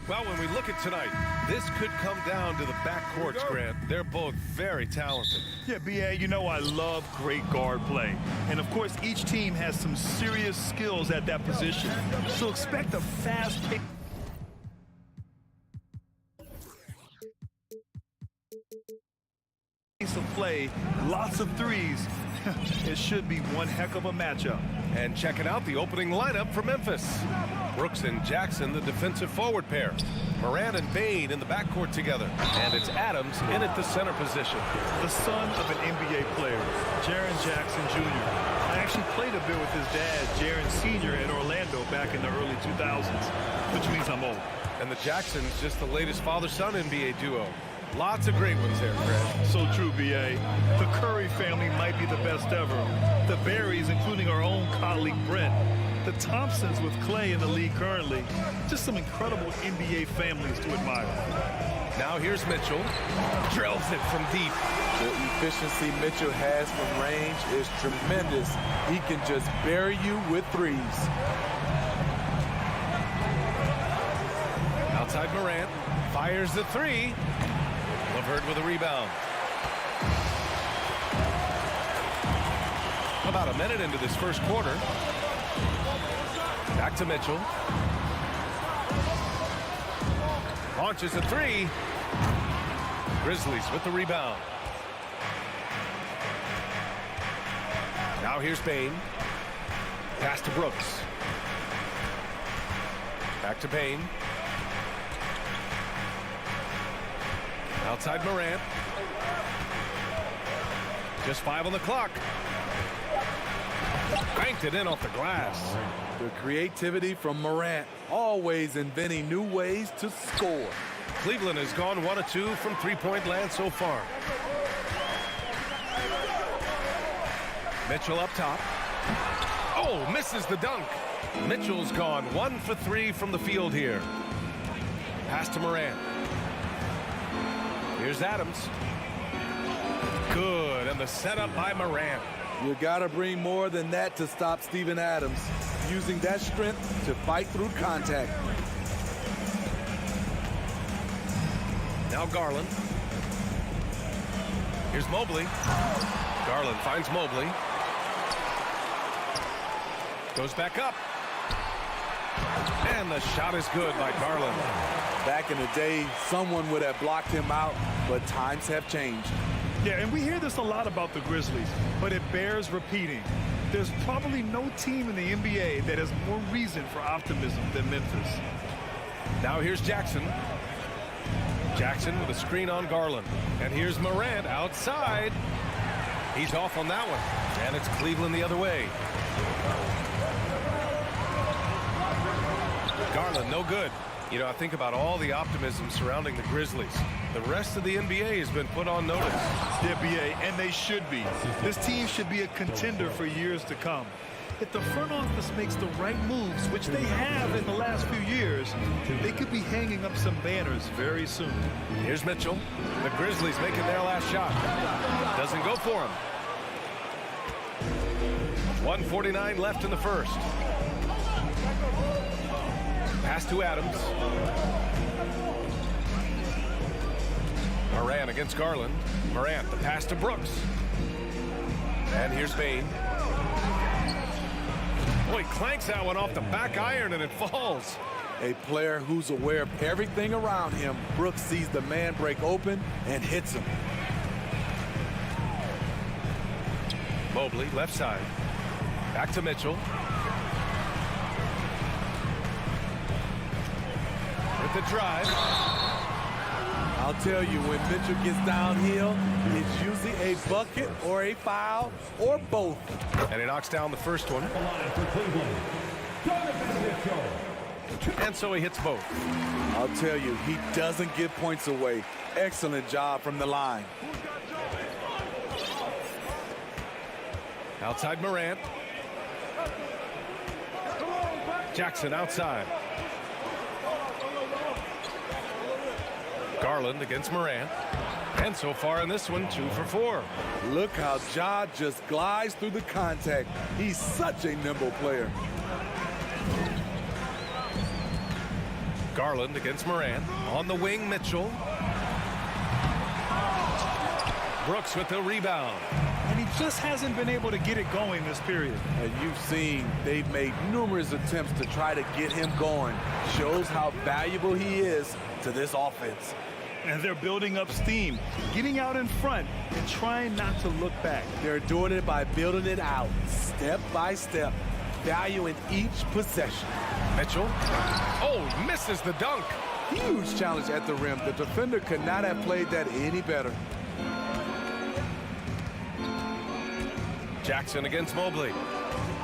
Well, when we look at tonight, this could come down to the backcourts, Grant. They're both very talented. Yeah, B.A., you know I love great guard play. And, of course, each team has some serious skills at that position. So expect a fast pace of play, lots of threes. It should be one heck of a matchup. And checking out the opening lineup for Memphis. Brooks and Jackson, the defensive forward pair. Morant and Bane in the backcourt together. And it's Adams in at the center position. The son of an NBA player, Jaren Jackson Jr. I actually played a bit with his dad, Jaren Sr. in Orlando back in the early 2000s, which means I'm old. And the Jacksons, just the latest father-son NBA duo. Lots of great ones there, Fred. So true, B.A. The Curry family might be the best ever. The Berries, including our own colleague Brent. The Thompsons with Clay in the league currently. Just some incredible NBA families to admire. Now here's Mitchell. Drills it from deep. The efficiency Mitchell has from range is tremendous. He can just bury you with threes. Outside Morant. Fires the three. LeVert with a rebound. About a minute into this first quarter. Back to Mitchell. Launches a three. Grizzlies with the rebound. Now here's Bane. Pass to Brooks. Back to Bane. Outside Morant. Just 5 on the clock. Banked it in off the glass. The creativity from Morant, always inventing new ways to score. Cleveland has gone 1 of 2 from three-point land so far. Mitchell up top. Oh, misses the dunk. Mitchell's gone 1 for 3 from the field here. Pass to Morant. Here's Adams. Good, and the setup by Morant. You gotta bring more than that to stop Steven Adams, using that strength to fight through contact. Now Garland. Here's Mobley. Garland finds Mobley. Goes back up. And the shot is good by Garland. Back in the day, someone would have blocked him out, but times have changed. Yeah, and we hear this a lot about the Grizzlies, but it bears repeating. There's probably no team in the NBA that has more reason for optimism than Memphis. Now here's Jackson. Jackson with a screen on Garland. And here's Morant outside. He's off on that one. And it's Cleveland the other way. Garland, no good. You know, I think about all the optimism surrounding the Grizzlies. The rest of the NBA has been put on notice. The NBA, and they should be. This team should be a contender for years to come. If the front office makes the right moves, which they have in the last few years, they could be hanging up some banners very soon. Here's Mitchell. The Grizzlies making their last shot. Doesn't go for him. 1:49 left in the first. Pass to Adams. Morant against Garland. Morant, the pass to Brooks. And here's Bane. Boy, clanks that one off the back iron and it falls. A player who's aware of everything around him. Brooks sees the man break open and hits him. Mobley, left side. Back to Mitchell. With the drive. I'll tell you, when Mitchell gets downhill, it's usually a bucket or a foul or both. And he knocks down the first one. And so he hits both. I'll tell you, he doesn't give points away. Excellent job from the line. Outside Morant. Jackson outside. Garland against Morant. And so far in this one, 2 for 4. Look how Ja just glides through the contact. He's such a nimble player. Garland against Morant. On the wing, Mitchell. Brooks with the rebound. And he just hasn't been able to get it going this period. And you've seen they've made numerous attempts to try to get him going. Shows how valuable he is to this offense. And they're building up steam, getting out in front and trying not to look back. They're doing it by building it out, step by step, valuing each possession. Mitchell. Oh, misses the dunk. Huge challenge at the rim. The defender could not have played that any better. Jackson against Mobley.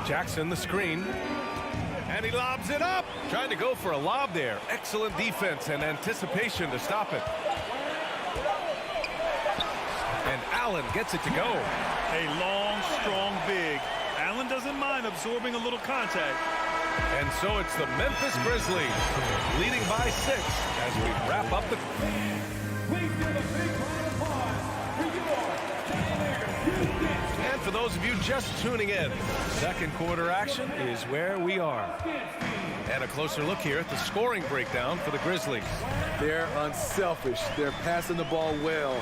Jackson the screen. And he lobs it up. Trying to go for a lob there. Excellent defense and anticipation to stop it. And Allen gets it to go. A long, strong big. Allen doesn't mind absorbing a little contact. And so it's the Memphis Grizzlies leading by 6 as we wrap up the... And for those of you just tuning in, second quarter action is where we are. And a closer look here at the scoring breakdown for the Grizzlies. They're unselfish. They're passing the ball well,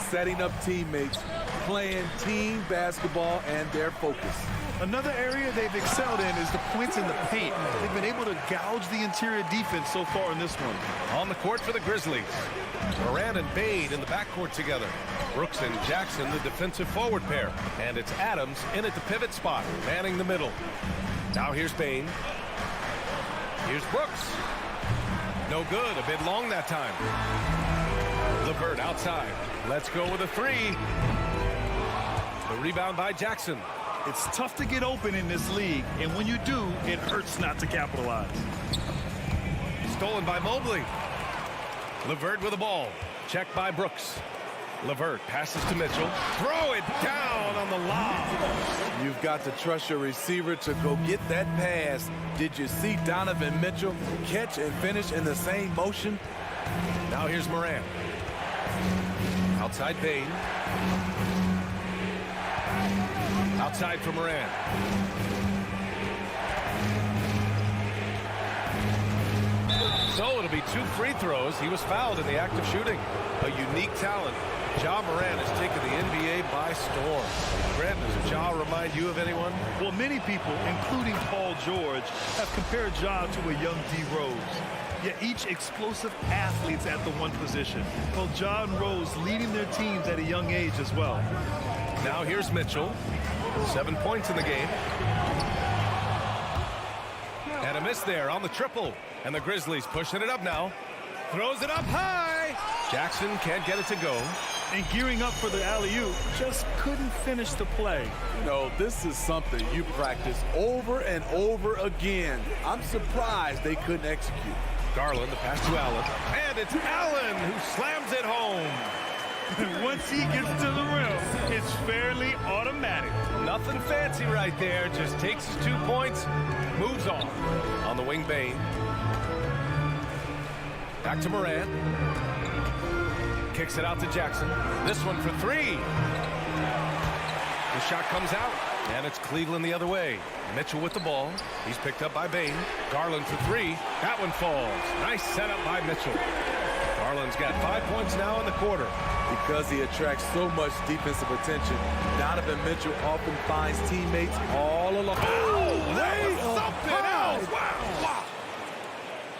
setting up teammates, playing team basketball, and they're focused. Another area they've excelled in is the points in the paint. They've been able to gouge the interior defense so far in this one. On the court for the Grizzlies, Morant and Bade in the backcourt together. Brooks and Jackson, the defensive forward pair. And it's Adams in at the pivot spot, manning the middle. Now here's Bane. Here's Brooks. No good, a bit long that time. LeVert outside. Let's go with a 3. The rebound by Jackson. It's tough to get open in this league, and when you do, it hurts not to capitalize. Stolen by Mobley. LeVert with the ball. Checked by Brooks. LeVert passes to Mitchell. Throw it down on the lob. You've got to trust your receiver to go get that pass. Did you see Donovan Mitchell catch and finish in the same motion? Now here's Morant. Outside Bane. Outside for Morant. So it'll be 2 free throws. He was fouled in the act of shooting. A unique talent. Ja Morant has taken the NBA by storm. Grant, does Ja remind you of anyone? Well, many people, including Paul George, have compared Ja to a young D. Rose. Yet each explosive athlete's at the one position. Well, Ja and Rose leading their teams at a young age as well. Now here's Mitchell. 7 points in the game. And a miss there on the triple. And the Grizzlies pushing it up now. Throws it up high. Jackson can't get it to go. And gearing up for the alley-oop, just couldn't finish the play. You know, this is something you practice over and over again. I'm surprised they couldn't execute. Garland, the pass to Allen. And it's Allen who slams it home. Once he gets to the rim, it's fairly automatic. Nothing fancy right there. Just takes his 2 points, moves on. On the wing, Bane. Back to Morant. Kicks it out to Jackson. This one for 3. The shot comes out, and it's Cleveland the other way. Mitchell with the ball. He's picked up by Bane. Garland for 3. That one falls. Nice setup by Mitchell. Garland's got 5 points now in the quarter. Because he attracts so much defensive attention, Donovan Mitchell often finds teammates all along. Oh, that was something else. Wow.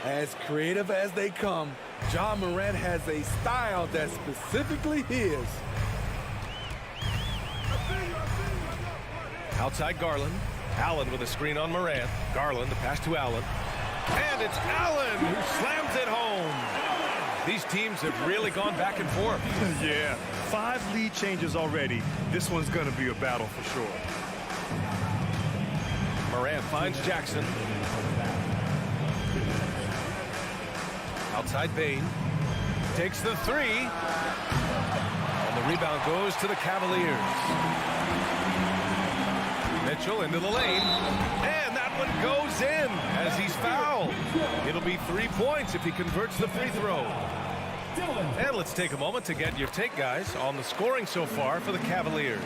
As creative as they come, Ja Morant has a style that's specifically his. Outside Garland. Allen with a screen on Morant. Garland, the pass to Allen. And it's Allen who slams it home. These teams have really gone back and forth. Yeah, 5 lead changes already. This one's going to be a battle for sure. Morant finds Jackson. Outside Bain. Takes the three. And the rebound goes to the Cavaliers. Mitchell into the lane. And that one goes in as he's fouled. It'll be 3 points if he converts the free throw. And let's take a moment to get your take, guys, on the scoring so far for the Cavaliers.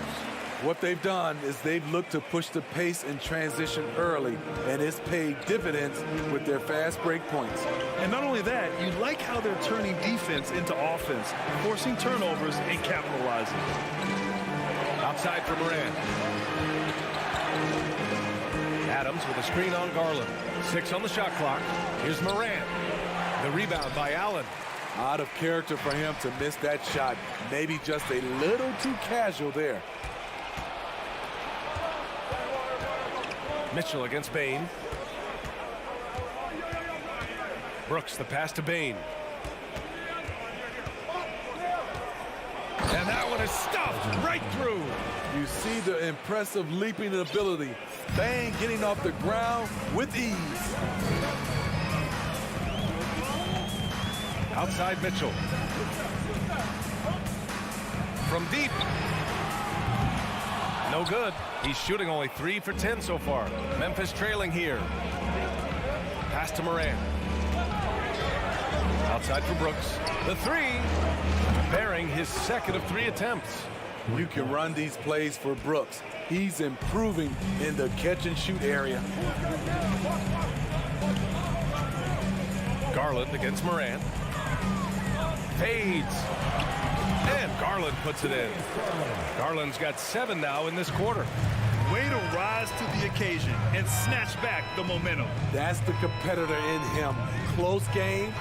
What they've done is they've looked to push the pace and transition early, and it's paid dividends with their fast break points. And not only that, you like how they're turning defense into offense, forcing turnovers and capitalizing. Outside for Morant. Adams with a screen on Garland. 6 on the shot clock. Here's Morant. The rebound by Allen. Out of character for him to miss that shot. Maybe just a little too casual there. Mitchell against Bain. Brooks, the pass to Bain. And that one is stuffed right through. You see the impressive leaping ability. Bain getting off the ground with ease. Outside Mitchell. From deep. No good. He's shooting only 3 for 10 so far. Memphis trailing here. Pass to Morant. Outside for Brooks. The three. Bearing his second of 3 attempts. You can run these plays for Brooks. He's improving in the catch and shoot area. Garland against Morant. Fades. And Garland puts it in. Garland's got 7 now in this quarter. Way to rise to the occasion and snatch back the momentum. That's the competitor in him. Close game.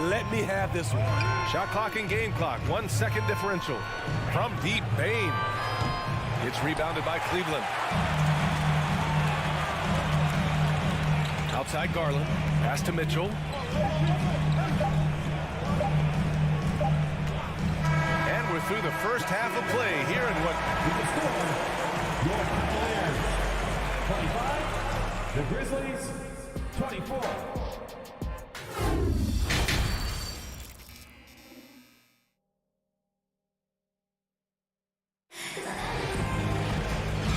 Let me have this one. Shot clock and game clock. 1 second differential. From deep, Bain. It's rebounded by Cleveland. Outside Garland. Pass to Mitchell. And we're through the first half of play here in what... The Grizzlies, 24.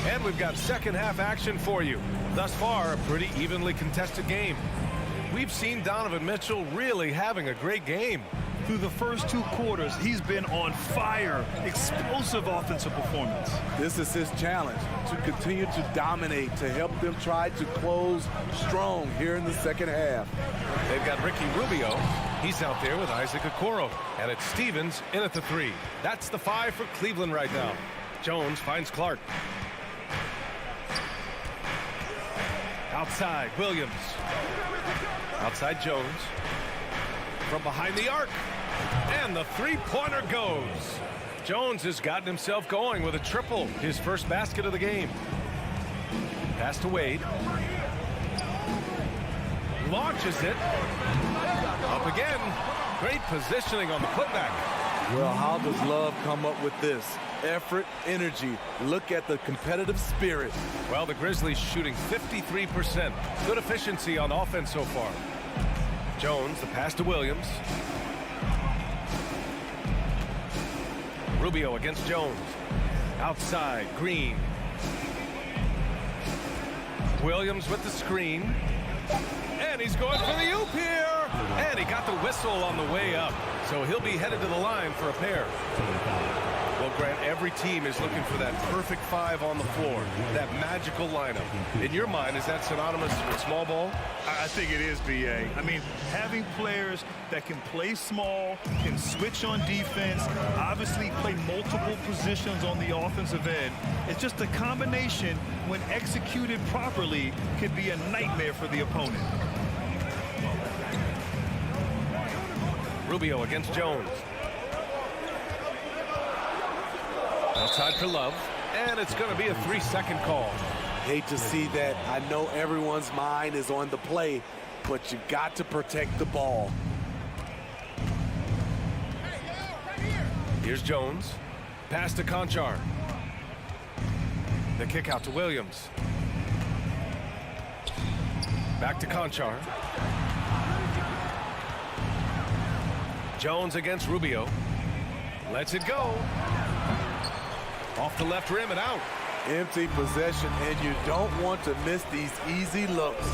And we've got second half action for you. Thus far, a pretty evenly contested game. We've seen Donovan Mitchell really having a great game. Through the first 2 quarters, he's been on fire. Explosive offensive performance. This is his challenge, to continue to dominate, to help them try to close strong here in the second half. They've got Ricky Rubio. He's out there with Isaac Okoro. And it's Stevens in at the 3. That's the 5 for Cleveland right now. Jones finds Clark. Outside, Williams. Outside Jones. From behind the arc. And the three-pointer goes. Jones has gotten himself going with a triple. His first basket of the game. Pass to Wade. Launches it. Up again. Great positioning on the putback. Well, how does Love come up with this? Effort, energy. Look at the competitive spirit. Well, the Grizzlies shooting 53%. Good efficiency on offense so far. Jones, the pass to Williams. Rubio against Jones. Outside, Green. Williams with the screen. And he's going for the oop here. And he got the whistle on the way up. So he'll be headed to the line for a pair. Well, Grant, every team is looking for that perfect 5 on the floor, that magical lineup. In your mind, is that synonymous with small ball? I think it is, B.A. I mean, having players that can play small, can switch on defense, obviously play multiple positions on the offensive end. It's just a combination, when executed properly, could be a nightmare for the opponent. Rubio against Jones. Outside for Love, and it's going to be a 3-second call. Hate to see that. I know everyone's mind is on the play, but you got to protect the ball. Here's Jones. Pass to Conchar. The kick out to Williams. Back to Conchar. Jones against Rubio. Lets it go. Off the left rim and out. Empty possession, and you don't want to miss these easy looks.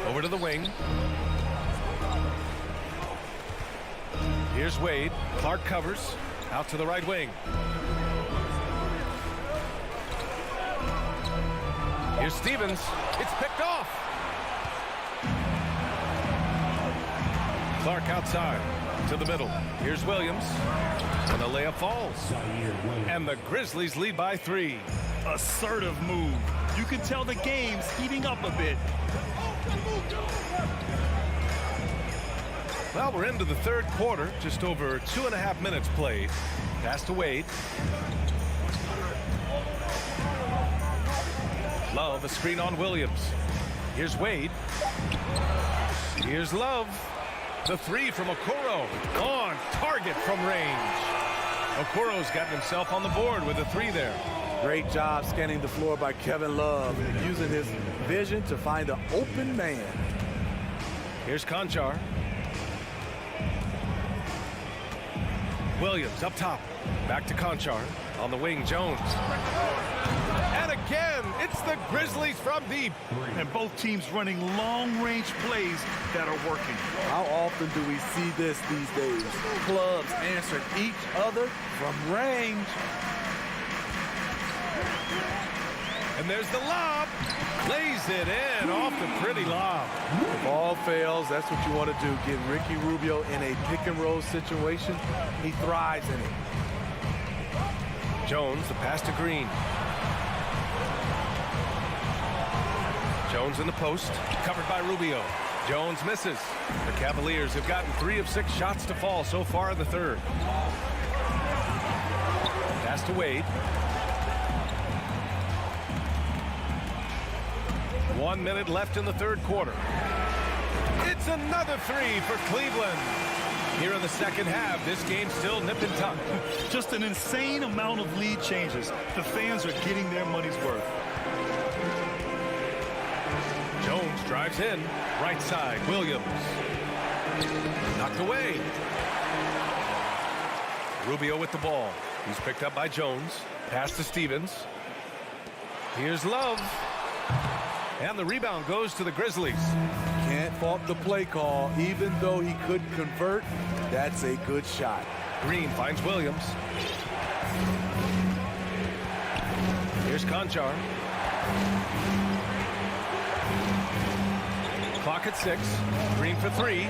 Over to the wing. Here's Wade. Clark covers. Out to the right wing. Here's Stevens. It's picked off. Clark outside to the middle. Here's Williams. And the layup falls. And the Grizzlies lead by 3. Assertive move. You can tell the game's heating up a bit. Well, we're into the third quarter. Just over 2.5 minutes played. Pass to Wade. Love, a screen on Williams. Here's Wade. Here's Love. The 3 from Okoro. On target from range. Okoro's gotten himself on the board with a 3 there. Great job scanning the floor by Kevin Love, using his vision to find the open man. Here's Conchar. Williams up top. Back to Conchar. On the wing, Jones. And again, it's the Grizzlies from deep. And both teams running long-range plays that are working. How often do we see this these days? Clubs answering each other from range. And there's the lob. Lays it in off the pretty lob. If all fails, that's what you want to do. Get Ricky Rubio in a pick-and-roll situation. He thrives in it. Jones, the pass to Green. Jones in the post, covered by Rubio. Jones misses. The Cavaliers have gotten 3 of 6 shots to fall so far in the third. Pass to Wade. 1 minute left in the third quarter. It's another 3 for Cleveland. Here in the second half, this game's still nip and tuck. Just an insane amount of lead changes. The fans are getting their money's worth. Jones drives in. Right side, Williams. Knocked away. Rubio with the ball. He's picked up by Jones. Pass to Stevens. Here's Love. And the rebound goes to the Grizzlies. Can't fault the play call. Even though he couldn't convert, that's a good shot. Green finds Williams. Here's Conchar. Clock at 6. Green for 3.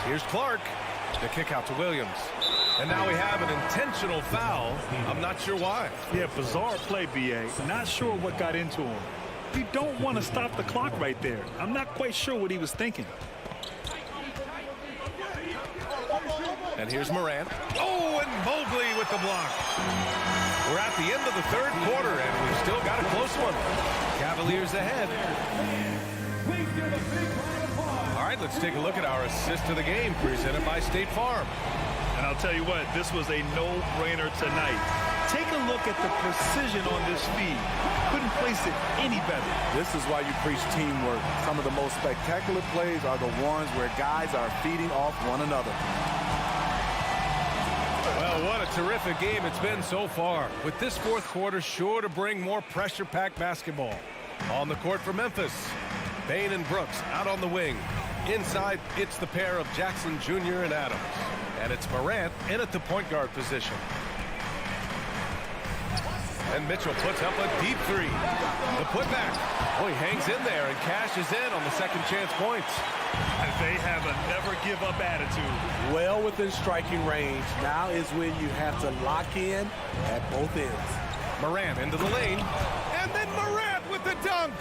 Here's Clark. The kick out to Williams. And now we have an intentional foul. I'm not sure why. Yeah, bizarre play, B.A. Not sure what got into him. You don't want to stop the clock right there. I'm not quite sure what he was thinking. And here's Morant. Oh, and Mobley with the block. We're at the end of the third quarter, and we've still got a close one. Cavaliers ahead. All right, let's take a look at our assist to the game presented by State Farm. And I'll tell you what, this was a no-brainer tonight. Take a look at the precision on this feed. Couldn't place it any better. This is why you preach teamwork. Some of the most spectacular plays are the ones where guys are feeding off one another. Well, what a terrific game it's been so far. With this fourth quarter sure to bring more pressure-packed basketball. On the court for Memphis, Bain and Brooks out on the wing. Inside, it's the pair of Jackson Jr. and Adams. And it's Morant in at the point guard position. And Mitchell puts up a deep 3. The putback. Oh, he hangs in there and cashes in on the second chance points. And they have a never-give-up attitude. Well within striking range. Now is when you have to lock in at both ends. Morant into the lane. And then Morant with the dunk.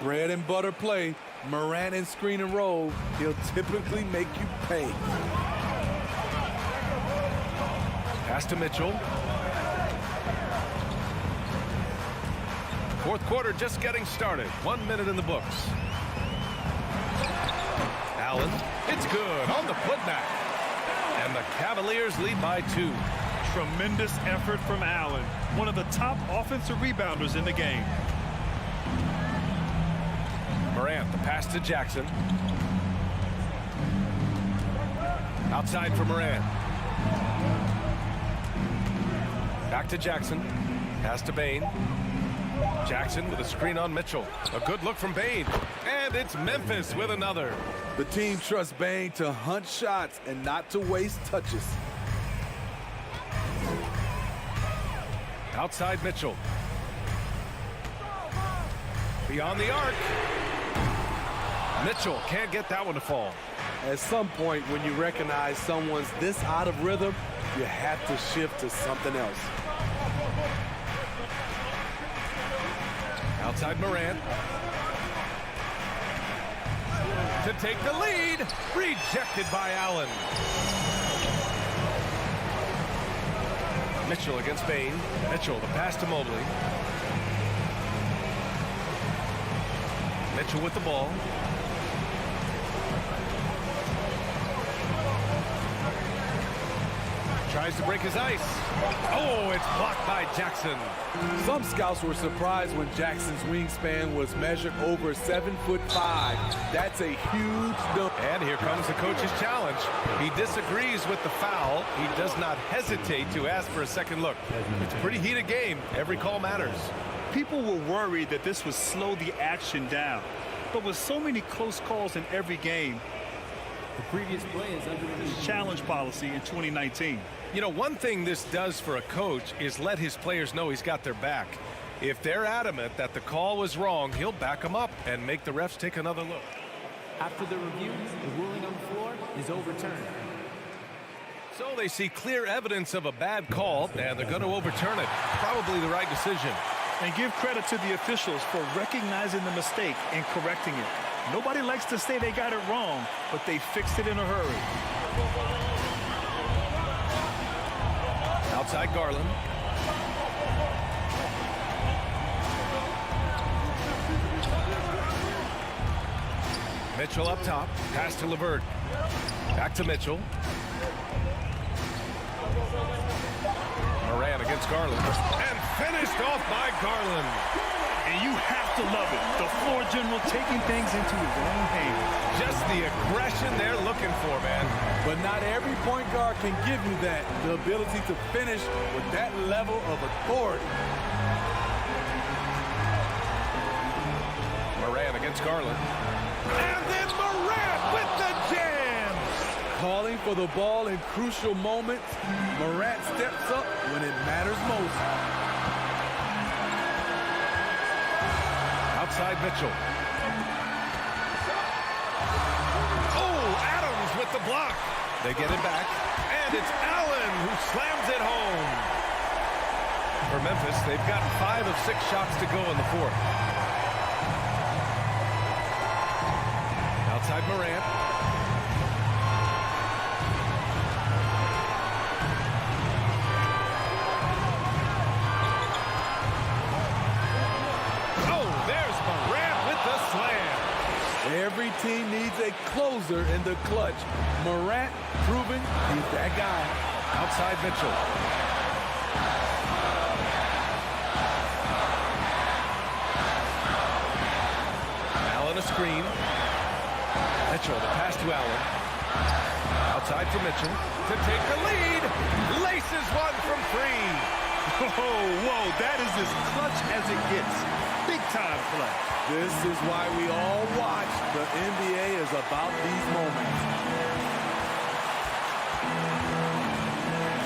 Bread and butter play. Morant and screen and roll. He'll typically make you pay. Pass to Mitchell. Fourth quarter just getting started. 1 minute in the books. Allen, it's good on the putback. And the Cavaliers lead by 2. Tremendous effort from Allen, one of the top offensive rebounders in the game. Morant, the pass to Jackson. Outside for Moran. Back to Jackson. Pass to Bain. Jackson with a screen on Mitchell. A good look from Bain. And it's Memphis with another. The team trusts Bain to hunt shots and not to waste touches. Outside Mitchell. Beyond the arc. Mitchell can't get that one to fall. At some point, when you recognize someone's this out of rhythm, you have to shift to something else. Outside Moran. To take the lead. Rejected by Allen. Mitchell against Bain. Mitchell, the pass to Mobley. Mitchell with the ball. Tries to break his ice. Oh, it's blocked by Jackson. Some scouts were surprised when Jackson's wingspan was measured over 7'5". That's a huge number. And here comes the coach's challenge. He disagrees with the foul. He does not hesitate to ask for a second look. It's a pretty heated game. Every call matters. People were worried that this would slow the action down. But with so many close calls in every game, The previous play is under the challenge policy in 2019. You know, one thing this does for a coach is let his players know he's got their back. If they're adamant that the call was wrong, he'll back them up and make the refs take another look. After the review, the ruling on the floor is overturned. So they see clear evidence of a bad call, and they're going to overturn it. Probably the right decision. And give credit to the officials for recognizing the mistake and correcting it. Nobody likes to say they got it wrong, but they fixed it in a hurry. Outside Garland. Mitchell up top. Pass to LeVert. Back to Mitchell. Moran against Garland. And finished off by Garland. And you have to love it. The floor general taking things into his own hands. Just the aggression they're looking for, man. But not every point guard can give you that. The ability to finish with that level of authority. Moran against Garland. And then Moran with the jam. Calling for the ball in crucial moments. Morant steps up when it matters most. Outside Mitchell. Oh, Adams with the block. They get it back. And it's Allen who slams it home. For Memphis, they've got 5 of 6 shots to go in the fourth. Outside Morant. Every team needs a closer in the clutch. Morant proving he's that guy. Outside Mitchell. Allen a screen. Mitchell, the pass to Allen. Outside for Mitchell. To take the lead. Laces one from 3. Whoa, that is as clutch as it gets. Big time clutch. This is why we all watch. The NBA is about these moments.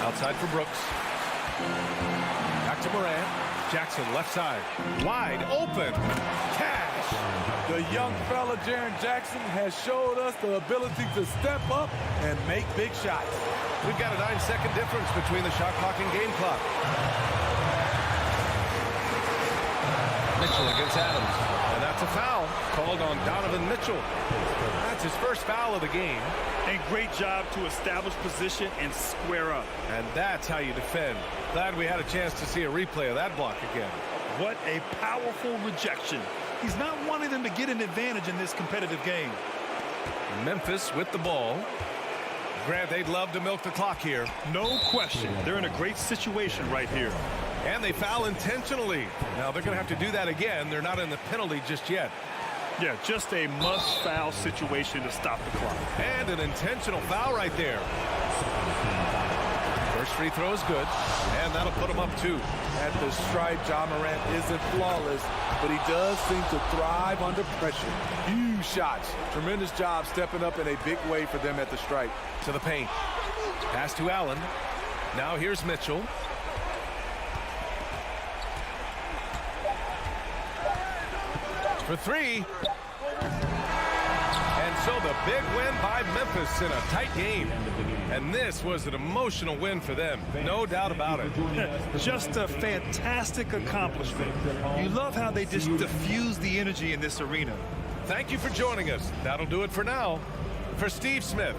Outside for Brooks. Back to Moran. Jackson left side. Wide open. Cash. The young fella, Jaren Jackson, has showed us the ability to step up and make big shots. We've got a 9-second difference between the shot clock and game clock. Mitchell against Adams. And that's a foul called on Donovan Mitchell. That's his first foul of the game. And great job to establish position and square up. And that's how you defend. Glad we had a chance to see a replay of that block again. What a powerful rejection. He's not wanting them to get an advantage in this competitive game. Memphis with the ball. Grant, they'd love to milk the clock here. No question. They're in a great situation right here. And they foul intentionally. Now they're going to have to do that again. They're not in the penalty just yet. Yeah, just a must-foul situation to stop the clock. And an intentional foul right there. First free throw is good, and that'll put him up 2. At the stripe, John Morant isn't flawless, but he does seem to thrive under pressure. Huge shots. Tremendous job stepping up in a big way for them at the stripe. To the paint. Pass to Allen. Now here's Mitchell. For 3. And so the big win by Memphis in a tight game. And this was an emotional win for them. No doubt about it. Just a fantastic accomplishment. You love how they just diffuse the energy in this arena. Thank you for joining us. That'll do it for now. For Steve Smith.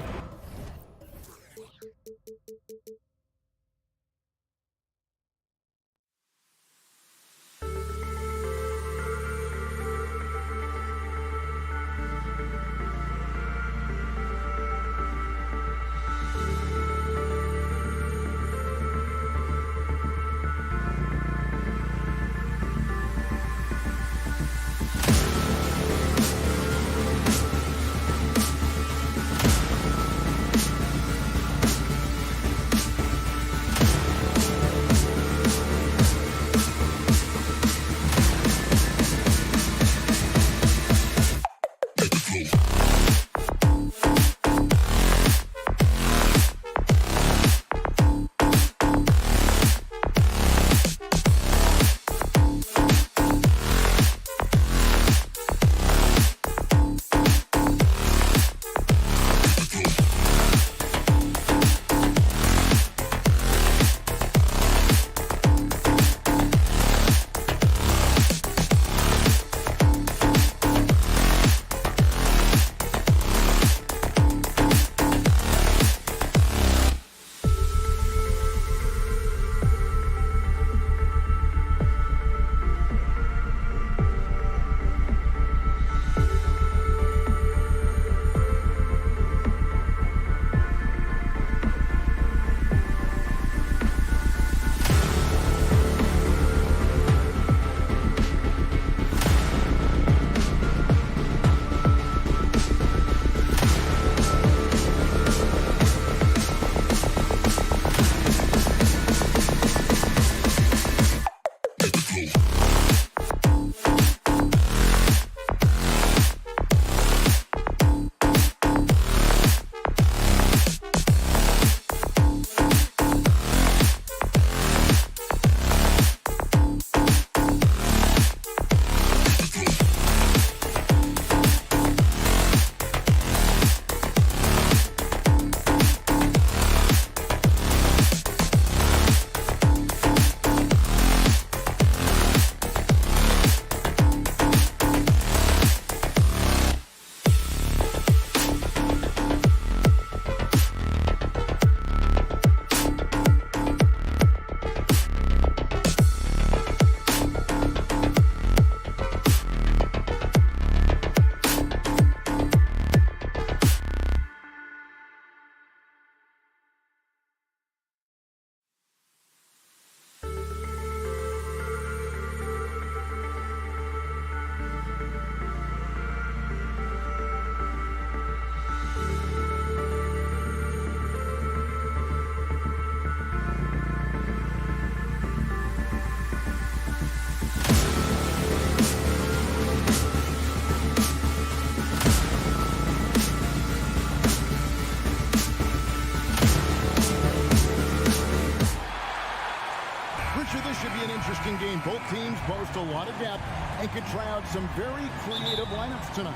Game. Both teams boast a lot of depth and can try out some very creative lineups tonight.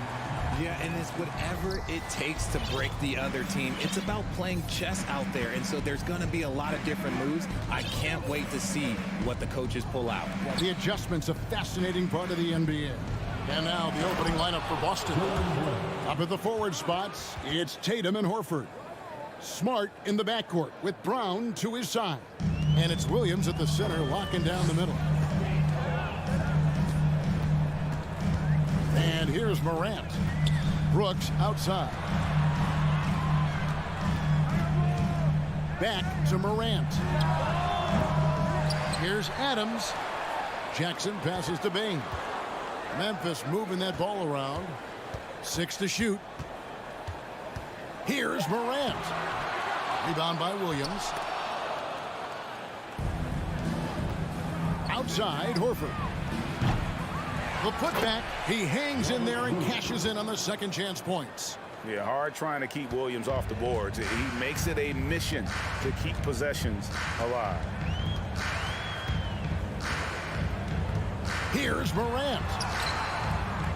Yeah, and it's whatever it takes to break the other team. It's about playing chess out there, and so there's going to be a lot of different moves. I can't wait to see what the coaches pull out. The adjustment's a fascinating part of the NBA. And now the opening lineup for Boston. Up at the forward spots, it's Tatum and Horford. Smart in the backcourt with Brown to his side. And it's Williams at the center locking down the middle. And here's Morant. Brooks outside. Back to Morant. Here's Adams. Jackson passes to Bain. Memphis moving that ball around. 6 to shoot. Here's Morant. Rebound by Williams. Outside, Horford. The putback. He hangs in there and cashes in on the second chance points. Yeah, hard trying to keep Williams off the boards. He makes it a mission to keep possessions alive. Here's Morant.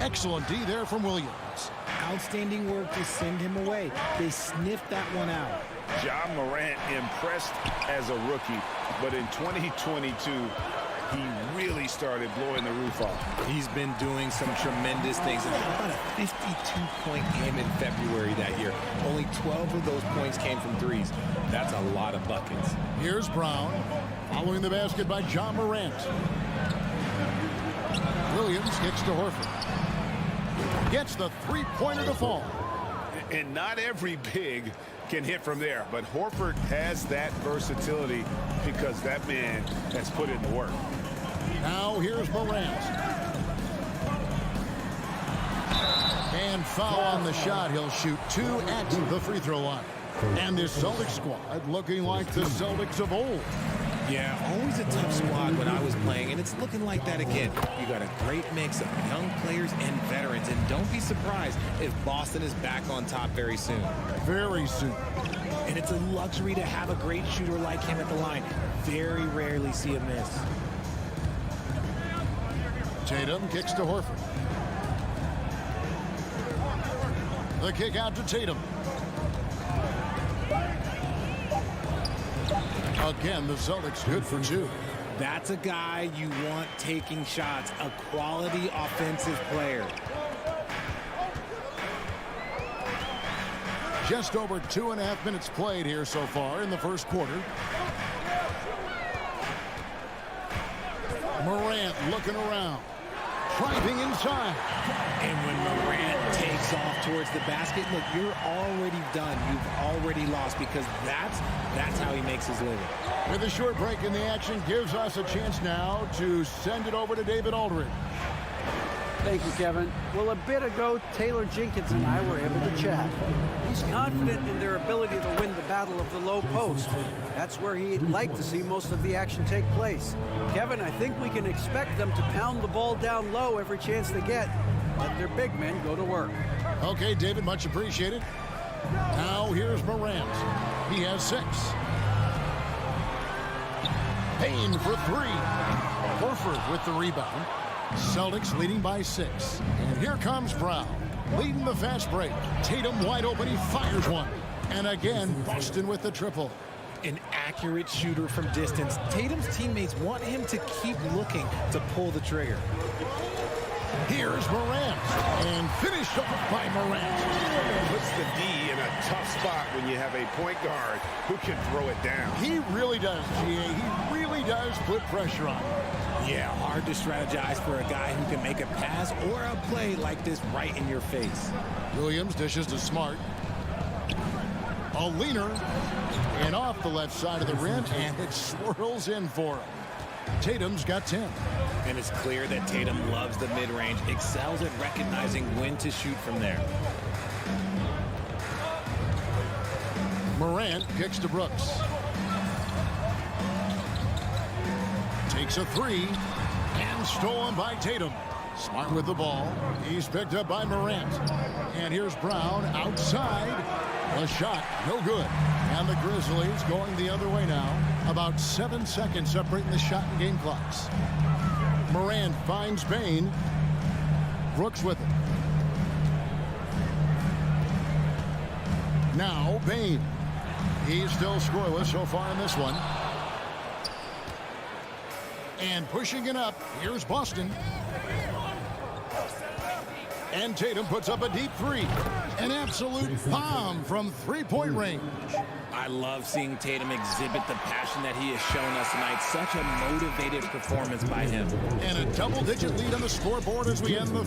Excellent D there from Williams. Outstanding work to send him away. They sniffed that one out. Ja Morant impressed as a rookie, but in 2022, he really started blowing the roof off. He's been doing some tremendous things. And how about a 52-point game in February that year? Only 12 of those points came from threes. That's a lot of buckets. Here's Brown. Following the basket by Ja Morant. Williams kicks to Horford. Gets the three-pointer to fall. And not every big can hit from there, but Horford has that versatility because that man has put in the work. Now here's Morant. And foul on the shot. He'll shoot 2 at the free throw line. And this Celtics squad looking like the Celtics of old. Yeah, always a tough squad when I was playing, and it's looking like that again. You got a great mix of young players and veterans, and don't be surprised if Boston is back on top very soon. Very soon. And it's a luxury to have a great shooter like him at the line. Very rarely see a miss. Tatum kicks to Horford. The kick out to Tatum. Again, the Celtics good for 2. That's a guy you want taking shots, a quality offensive player. Just over 2.5 minutes played here so far in the first quarter. Morant looking around. Driving inside. And when Morant takes off towards the basket, look, you're already done. You've already lost because that's how he makes his living. With a short break in the action, gives us a chance now to send it over to David Aldridge. Thank you, Kevin. Well, a bit ago, Taylor Jenkins and I were able to chat. He's confident in their ability to win the battle of the low post. That's where he'd like to see most of the action take place. Kevin, I think we can expect them to pound the ball down low every chance they get. Let their big men go to work. Okay, David, much appreciated. Now here's Morant. He has 6. Payne for 3. Horford with the rebound. Celtics leading by 6. And here comes Brown, leading the fast break. Tatum wide open. He fires one. And again, Boston with the triple. An accurate shooter from distance. Tatum's teammates want him to keep looking to pull the trigger. Here's Morant. And finished off by Morant. Puts the D in a tough spot when you have a point guard who can throw it down. He really does, GA. He really does put pressure on him. Yeah, hard to strategize for a guy who can make a pass or a play like this right in your face. Williams dishes to Smart. A leaner. And off the left side of the rim, and it swirls in for him. Tatum's got 10. And it's clear that Tatum loves the mid-range, excels at recognizing when to shoot from there. Morant kicks to Brooks. Takes a 3 and stolen by Tatum. Smart with the ball. He's picked up by Morant. And here's Brown outside. A shot, no good. And the Grizzlies going the other way now. About 7 seconds separating the shot and game clocks. Morant finds Payne. Brooks with it. Now Payne. He's still scoreless so far in this one. And pushing it up, here's Boston. And Tatum puts up a deep 3. An absolute bomb from three-point range. I love seeing Tatum exhibit the passion that he has shown us tonight. Such a motivated performance by him. And a double-digit lead on the scoreboard as we end the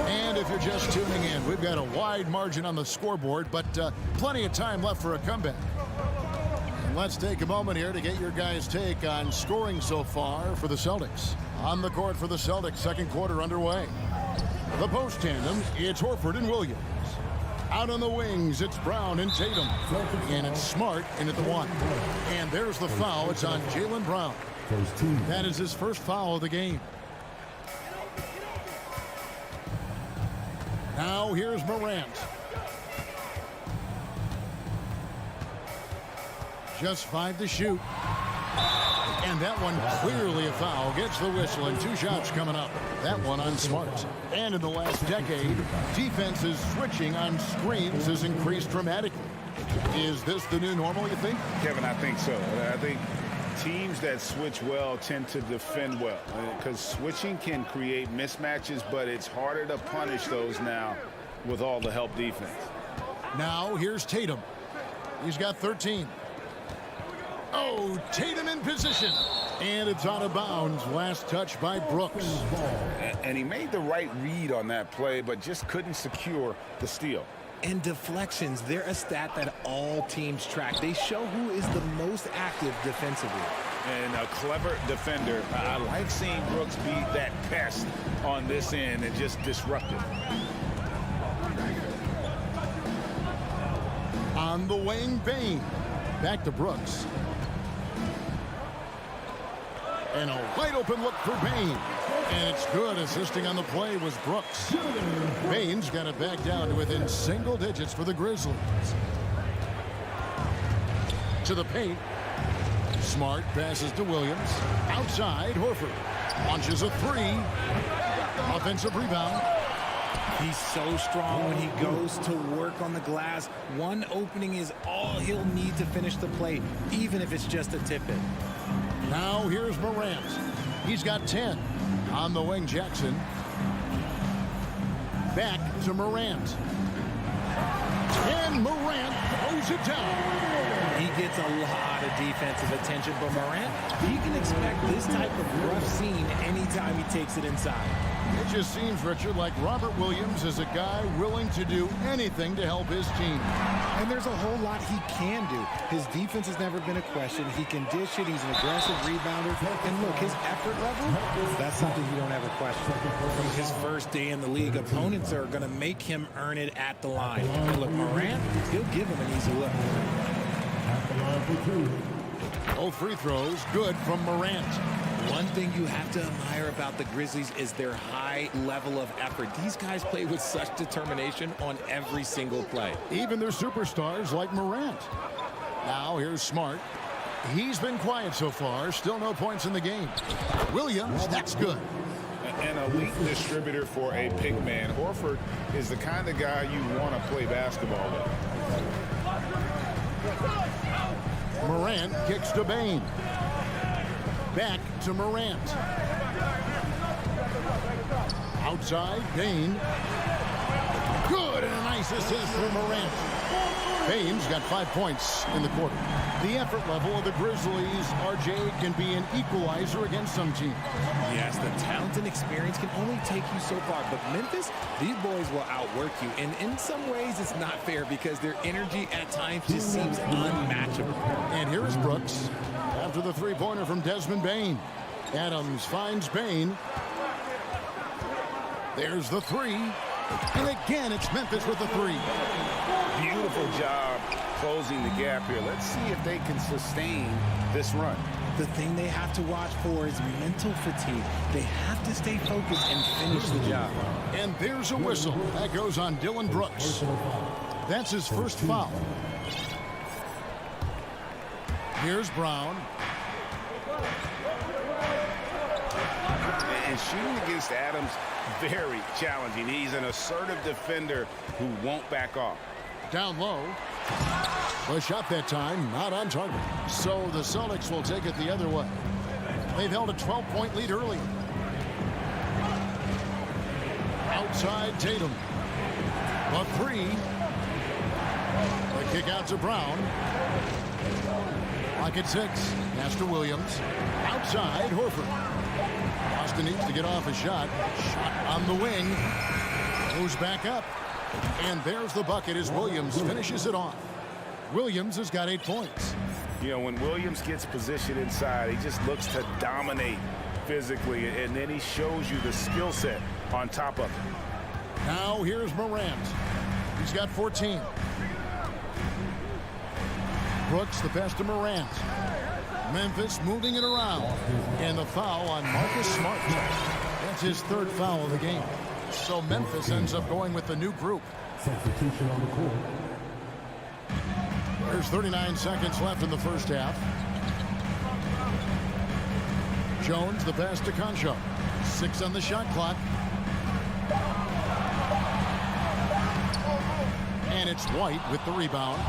And if you're just tuning in, we've got a wide margin on the scoreboard, but plenty of time left for a comeback. Let's take a moment here to get your guys' take on scoring so far for the Celtics. On the court for the Celtics, second quarter underway. The post tandem, it's Horford and Williams. Out on the wings, it's Brown and Tatum. And it's Smart in at the one. And there's the foul. It's on Jaylen Brown. That is his first foul of the game. Now here's Morant. Just 5 to shoot. And that one clearly a foul. Gets the whistle and 2 shots coming up. That one on Smart. And in the last decade, defenses switching on screens has increased dramatically. Is this the new normal, you think? Kevin, I think so. I think teams that switch well tend to defend well, because switching can create mismatches, but it's harder to punish those now with all the help defense. Now here's Tatum. He's got 13. Oh, Tatum in position. And it's out of bounds. Last touch by Brooks. And he made the right read on that play, but just couldn't secure the steal. And deflections, they're a stat that all teams track. They show who is the most active defensively. And a clever defender. I like seeing Brooks be that pest on this end and just disrupt it. On the wing, Bane. Back to Brooks. And a wide open look for Bane. And it's good. Assisting on the play was Brooks. Bane's got it back down to within single digits for the Grizzlies. To the paint. Smart passes to Williams. Outside, Horford. Launches a 3. Offensive rebound. He's so strong when he goes to work on the glass. One opening is all he'll need to finish the play, even if it's just a tip-in. Now here's Morant. He's got 10. On the wing, Jackson. Back to Morant. And Morant throws it down. He gets a lot of defensive attention, but Morant, he can expect this type of rough scene anytime he takes it inside. It just seems, Richard, like Robert Williams is a guy willing to do anything to help his team. And there's a whole lot he can do. His defense has never been a question. He can dish it. He's an aggressive rebounder. And look, his effort level, that's something you don't ever question. From his first day in the league, opponents are going to make him earn it at the line. And look, Morant, he'll give him an easy look. Both free throws good from Morant. One thing you have to admire about the Grizzlies is their high level of effort. These guys play with such determination on every single play. Even their superstars like Morant. Now here's Smart. He's been quiet so far. Still no points in the game. Williams, that's good. An elite distributor for a big man. Horford is the kind of guy you want to play basketball with. Morant kicks to Bane. Back to Morant. Outside, Bane. Good, and a nice assist for Morant. Bane's got 5 points in the quarter. The effort level of the Grizzlies, RJ, can be an equalizer against some teams. Yes, the talent and experience can only take you so far. But Memphis, these boys will outwork you. And in some ways, it's not fair because their energy at times just seems unmatchable. And here is Brooks. After the three-pointer from Desmond Bane. Adams finds Bane. There's the 3. And again, it's Memphis with the 3. Beautiful job closing the gap here. Let's see if they can sustain this run. The thing they have to watch for is mental fatigue. They have to stay focused and finish the job. And there's a whistle. That goes on Dylan Brooks. That's his first foul. Here's Brown. And shooting against Adams, very challenging. He's an assertive defender who won't back off. Down low. The shot that time, not on target. So the Celtics will take it the other way. They've held a 12-point lead early. Outside Tatum. A 3. The kick out to Brown. Clock at 6. Pass to Williams. Outside Horford. Boston needs to get off a shot. Shot on the wing. Goes back up. And there's the bucket as Williams finishes it off. Williams has got 8 points. You know, when Williams gets positioned inside, he just looks to dominate physically, and then he shows you the skill set on top of it. Now here's Morant. He's got 14. Brooks, the pass to Morant. Memphis moving it around. And the foul on Marcus Smart. That's his third foul of the game. So Memphis ends up going with the new group. Substitution on the court. There's 39 seconds left in the first half. Jones, the pass to Concho. 6 on the shot clock. And it's White with the rebound.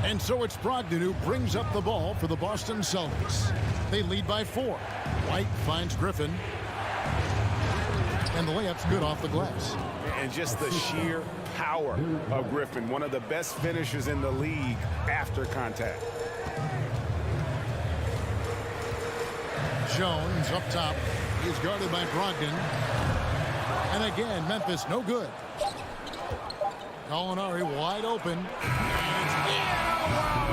And so it's Brogdon who brings up the ball for the Boston Celtics. They lead by 4. White finds Griffin. And the layup's good off the glass. And just the sheer power of Griffin, one of the best finishers in the league after contact. Jones up top. He's guarded by Brogdon. And again, Memphis no good. Gallinari wide open.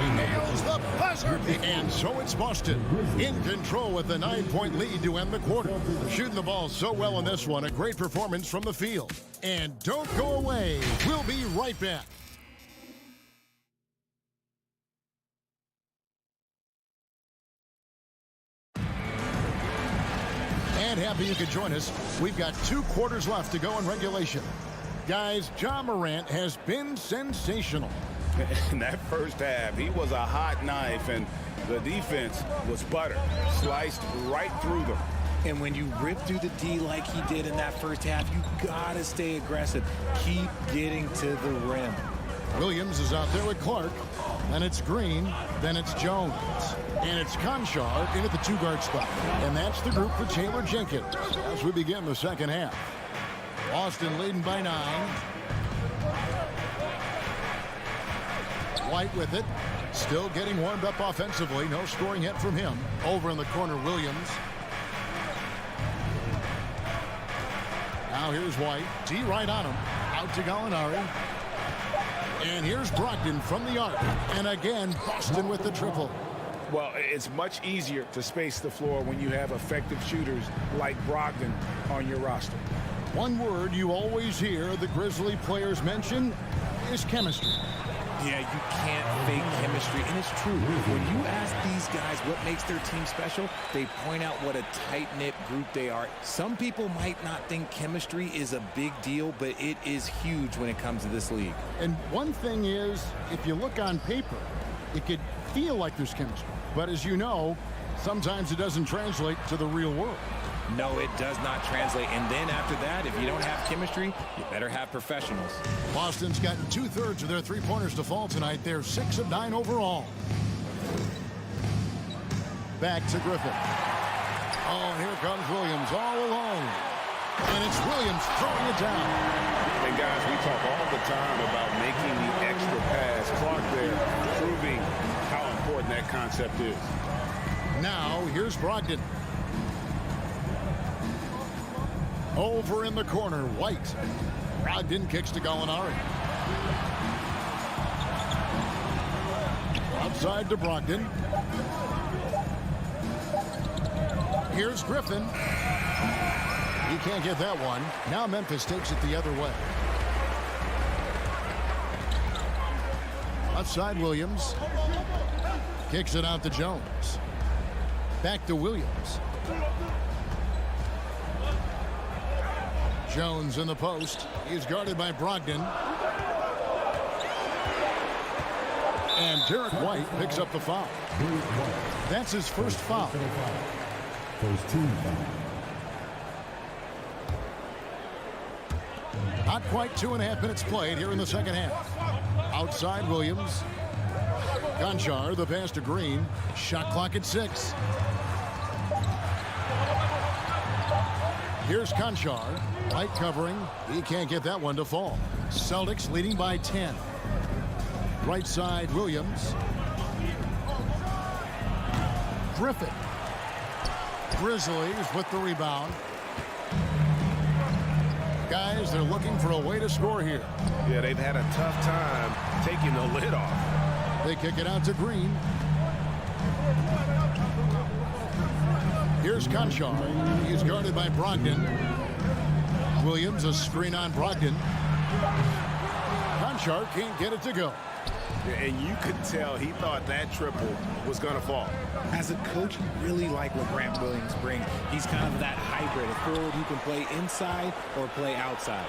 He nails the buzzer. And so it's Boston in control with a 9-point lead to end the quarter. Shooting the ball so well in this one. A great performance from the field. And don't go away. We'll be right back. And happy you could join us. We've got 2 quarters left to go in regulation. Guys, Ja Morant has been sensational. In that first half, he was a hot knife, and the defense was butter. Sliced right through them. And when you rip through the D like he did in that first half, you gotta stay aggressive. Keep getting to the rim. Williams is out there with Clark. Then it's Green. Then it's Jones. And it's Conchar in at the 2-guard spot. And that's the group for Taylor Jenkins as we begin the second half. Boston leading by 9. White with it. Still getting warmed up offensively. No scoring yet from him. Over in the corner, Williams. Now here's White. D right on him. Out to Gallinari. And here's Brogdon from the arc. And again, Boston with the triple. Well, it's much easier to space the floor when you have effective shooters like Brogdon on your roster. One word you always hear the Grizzly players mention is chemistry. Yeah, you can't fake chemistry, and it's true. When you ask these guys what makes their team special, they point out what a tight-knit group they are. Some people might not think chemistry is a big deal, but it is huge when it comes to this league. And one thing is, if you look on paper, it could feel like there's chemistry. But as you know, sometimes it doesn't translate to the real world. No, it does not translate. And then after that, if you don't have chemistry, you better have professionals. Boston's gotten 2/3 of their three-pointers to fall tonight. They're 6 of 9 overall. Back to Griffin. Oh, here comes Williams all alone. And it's Williams throwing it down. And guys, we talk all the time about making the extra pass. Clark there proving how important that concept is. Now, here's Brogdon. Over in the corner, White. Brogdon kicks to Gallinari. Outside to Brogdon. Here's Griffin. He can't get that one. Now Memphis takes it the other way. Outside Williams. Kicks it out to Jones. Back to Williams. Jones in the post. He's guarded by Brogdon. And Derek White picks up the foul. That's his first foul. First team foul. Not quite 2.5 minutes played here in the second half. Outside Williams. Conchar, the pass to Green. Shot clock at 6. Here's Conchar. Light covering. He can't get that one to fall. Celtics leading by 10. Right side, Williams. Griffin. Grizzlies with the rebound. Guys, they're looking for a way to score here. Yeah, they've had a tough time taking the lid off. They kick it out to Green. Here's Conchar. He's guarded by Brogdon. Williams, a screen on Brogdon. Conchar can't get it to go. And you could tell he thought that triple was going to fall. As a coach, you really like what Grant Williams brings. He's kind of that hybrid, a forward who can play inside or play outside.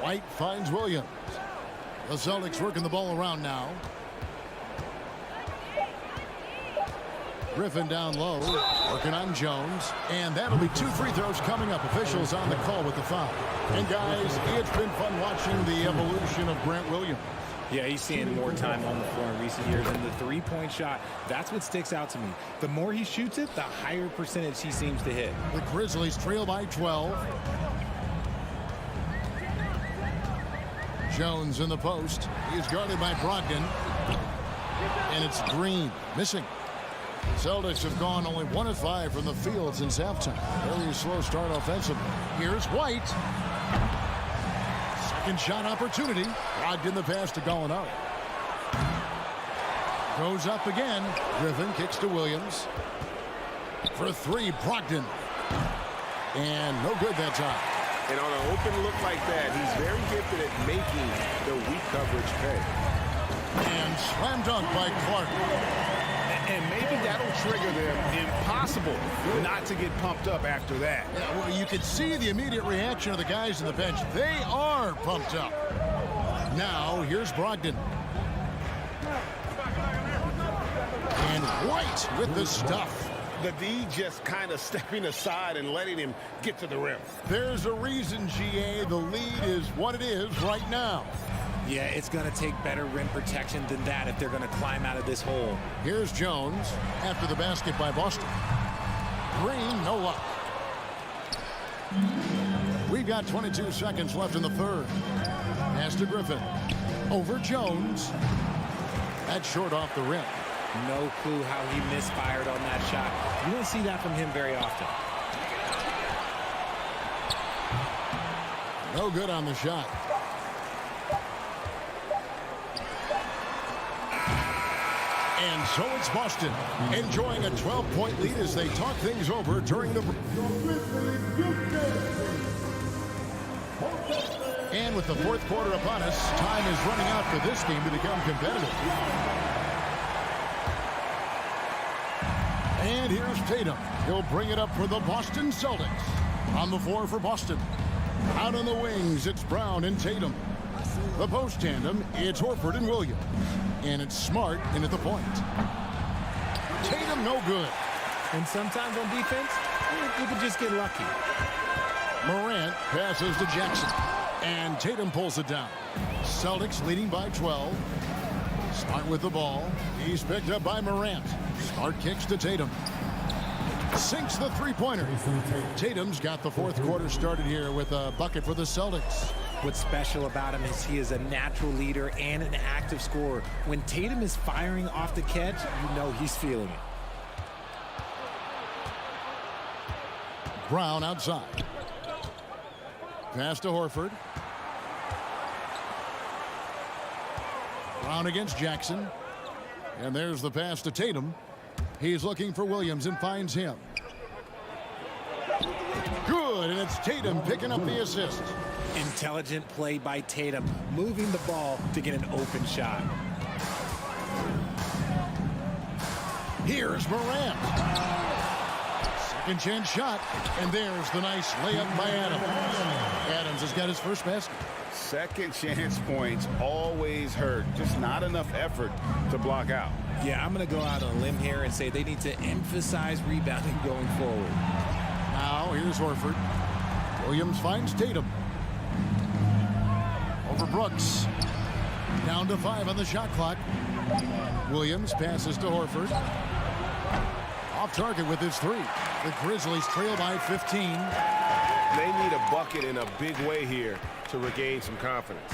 White finds Williams. The Celtics working the ball around now. Griffin down low, working on Jones. And that'll be 2 free throws coming up. Officials on the call with the foul. And guys, it's been fun watching the evolution of Grant Williams. Yeah, he's seeing more time on the floor in recent years. And the three-point shot, that's what sticks out to me. The more he shoots it, the higher percentage he seems to hit. The Grizzlies trail by 12. Jones in the post. He's guarded by Brogdon. And it's Green missing. Celtics have gone only 1 of 5 from the field since halftime. Very slow start offensively. Here's White. Second shot opportunity. Logged in the pass to Gallinari. Goes up again. Griffin kicks to Williams. For 3, Brogdon. And no good that time. And on an open look like that, he's very gifted at making the weak coverage pay. And slam dunk by Clark. And maybe that'll trigger them. Impossible not to get pumped up after that. Yeah, well, you could see the immediate reaction of the guys on the bench. They are pumped up. Now, here's Brogdon. And White with the stuff. The D just kind of stepping aside and letting him get to the rim. There's a reason, GA. The lead is what it is right now. Yeah, it's going to take better rim protection than that if they're going to climb out of this hole. Here's Jones after the basket by Boston. Green, no luck. We've got 22 seconds left in the third. Pass to Griffin. Over Jones. That's short off the rim. No clue how he misfired on that shot. You don't see that from him very often. No good on the shot. And so it's Boston enjoying a 12-point lead as they talk things over during the... And with the fourth quarter upon us, time is running out for this game to become competitive. And here's Tatum. He'll bring it up for the Boston Celtics. On the floor for Boston. Out on the wings, it's Brown and Tatum. The post tandem, it's Horford and Williams. And it's Smart in at the point. Tatum no good. And sometimes on defense, you can just get lucky. Morant passes to Jackson. And Tatum pulls it down. Celtics leading by 12. Smart with the ball. He's picked up by Morant. Smart kicks to Tatum. Sinks the three-pointer. Tatum's got the fourth quarter started here with a bucket for the Celtics. What's special about him is he is a natural leader and an active scorer. When Tatum is firing off the catch, you know he's feeling it. Brown outside. Pass to Horford. Brown against Jackson. And there's the pass to Tatum. He's looking for Williams and finds him. Good, and it's Tatum picking up the assist. Intelligent play by Tatum, moving the ball to get an open shot. Here's Morant. Second chance shot, and there's the nice layup by Adams. Adams has got his first basket. Second chance points always hurt. Just not enough effort to block out. Yeah, I'm going to go out on a limb here and say they need to emphasize rebounding going forward. Now, here's Horford. Williams finds Tatum. Over Brooks. Down to 5 on the shot clock. Williams passes to Horford. Off target with his 3. The Grizzlies trail by 15. They need a bucket in a big way here to regain some confidence.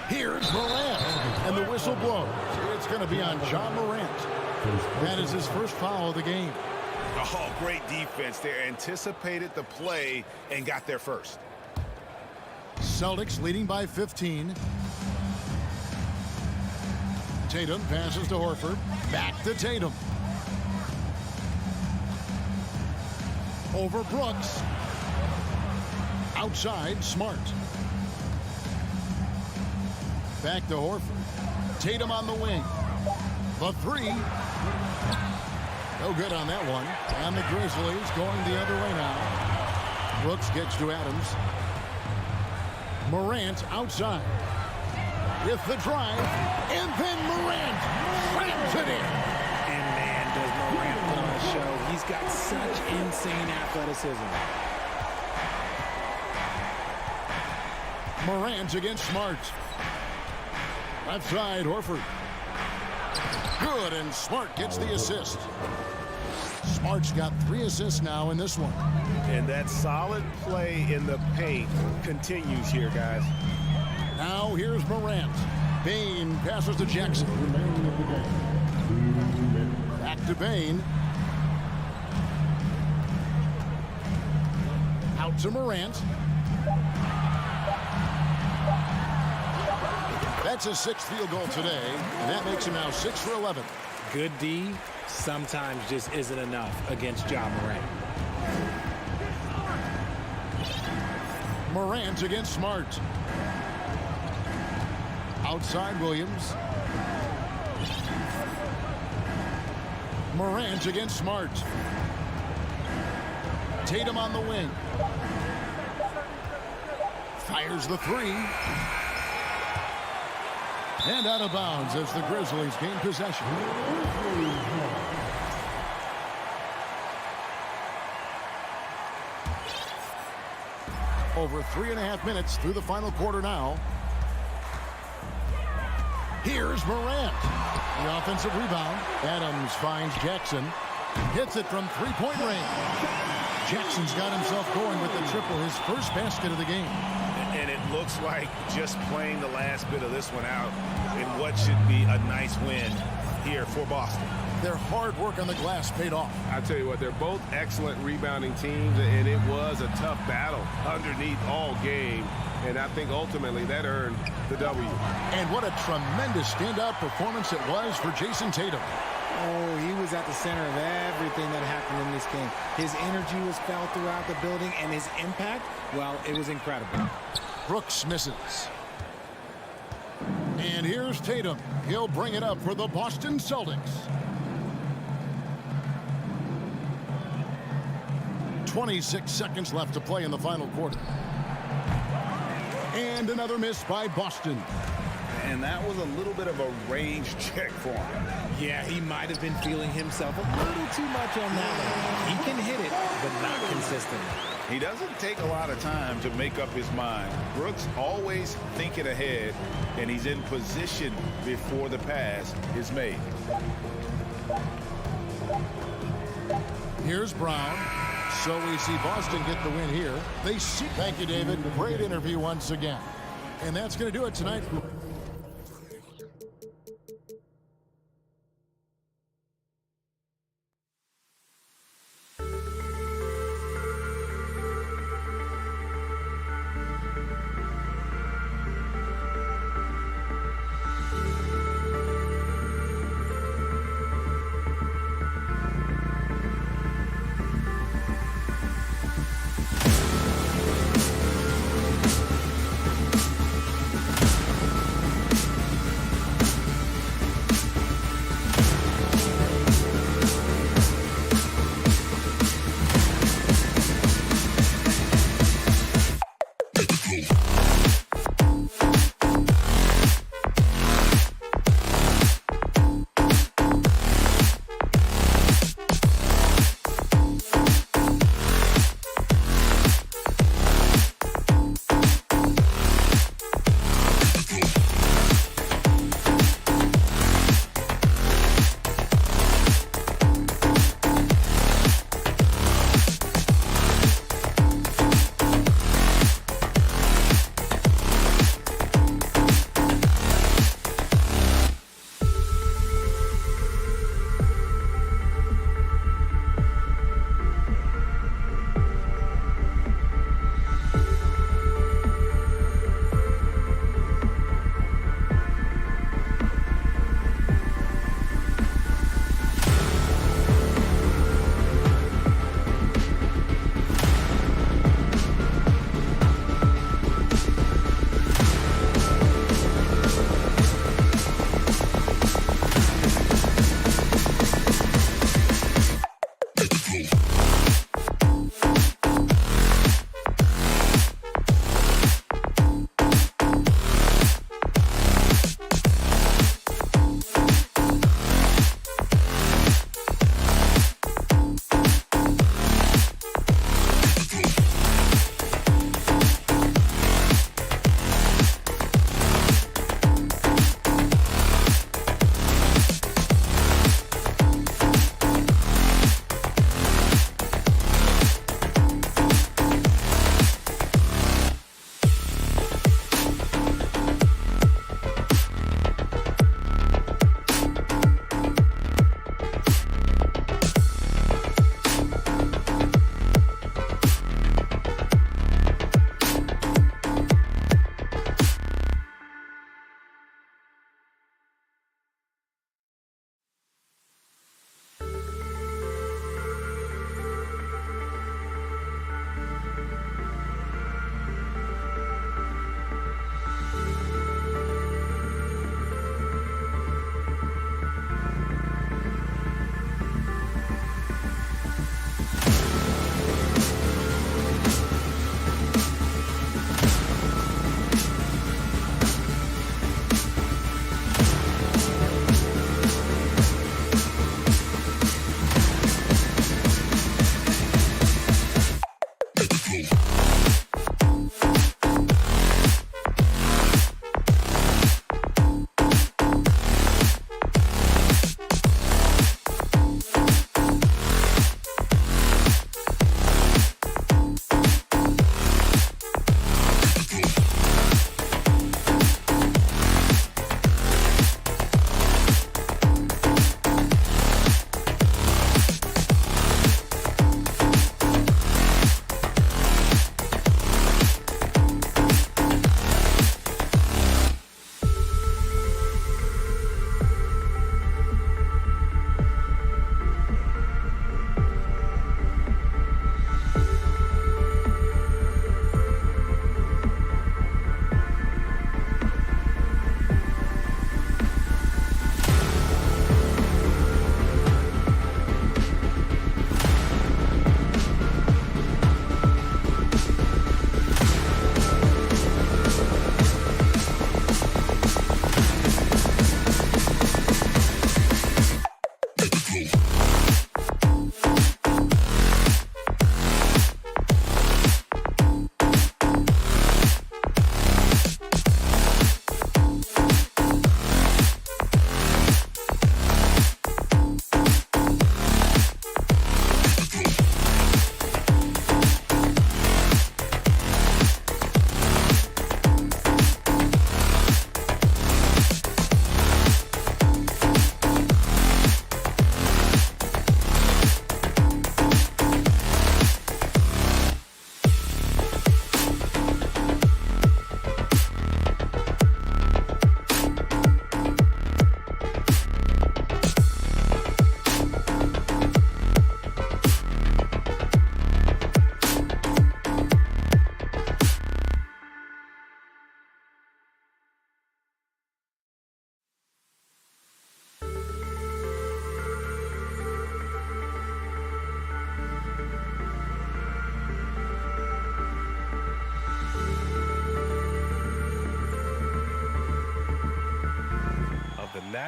Here's Morant, and the whistle blows. It's going to be on John Morant. That is his first foul of the game. Oh, great defense there. Anticipated the play and got there first. Celtics leading by 15. Tatum passes to Horford. Back to Tatum. Over Brooks. Outside, Smart. Back to Horford. Tatum on the wing. The three. No good on that one. And the Grizzlies going the other way now. Brooks gets to Adams. Morant outside. With the drive. And then Morant slams it in. And man, does Morant put on a show. He's got such insane athleticism. Morant against Smart. Left side, Horford. Good, and Smart gets the assist. Smart's got 3 assists now in this one. And that solid play in the paint continues here, guys. Now here's Morant. Bane passes to Jackson. Back to Bane. Out to Morant. That's his 6th field goal today, and that makes him now 6 for 11. Good D sometimes just isn't enough against Ja Morant. Morant against Smart. Outside Williams. Morant against Smart. Tatum on the wing. Fires the 3. And out of bounds as the Grizzlies gain possession. Over 3.5 minutes through the final quarter now. Here's Morant. The offensive rebound. Adams finds Jackson. Hits it from 3-point range. Jackson's got himself going with the triple, his first basket of the game. And it looks like just playing the last bit of this one out in what should be a nice win here for Boston. Their hard work on the glass paid off. I tell you what, they're both excellent rebounding teams, and it was a tough battle underneath all game. And I think ultimately that earned the W. And what a tremendous standout performance it was for Jason Tatum. Oh, he was at the center of everything that happened in this game. His energy was felt throughout the building, and his impact, well, it was incredible. Brooks misses. And here's Tatum. He'll bring it up for the Boston Celtics. 26 seconds left to play in the final quarter. And another miss by Boston. And that was a little bit of a range check for him. Yeah, he might have been feeling himself a little too much on that one. He can hit it, but not consistently. He doesn't take a lot of time to make up his mind. Brooks always thinking ahead, and he's in position before the pass is made. Here's Brown. So we see Boston get the win here. Thank you, David. Great interview once again. And that's going to do it tonight.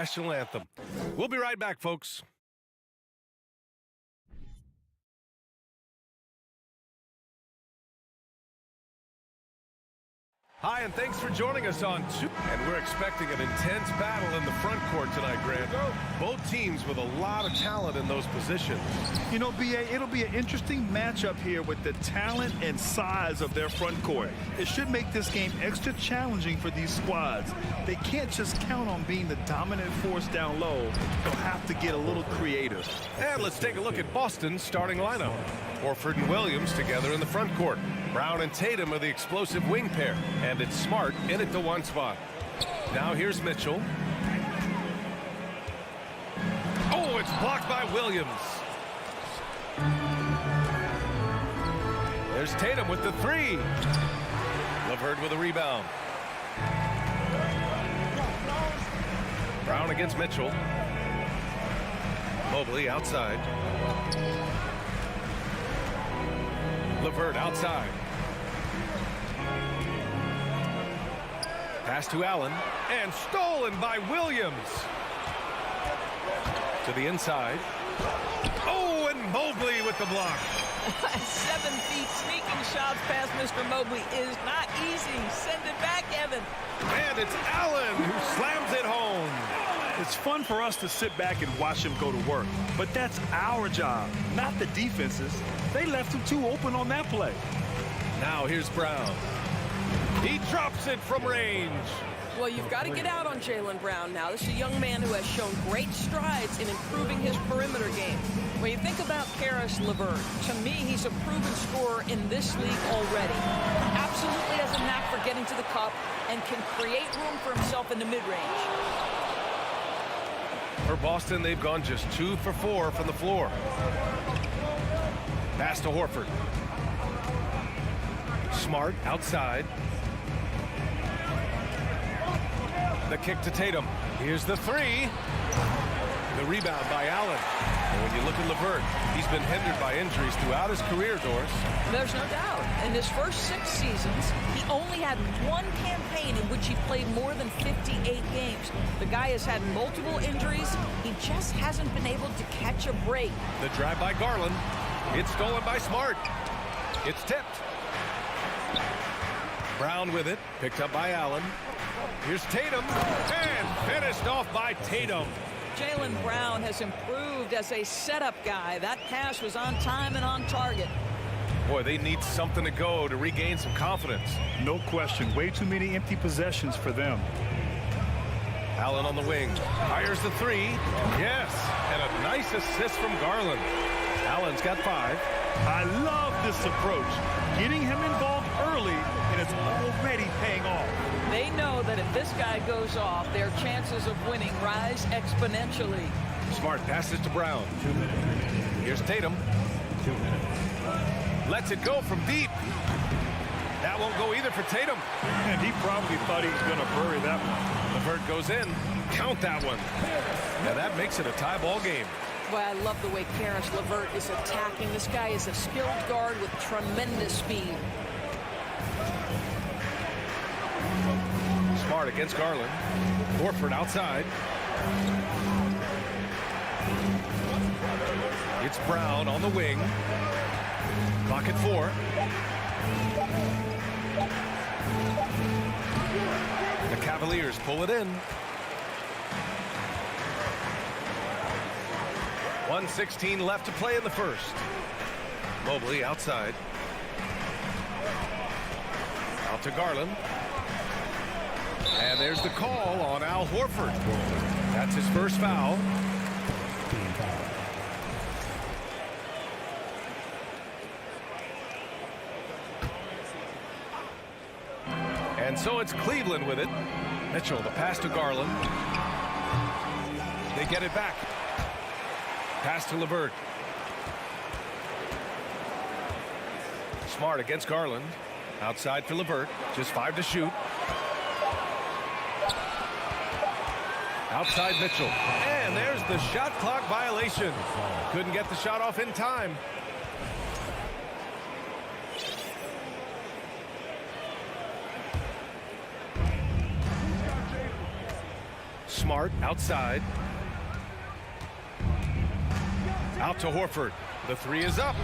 National anthem. We'll be right back, folks. Hi, and thanks for joining us on two. And we're expecting an intense battle in the front court tonight, Grant. Both teams with a lot of talent in those positions. You know, B.A., it'll be an interesting matchup here with the talent and size of their front court. It should make this game extra challenging for these squads. They can't just count on being the dominant force down low. They'll have to get a little creative. And let's take a look at Boston's starting lineup. Horford and Williams together in the front court. Brown and Tatum are the explosive wing pair. And it's Smart in at the one spot. Now here's Mitchell. Oh, it's blocked by Williams. There's Tatum with the three. LeVert with a rebound. Brown against Mitchell. Mobley outside. LeVert outside. Pass to Allen, and stolen by Williams. To the inside. Oh, and Mobley with the block. 7 feet sneaking shots past Mr. Mobley is not easy. Send it back, Evan. And it's Allen who slams it home. It's fun for us to sit back and watch him go to work, but that's our job, not the defense's. They left him too open on that play. Now here's Brown. He drops it from range. Well, you've got to get out on Jaylen Brown now. This is a young man who has shown great strides in improving his perimeter game. When you think about Karis LeVert, to me, he's a proven scorer in this league already. Absolutely has a knack for getting to the cup and can create room for himself in the mid-range. For Boston, they've gone just 2 for 4 from the floor. Pass to Horford. Smart outside. The kick to Tatum. Here's the three. The rebound by Allen. And when you look at LeVert, he's been hindered by injuries throughout his career, Doris. There's no doubt. In his first 6 seasons, he only had one campaign in which he played more than 58 games. The guy has had multiple injuries. He just hasn't been able to catch a break. The drive by Garland. It's stolen by Smart. It's tipped. Brown with it, picked up by Allen. Here's Tatum, and finished off by Tatum. Jaylen Brown has improved as a setup guy. That pass was on time and on target. Boy, they need something to go to regain some confidence. No question. Way too many empty possessions for them. Allen on the wing. Fires the three. Yes. And a nice assist from Garland. Allen's got 5. I love this approach. Getting him involved early, and it's already paying off. They know that if this guy goes off, their chances of winning rise exponentially. Smart passes to Brown. Here's Tatum. Lets it go from deep. That won't go either for Tatum. And he probably thought he was going to bury that one. LeVert goes in. Count that one. And that makes it a tie ball game. Well, I love the way Karis LeVert is attacking. This guy is a skilled guard with tremendous speed. Smart against Garland. Horford outside. It's Brown on the wing. Clock at 4. The Cavaliers pull it in. 1:16 left to play in the first. Mobley outside. Out to Garland. And there's the call on Al Horford. That's his first foul. And so it's Cleveland with it. Mitchell, the pass to Garland. They get it back. Pass to LeVert. Smart against Garland. Outside for LeVert. Just 5 to shoot. Outside Mitchell. And there's the shot clock violation. Couldn't get the shot off in time. Smart outside. Out to Horford. The 3 is up.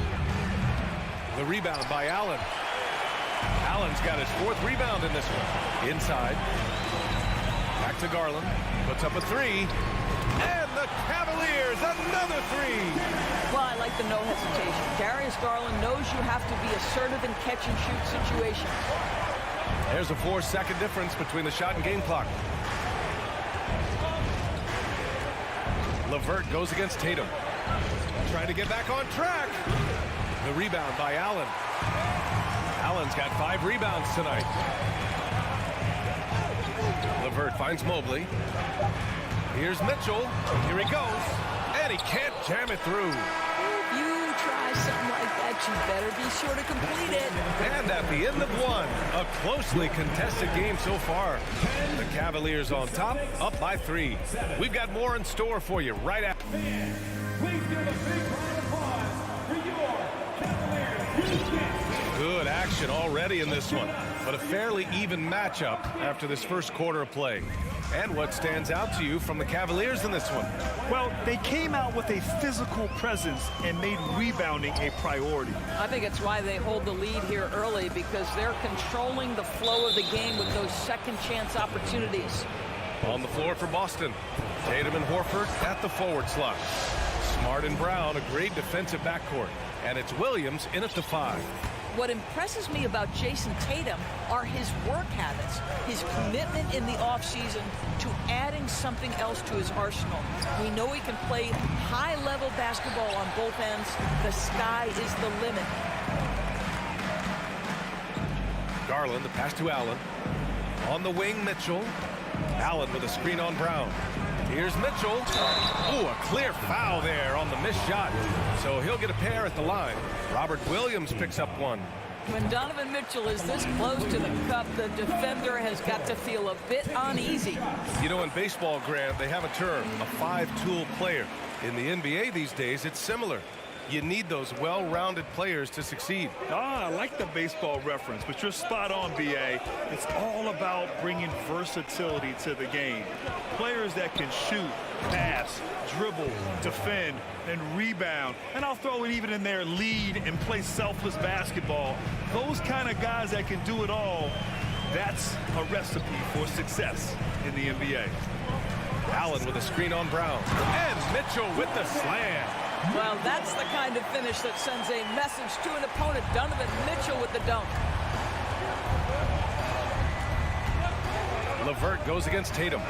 The rebound by Allen. Allen's got his 4th rebound in this one. Inside. Back to Garland. Puts up a 3. And the Cavaliers, another 3. Well, I like the no hesitation. Darius Garland knows you have to be assertive in catch-and-shoot situations. There's a 4-second difference between the shot and game clock. LeVert goes against Tatum. Trying to get back on track. The rebound by Allen. Allen's got 5 rebounds tonight. LeVert finds Mobley. Here's Mitchell. Here he goes. And he can't jam it through. If you try something like that, you better be sure to complete it. And at the end of 1, a closely contested game so far. The Cavaliers on top, up by 3. We've got more in store for you right after. Please give a big round of applause for your Cavaliers. Good action already in this one, but a fairly even matchup after this first quarter of play. And what stands out to you from the Cavaliers in this one? Well, they came out with a physical presence and made rebounding a priority. I think it's why they hold the lead here early, because they're controlling the flow of the game with those second chance opportunities. On the floor for Boston, Tatum and Horford at the forward slot. Smart and Brown, a great defensive backcourt. And it's Williams in at the 5. What impresses me about Jason Tatum are his work habits, his commitment in the offseason to adding something else to his arsenal. We know he can play high-level basketball on both ends. The sky is the limit. Garland, the pass to Allen. On the wing, Mitchell. Allen with a screen on Brown. Here's Mitchell. Ooh, a clear foul there on the missed shot. So he'll get a pair at the line. Robert Williams picks up 1. When Donovan Mitchell is this close to the cup, the defender has got to feel a bit uneasy. You know, in baseball, Grant, they have a term, a 5-tool player. In the NBA these days, it's similar. You need those well-rounded players to succeed. I like the baseball reference, but you're spot on, B.A. It's all about bringing versatility to the game. Players that can shoot, pass, dribble, defend, and rebound. And I'll throw it even in there, lead and play selfless basketball. Those kind of guys that can do it all, that's a recipe for success in the NBA. Allen with a screen on Brown. And Mitchell with the slam. Well, that's the kind of finish that sends a message to an opponent. Donovan Mitchell with the dunk. LeVert goes against Tatum.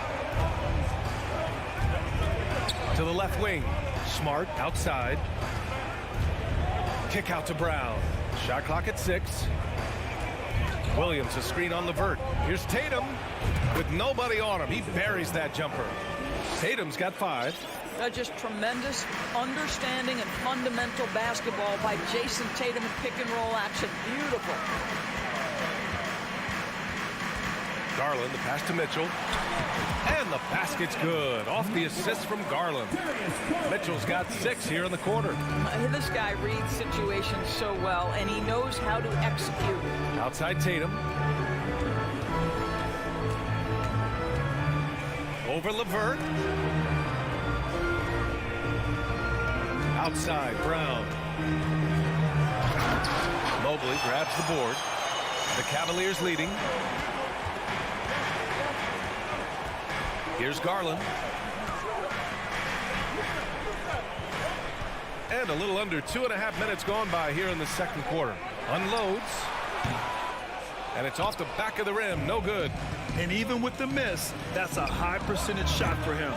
To the left wing. Smart outside. Kick out to Brown. Shot clock at 6. Williams a screen on LeVert. Here's Tatum with nobody on him. He buries that jumper. Tatum's got 5. Just tremendous understanding and fundamental basketball by Jason Tatum in pick and roll action. Beautiful. Garland, the pass to Mitchell. And the basket's good. Off the assist from Garland. Mitchell's got 6 here in the quarter. This guy reads situations so well, and he knows how to execute. Outside Tatum. Over LeVert. Outside, Brown. Mobley grabs the board. The Cavaliers leading. Here's Garland. And a little under 2.5 minutes gone by here in the second quarter. Unloads. And it's off the back of the rim. No good. And even with the miss, that's a high percentage shot for him.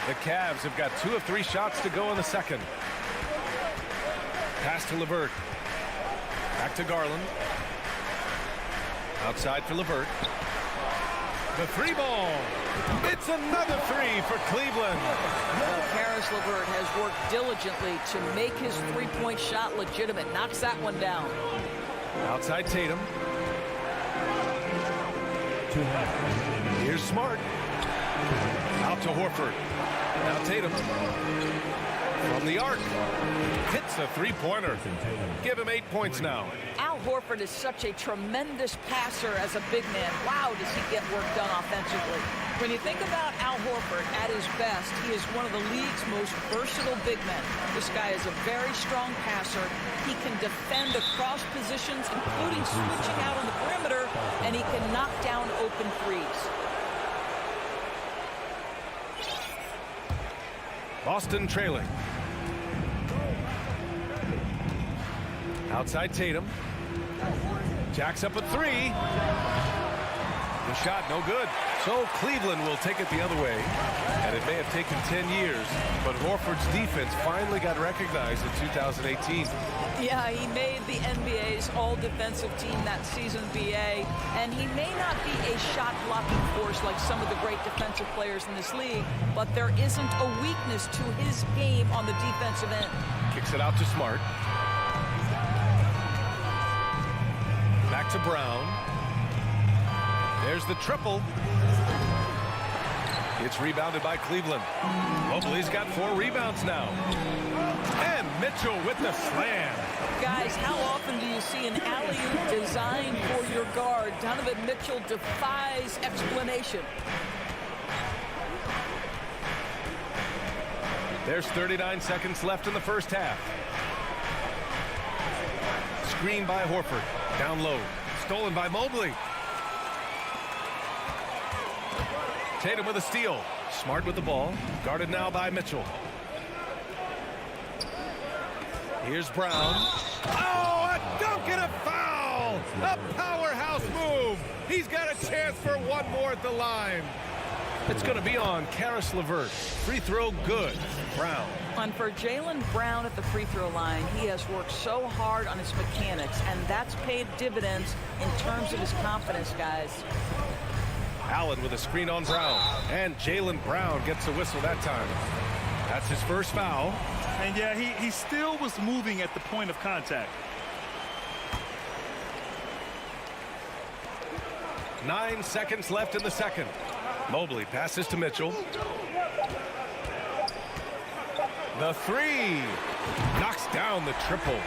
The Cavs have got 2 of 3 shots to go in the second. Pass to LeVert. Back to Garland. Outside for LeVert. The 3-ball. It's another 3 for Cleveland. Caris LeVert has worked diligently to make his three-point shot legitimate. Knocks that one down. Outside Tatum. Here's Smart. Out to Horford. Now Tatum. From the arc. Hits a 3-pointer. Give him 8 points now. Al Horford is such a tremendous passer as a big man. Wow, does he get work done offensively. When you think about Al Horford at his best, he is one of the league's most versatile big men. This guy is a very strong passer. He can defend across positions, including switching out on the perimeter, and he can knock down open threes. Boston trailing. Outside Tatum. Jacks up a 3. The shot no good. So Cleveland will take it the other way. And it may have taken 10 years, but Horford's defense finally got recognized in 2018. Yeah, he made the NBA's all-defensive team that season, BA, and he may not be a shot-blocking force like some of the great defensive players in this league, but there isn't a weakness to his game on the defensive end. Kicks it out to Smart. Back to Brown. There's the triple. It's rebounded by Cleveland. Mobley's got 4 rebounds now. And Mitchell with the slam. Guys, how often do you see an alley-oop designed for your guard? Donovan Mitchell defies explanation. There's 39 seconds left in the first half. Screen by Horford. Down low. Stolen by Mobley. Tatum with a steal. Smart with the ball. Guarded now by Mitchell. Here's Brown. Oh, a dunk and a foul! A powerhouse move. He's got a chance for one more at the line. It's going to be on Caris LeVert. Free throw good. Brown. And for Jaylen Brown at the free throw line, he has worked so hard on his mechanics, and that's paid dividends in terms of his confidence, guys. Allen with a screen on Brown. And Jaylen Brown gets a whistle that time. That's his first foul. And yeah, he still was moving at the point of contact. 9 seconds left in the second. Mobley passes to Mitchell. The three. Knocks down the triple.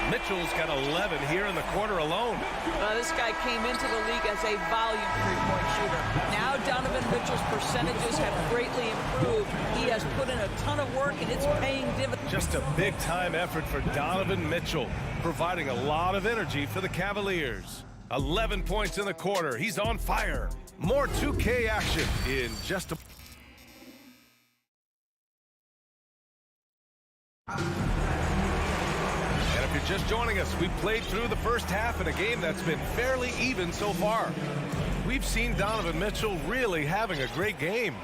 Mitchell's got 11 here in the quarter alone. This guy came into the league as a volume three-point shooter. Now Donovan Mitchell's percentages have greatly improved. He has put in a ton of work, and it's paying dividends. Just a big-time effort for Donovan Mitchell, providing a lot of energy for the Cavaliers. 11 points in the quarter. He's on fire. More 2K action in just a... And if you're just joining us, we played through the first half in a game that's been fairly even so far. We've seen Donovan Mitchell really having a great game.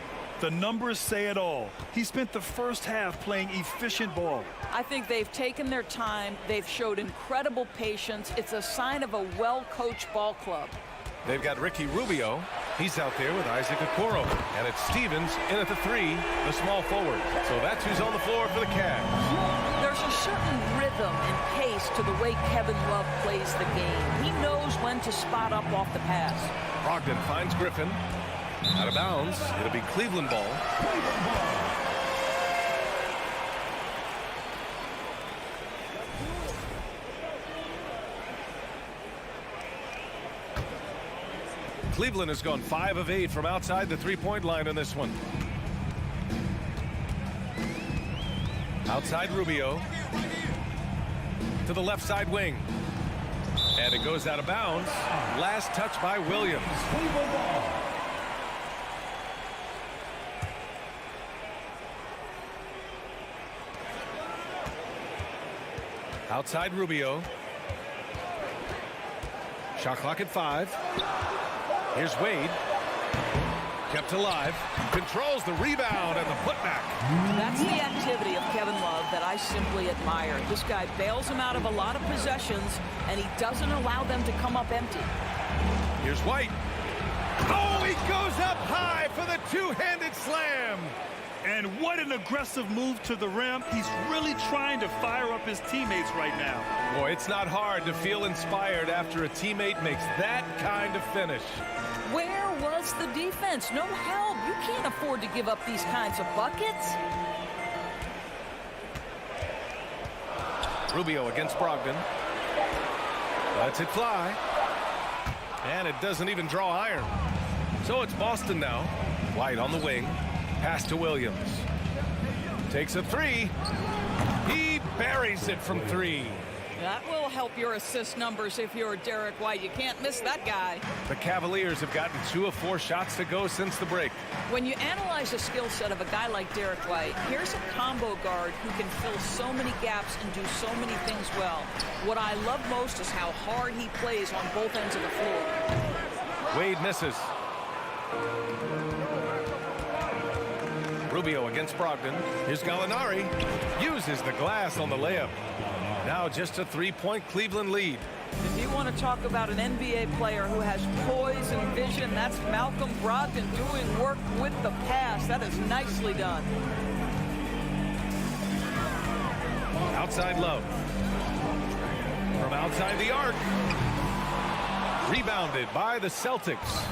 The numbers say it all. He spent the first half playing efficient ball. I think they've taken their time. They've showed incredible patience. It's a sign of a well-coached ball club. They've got Ricky Rubio. He's out there with Isaac Okoro. And it's Stevens in at the three, the small forward. So that's who's on the floor for the Cavs. There's a certain rhythm and pace to the way Kevin Love plays the game. He knows when to spot up off the pass. Brogdon finds Griffin. Out of bounds. It'll be Cleveland ball. Cleveland has gone 5 of 8 from outside the three-point line in this one. Outside Rubio. To the left side wing. And it goes out of bounds. Last touch by Williams. Outside Rubio. Shot clock at 5. Here's Wade. Kept alive. Controls the rebound and the putback. That's the activity of Kevin Love that I simply admire. This guy bails him out of a lot of possessions, and he doesn't allow them to come up empty. Here's White. Oh, he goes up high for the two-handed slam. And what an aggressive move to the rim. He's really trying to fire up his teammates right now. Boy, it's not hard to feel inspired after a teammate makes that kind of finish. Where was the defense? No help. You can't afford to give up these kinds of buckets. Rubio against Brogdon. Lets it fly. And it doesn't even draw iron. So it's Boston now. White on the wing. Pass to Williams. Takes a three. He buries it from 3. That will help your assist numbers if you're Derek White. You can't miss that guy. The Cavaliers have gotten 2 of 4 shots to go since the break. When you analyze the skill set of a guy like Derek White, here's a combo guard who can fill so many gaps and do so many things well. What I love most is how hard he plays on both ends of the floor. Wade misses. Rubio against Brogdon. Here's Gallinari. Uses the glass on the layup. Now just a 3-point Cleveland lead. If you want to talk about an NBA player who has poise and vision, that's Malcolm Brogdon doing work with the pass. That is nicely done. Outside Love. From outside the arc. Rebounded by the Celtics.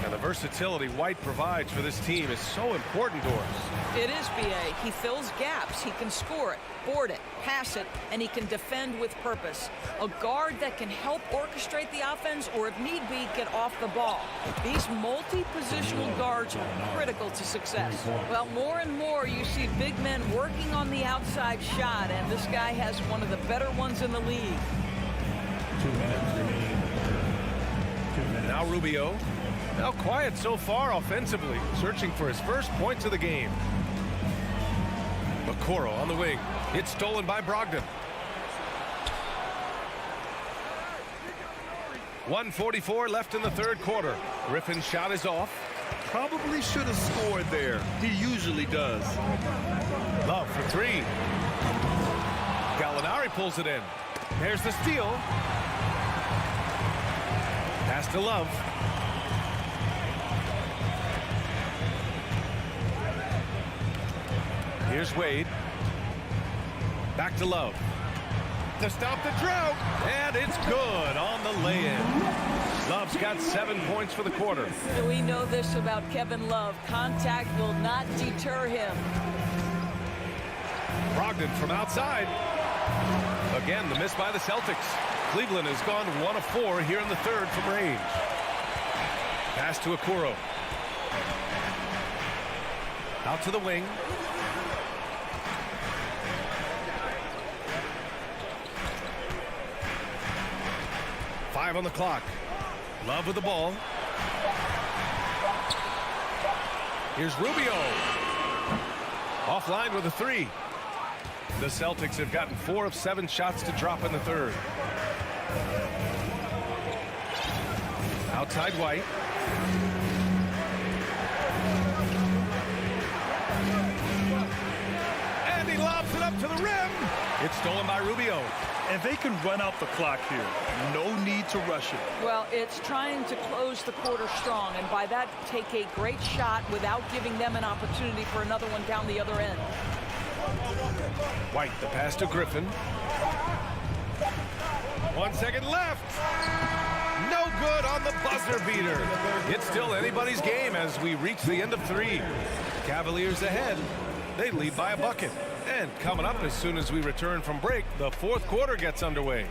And the versatility White provides for this team is so important to us. It is, B.A. He fills gaps. He can score it, board it, pass it, and he can defend with purpose. A guard that can help orchestrate the offense or, if need be, get off the ball. These multi-positional guards are critical to success. Well, more and more you see big men working on the outside shot, and this guy has one of the better ones in the league. 2 minutes remaining. 2 minutes. Now Rubio. Now quiet so far offensively, searching for his first points of the game. Okoro on the wing. It's stolen by Brogdon. 1:44 left in the third quarter. Griffin's shot is off. Probably should have scored there. He usually does. Love for 3. Gallinari pulls it in. There's the steal. Pass to Love. Here's Wade. Back to Love. To stop the drought. And it's good on the lay-in. Love's got 7 points for the quarter. We know this about Kevin Love. Contact will not deter him. Brogdon from outside. Again, the miss by the Celtics. Cleveland has gone 1 of 4 here in the third from range. Pass to Okoro. Out to the wing. Five on the clock. Love with the ball. Here's Rubio. Offline with a 3. The Celtics have gotten 4 of 7 shots to drop in the third. Outside White. And he lobs it up to the rim. It's stolen by Rubio. And they can run out the clock here. No need to rush it. Well, it's trying to close the quarter strong, and by that, take a great shot without giving them an opportunity for another one down the other end. White, the pass to Griffin. 1 second left. No good on the buzzer beater. It's still anybody's game as we reach the end of 3. Cavaliers ahead. They lead by a bucket. And coming up as soon as we return from break, the fourth quarter gets underway.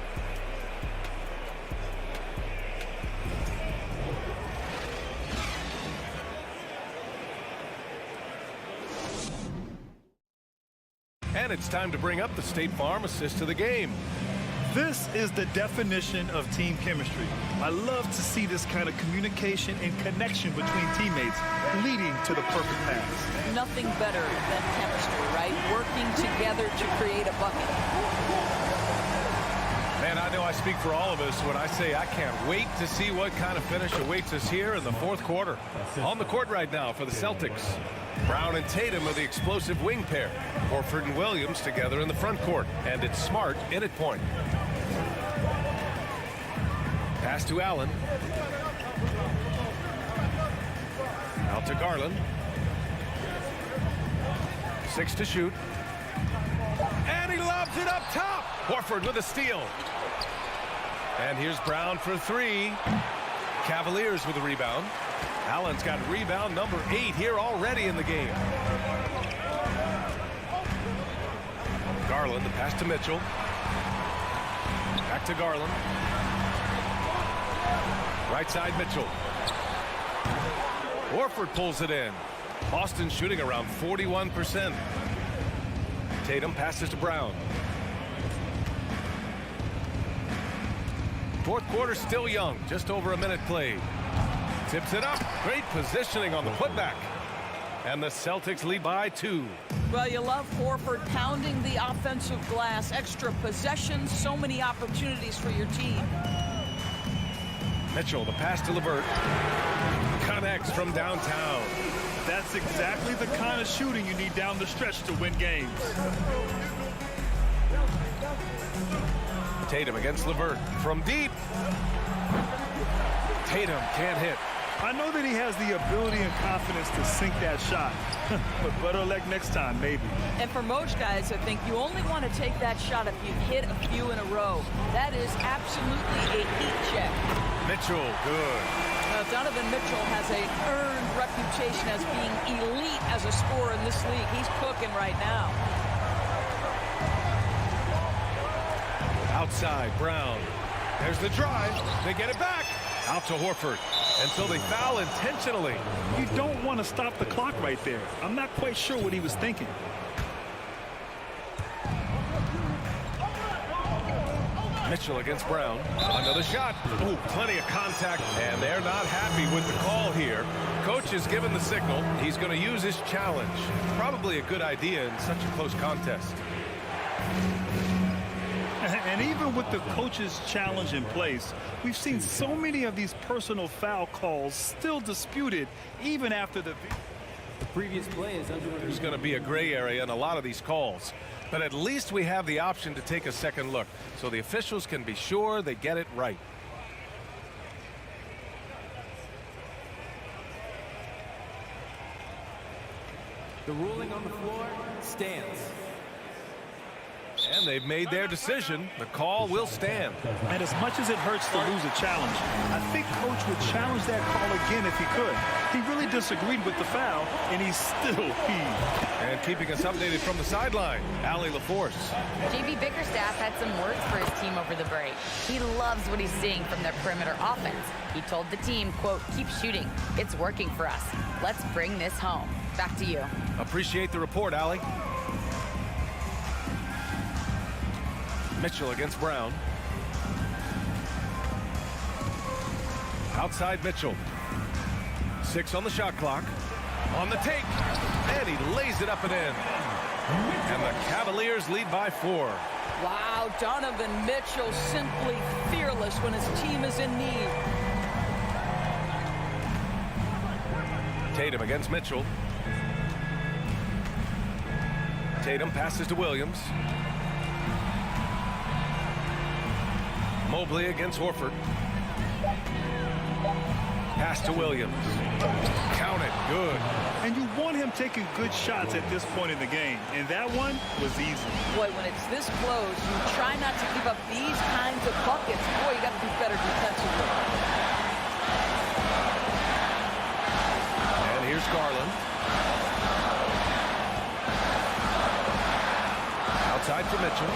And it's time to bring up the State Farm assist of the game. This is the definition of team chemistry. I love to see this kind of communication and connection between teammates leading to the perfect pass. Nothing better than chemistry, right? Working together to create a bucket. Man, I know I speak for all of us when I say I can't wait to see what kind of finish awaits us here in the fourth quarter. On the court right now for the Celtics, Brown and Tatum are the explosive wing pair. Horford and Williams together in the front court. And it's Smart in at point. Pass to Allen. Out to Garland. 6 to shoot. And he lobs it up top. Horford with a steal. And here's Brown for 3. Cavaliers with a rebound. Allen's got rebound number 8 here already in the game. Garland, the pass to Mitchell. Back to Garland. Right side Mitchell. Horford pulls it in. Boston shooting around 41%. Tatum passes to Brown. Fourth quarter still young, just over a minute played. Tips it up. Great positioning on the putback. And the Celtics lead by 2. Well, you love Horford pounding the offensive glass. Extra possessions, so many opportunities for your team. Mitchell, the pass to LeVert. Connects from downtown. That's exactly the kind of shooting you need down the stretch to win games. Tatum against LeVert from deep. Tatum can't hit. I know that he has the ability and confidence to sink that shot, but better luck next time, maybe. And for most guys, I think you only want to take that shot if you've hit a few in a row. That is absolutely a heat check. Mitchell, good. Donovan Mitchell has an earned reputation as being elite as a scorer in this league. He's cooking right now. Outside, Brown. There's the drive. They get it back. Out to Horford until they foul intentionally. You don't want to stop the clock right there. I'm not quite sure what he was thinking. Mitchell against Brown. Another shot. Ooh, plenty of contact. And they're not happy with the call here. Coach has given the signal. He's going to use his challenge. Probably a good idea in such a close contest. And even with the coach's challenge in place, we've seen so many of these personal foul calls still disputed even after the previous play is under. There's going to be a gray area in a lot of these calls. But at least we have the option to take a second look so the officials can be sure they get it right. The ruling on the floor stands. And they've made their decision. The call will stand. And as much as it hurts to lose a challenge, I think Coach would challenge that call again if he could. He really disagreed with the foul, and he still heaved. And keeping us updated from the sideline, Allie LaForce. JB Bickerstaff had some words for his team over the break. He loves what he's seeing from their perimeter offense. He told the team, quote, "Keep shooting. It's working for us. Let's bring this home." Back to you. Appreciate the report, Allie. Mitchell against Brown. Outside Mitchell. 6 on the shot clock. On the take. And he lays it up and in. And the Cavaliers lead by 4. Wow, Donovan Mitchell simply fearless when his team is in need. Tatum against Mitchell. Tatum passes to Williams. Mobley against Horford. Pass to Williams. Count it. Good. And you want him taking good shots at this point in the game. And that one was easy. Boy, when it's this close, you try not to give up these kinds of buckets. Boy, you got to be better defensively. And here's Garland. Outside for Mitchell.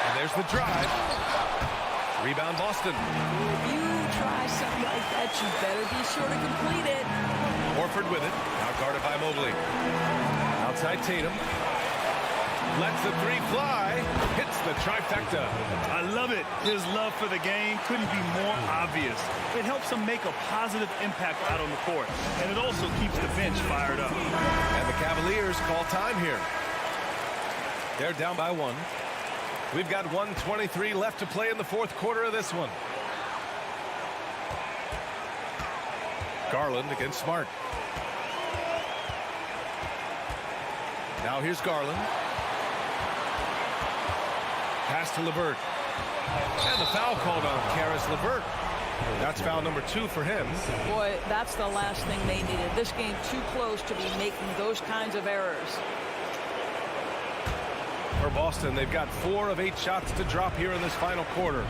And there's the drive. Rebound Boston. If you try something like that, you better be sure to complete it. Horford with it. Now guarded by Mobley. Outside Tatum. Lets the 3 fly. Hits the trifecta. I love it. His love for the game couldn't be more obvious. It helps him make a positive impact out on the court. And it also keeps the bench fired up. And the Cavaliers call time here. They're down by 1. We've got 1:23 left to play in the 4th quarter of this one. Garland against Smart. Now here's Garland. Pass to LeVert. And the foul called on Caris LeVert. That's foul number 2 for him. Boy, that's the last thing they needed. This game too close to be making those kinds of errors. For Boston, they've got 4 of 8 shots to drop here in this final quarter.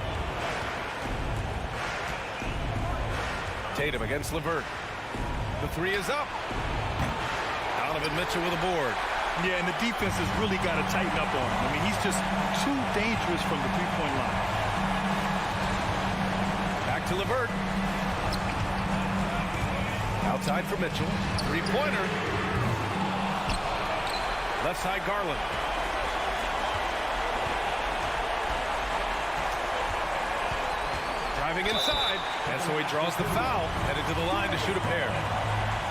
Tatum against LeVert. The 3 is up. Donovan Mitchell with a board. Yeah, and the defense has really got to tighten up on him. I mean, he's just too dangerous from the three-point line. Back to LeVert. Outside for Mitchell. 3-pointer. Left side Garland. Driving inside, and so he draws the foul, headed to the line to shoot a pair.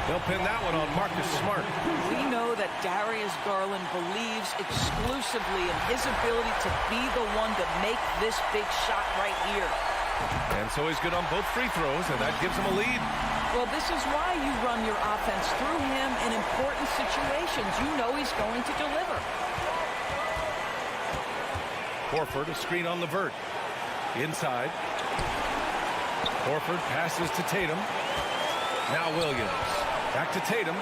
They'll pin that one on Marcus Smart. We know that Darius Garland believes exclusively in his ability to be the one to make this big shot right here. And so he's good on both free throws, and that gives him a lead. Well, this is why you run your offense through him in important situations. You know he's going to deliver. Horford, a screen on LeVert. Inside. Horford passes to Tatum. Now Williams. Back to Tatum.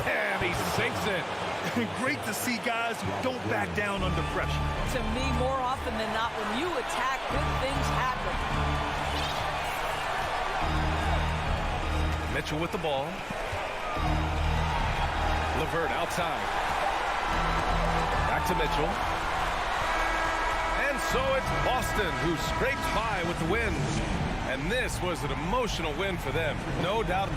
And he sinks it. Great to see guys who don't back down under pressure. To me, more often than not, when you attack, good things happen. Mitchell with the ball. LeVert outside. Back to Mitchell. And so it's Boston who scrapes by with the win. And this was an emotional win for them, no doubt.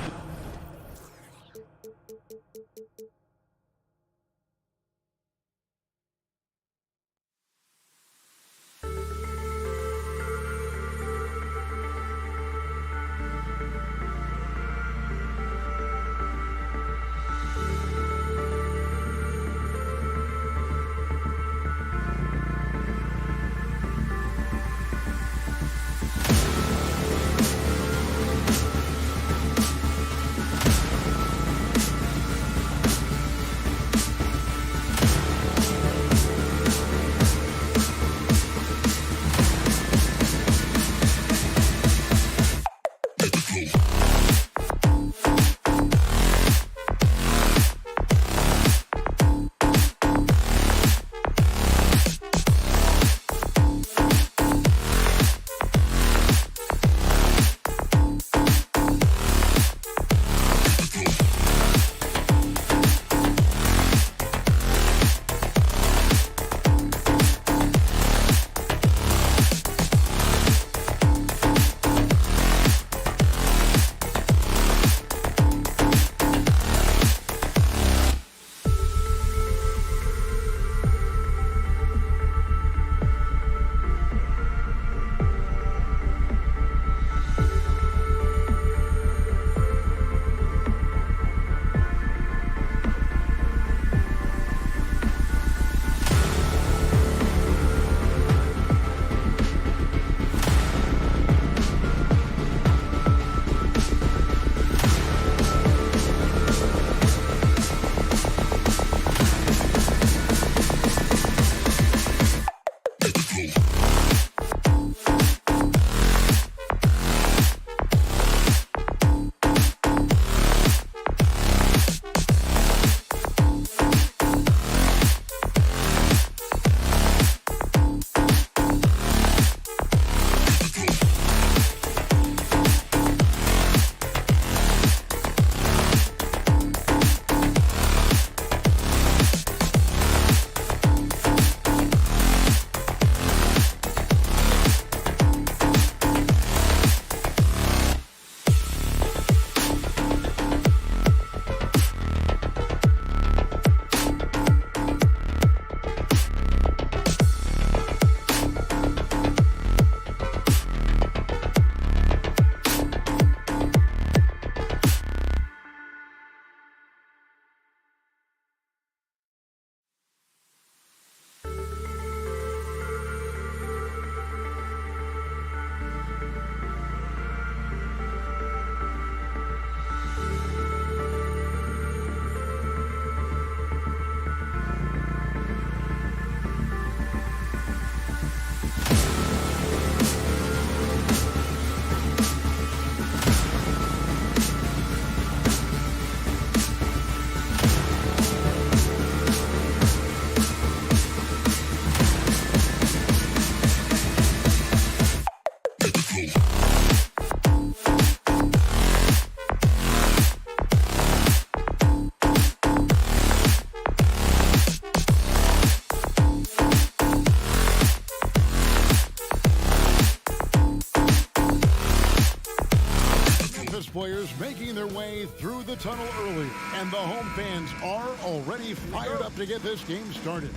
making their way through the tunnel early, and the home fans are already fired up to get this game started.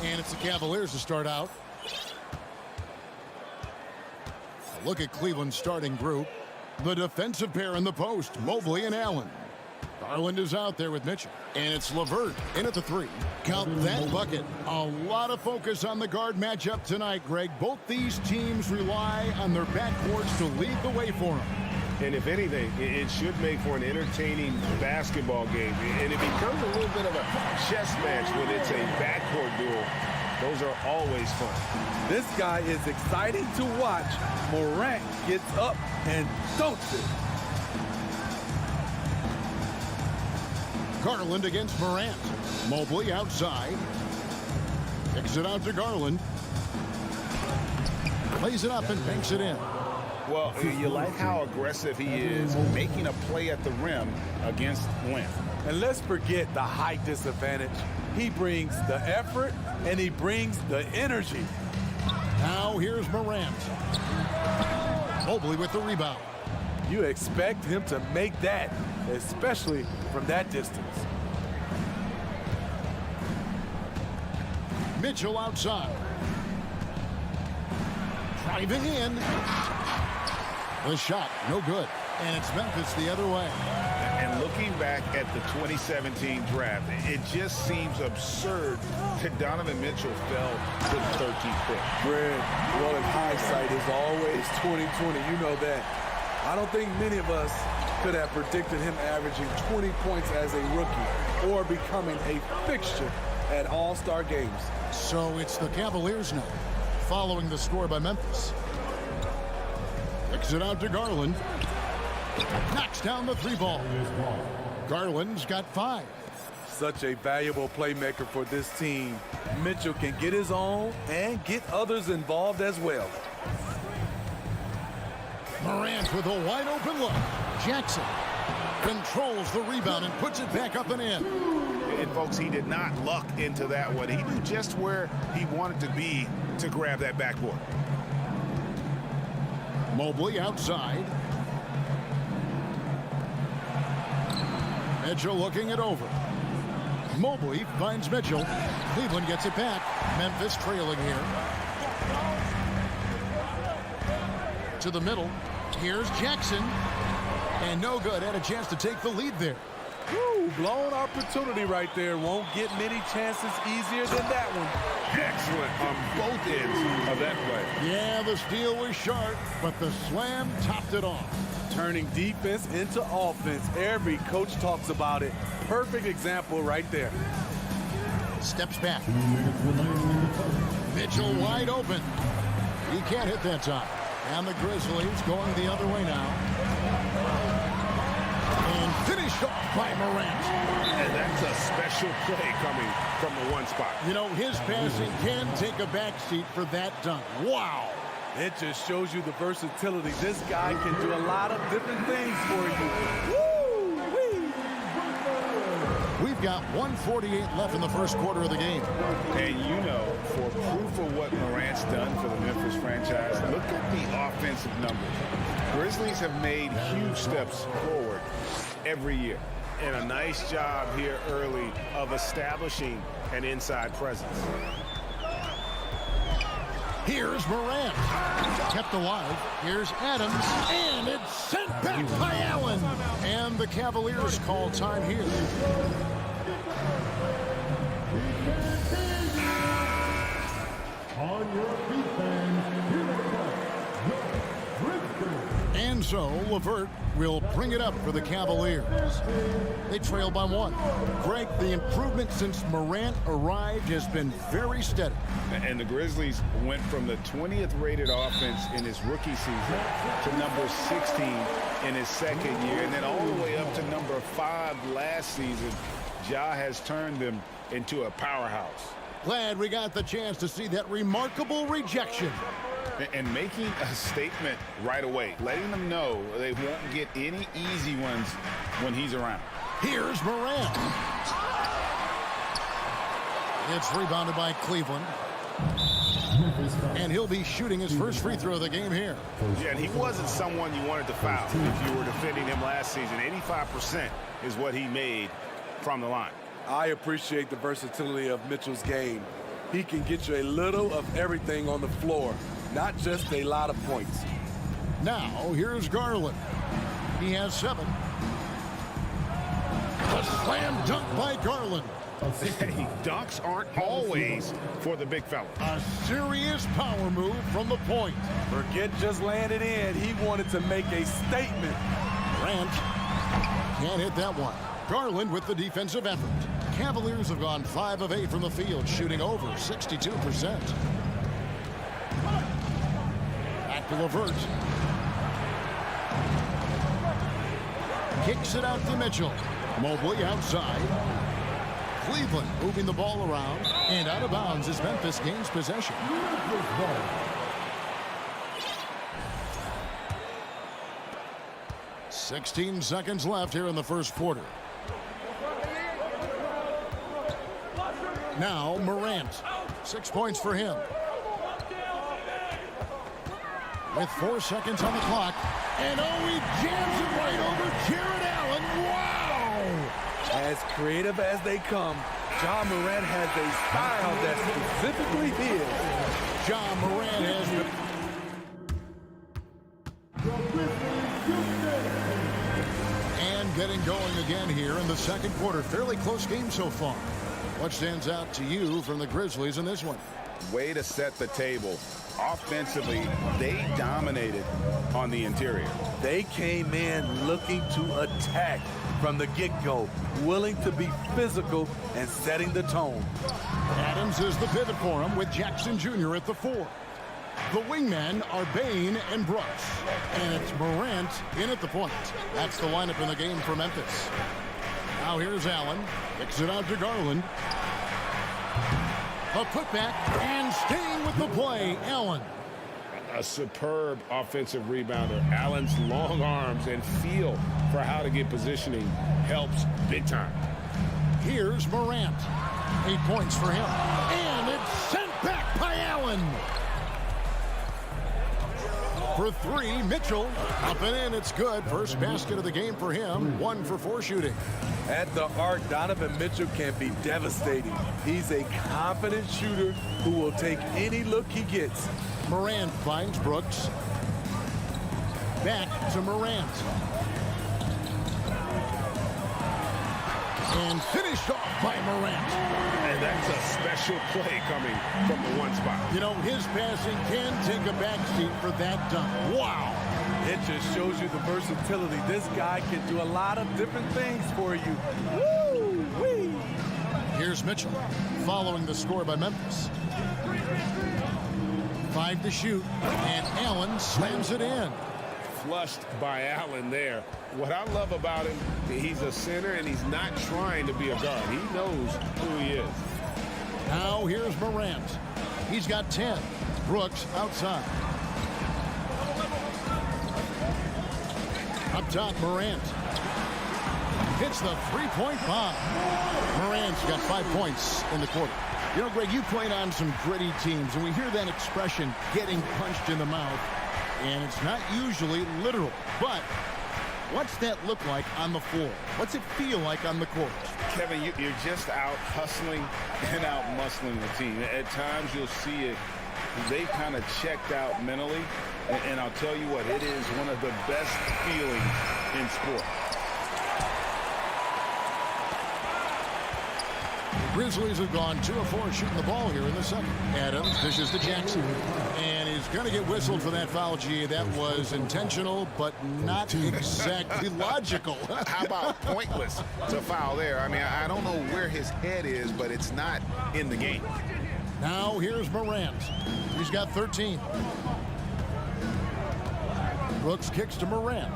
And it's the Cavaliers to start out. A look at Cleveland's starting group. The defensive pair in the post, Mobley and Allen. Garland is out there with Mitchell. And it's LeVert in at the 3. Count that bucket. A lot of focus on the guard matchup tonight, Greg. Both these teams rely on their backcourts to lead the way for them. And if anything, it should make for an entertaining basketball game. And it becomes a little bit of a chess match when it's a backcourt duel. Those are always fun. This guy is exciting to watch. Morant gets up and dunks it. Garland against Morant. Mobley outside. Kicks it out to Garland. Plays it up and banks it in. Well, you like how aggressive he is, making a play at the rim against length. And let's forget the height disadvantage. He brings the effort and he brings the energy. Now here's Morant. Mobley with the rebound. You expect him to make that, especially from that distance. Mitchell outside. Driving in. The shot, no good. And it's Memphis the other way. And looking back at the 2017 draft, it just seems absurd that Donovan Mitchell fell to the 13th pick. Greg, well, in hindsight is always 20/20. You know that. I don't think many of us could have predicted him averaging 20 points as a rookie or becoming a fixture at all-star games. So it's the Cavaliers now, following the score by Memphis. Kicks it out to Garland. Knocks down the 3 ball. Garland's got 5. Such a valuable playmaker for this team. Mitchell can get his own and get others involved as well. Morant with a wide open look. Jackson controls the rebound and puts it back up and in. And folks, he did not luck into that one. He knew just where he wanted to be to grab that backboard. Mobley outside. Mitchell looking it over. Mobley finds Mitchell. Cleveland gets it back. Memphis trailing here. To the middle. Here's Jackson. And no good. Had a chance to take the lead there. Woo, blown opportunity right there. Won't get many chances easier than that one. Excellent on both ends of that play. Yeah, the steal was sharp, but the slam topped it off. Turning defense into offense. Every coach talks about it. Perfect example right there. Steps back. Mitchell wide open. He can't hit that time. And the Grizzlies going the other way now. And finished off by Morant. And that's a special play coming from the one spot. You know, his passing can take a backseat for that dunk. Wow. It just shows you the versatility. This guy can do a lot of different things for you. Woo-wee. We've got 1:48 left in the first quarter of the game. And you know, for proof of what Morant's done for the Memphis franchise, look at the offensive numbers. Grizzlies have made huge steps forward every year. And a nice job here early of establishing an inside presence. Here's Morant. Kept alive. Here's Adams. And it's sent back by Allen. And the Cavaliers call time here. On your feet, fans. Here it comes. And so LeVert will bring it up for the Cavaliers. They trail by 1. Greg, the improvement since Morant arrived has been very steady. And the Grizzlies went from the 20th rated offense in his rookie season to number 16 in his second year, and then all the way up to number 5 last season. Ja has turned them into a powerhouse. Glad we got the chance to see that remarkable rejection. And making a statement right away, letting them know they won't get any easy ones when he's around. Here's Morant. It's rebounded by Cleveland. And he'll be shooting his first free throw of the game here. Yeah, and he wasn't someone you wanted to foul if you were defending him last season. 85% is what he made from the line. I appreciate the versatility of Mitchell's game. He can get you a little of everything on the floor, not just a lot of points. Now, here's Garland. He has 7. A slam dunk by Garland. Hey, dunks aren't always for the big fella. A serious power move from the point. Forget just landed in. He wanted to make a statement. Grant can't hit that one. Garland with the defensive effort. Cavaliers have gone 5 of 8 from the field, shooting over 62%. Back to LeVert. Kicks it out to Mitchell. Mobley outside. Cleveland moving the ball around, and out of bounds as Memphis gains possession. 16 seconds left here in the first quarter. Now Morant. 6 points for him. With 4 seconds on the clock. And he jams it right over Jared Allen. Wow! As creative as they come, John Morant has a style that's specifically his. John Morant has and getting going again here in the second quarter. Fairly close game so far. What stands out to you from the Grizzlies in this one? Way to set the table. Offensively, they dominated on the interior. They came in looking to attack from the get-go, willing to be physical and setting the tone. Adams is the pivot for him with Jackson Jr. at the 4. The wingmen are Bain and Brooks. And it's Morant in at the point. That's the lineup in the game for Memphis. Now here's Allen. Kicks it out to Garland. A putback and staying with the play, Allen. A superb offensive rebounder. Allen's long arms and feel for how to get positioning helps big time. Here's Morant. 8 points for him. And it's sent back by Allen. For 3, Mitchell. Up and in, it's good. First basket of the game for him. 1 for 4 shooting. At the arc, Donovan Mitchell can be devastating. He's a confident shooter who will take any look he gets. Morant finds Brooks. Back to Morant. And finished off by Morant. And that's a special play coming from the one spot. You know, his passing can take a backseat for that dunk. Wow. It just shows you the versatility. This guy can do a lot of different things for you. Woo-wee. Here's Mitchell following the score by Memphis. 5 to shoot, and Allen slams it in. Flushed by Allen there. What I love about him, he's a center and he's not trying to be a guard. He knows who he is. Now here's Morant. He's got 10. Brooks outside. Up top, Morant. Hits the three-point bomb. Morant's got 5 points in the quarter. You know, Greg, you played on some gritty teams, and we hear that expression, getting punched in the mouth, and it's not usually literal. But what's that look like on the floor? What's it feel like on the court? Kevin, you're just out hustling and out muscling the team. At times you'll see it. They kind of checked out mentally, and I'll tell you what, it is one of the best feelings in sport. Grizzlies have gone 2 of 4 shooting the ball here in the second. Adams dishes to Jackson. And he's going to get whistled for that foul, G. That was intentional, but not exactly logical. How about pointless to foul there? I mean, I don't know where his head is, but it's not in the game. Now here's Morant. He's got 13. Brooks kicks to Morant.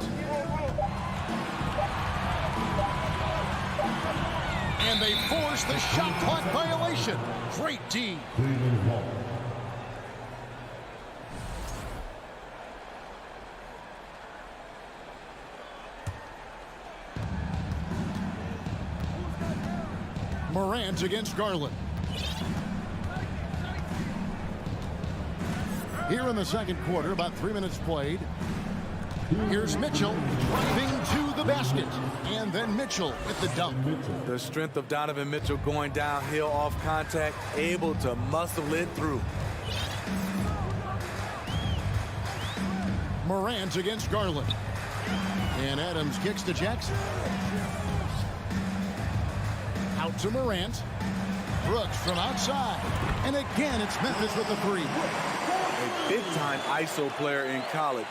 And they force the shot clock violation. Great D. Morant against Garland. Here in the second quarter, about 3 minutes played. Here's Mitchell driving to the basket. And then Mitchell with the dunk. The strength of Donovan Mitchell going downhill off contact, able to muscle it through. Morant against Garland. And Adams kicks to Jackson. Out to Morant. Brooks from outside. And again, it's Memphis with the three. A big-time ISO player in college.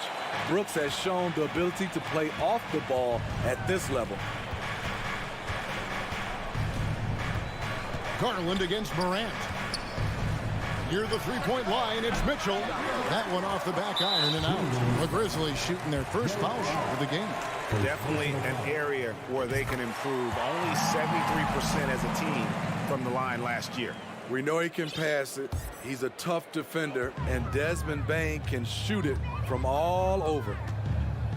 Brooks has shown the ability to play off the ball at this level. Garland against Morant. Near the three-point line, it's Mitchell. That one off the back iron and out. The Grizzlies shooting their first foul shot of the game. Definitely an area where they can improve. Only 73% as a team from the line last year. We know he can pass it. He's a tough defender, and Desmond Bane can shoot it from all over.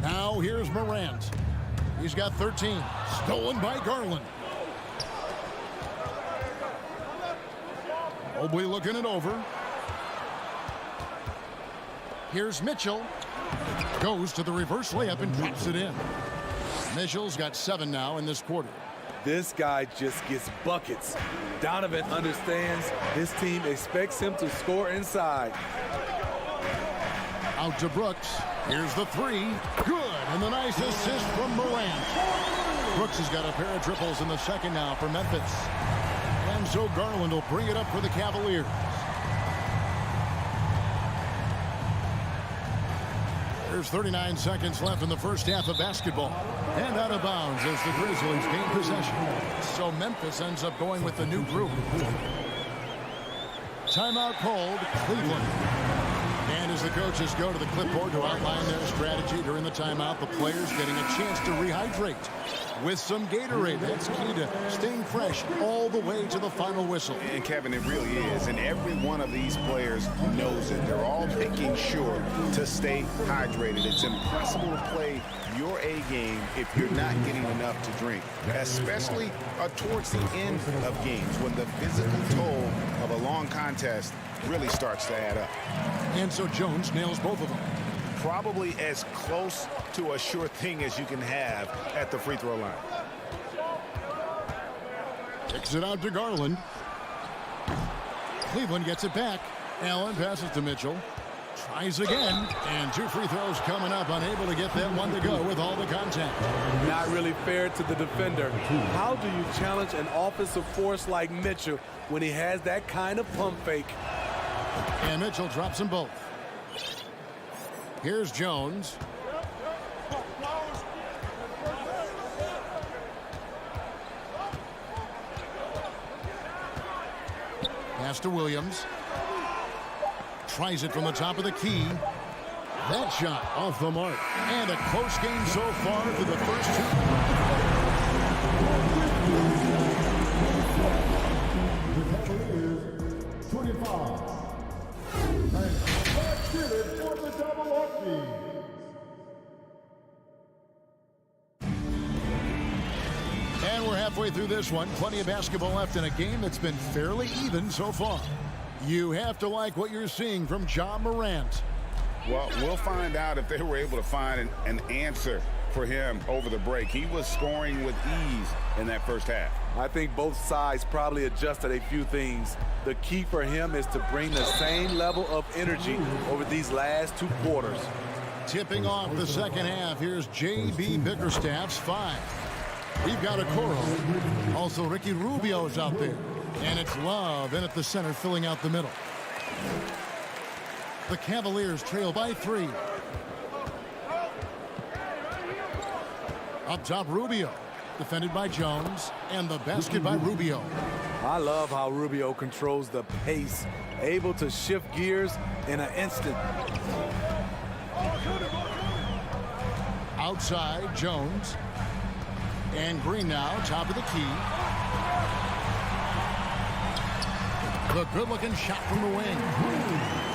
Now here's Morant. He's got 13. Stolen by Garland. Mobley looking it over. Here's Mitchell. Goes to the reverse layup and drops it in. Mitchell's got 7 now in this quarter. This guy just gets buckets. Donovan understands his team expects him to score inside. Out to Brooks. Here's the three. Good. And the nice assist from Morant. Brooks has got a pair of triples in the second now for Memphis. And so Garland will bring it up for the Cavaliers. There's 39 seconds left in the first half of basketball. And out of bounds as the Grizzlies gain possession. So Memphis ends up going with the new group. Timeout called, Cleveland. And as the coaches go to the clipboard to outline their strategy during the timeout, the players getting a chance to rehydrate with some Gatorade. That's key to staying fresh all the way to the final whistle. And Kevin, it really is. And every one of these players knows it. They're all making sure to stay hydrated. It's impossible to play your A game if you're not getting enough to drink, especially towards the end of games when the physical toll of a long contest really starts to add up. And so Jones nails both of them. Probably as close to a sure thing as you can have at the free throw line. Kicks it out to Garland. Cleveland gets it back. Allen passes to Mitchell. Tries again. And 2 free throws coming up. Unable to get that one to go with all the contact. Not really fair to the defender. How do you challenge an offensive force like Mitchell when he has that kind of pump fake? And Mitchell drops them both. Here's Jones. Pass to Williams. Tries it from the top of the key. That shot off the mark. And a close game so far for the first two. 25. Let's get it for the double up team. And we're halfway through this one. Plenty of basketball left in a game that's been fairly even so far. You have to like what you're seeing from Ja Morant. Well, we'll find out if they were able to find an answer for him over the break. He was scoring with ease in that first half. I think both sides probably adjusted a few things. The key for him is to bring the same level of energy over these last 2 quarters. Tipping off the second half, here's J.B. Bickerstaff's 5. We've got a Okoro. Also, Ricky Rubio's out there. And it's Love in at the center, filling out the middle. The Cavaliers trail by 3. Up top, Rubio. Defended by Jones. And the basket by Rubio. I love how Rubio controls the pace. Able to shift gears in an instant. Outside, Jones. And Green now, top of the key. The good-looking shot from the wing.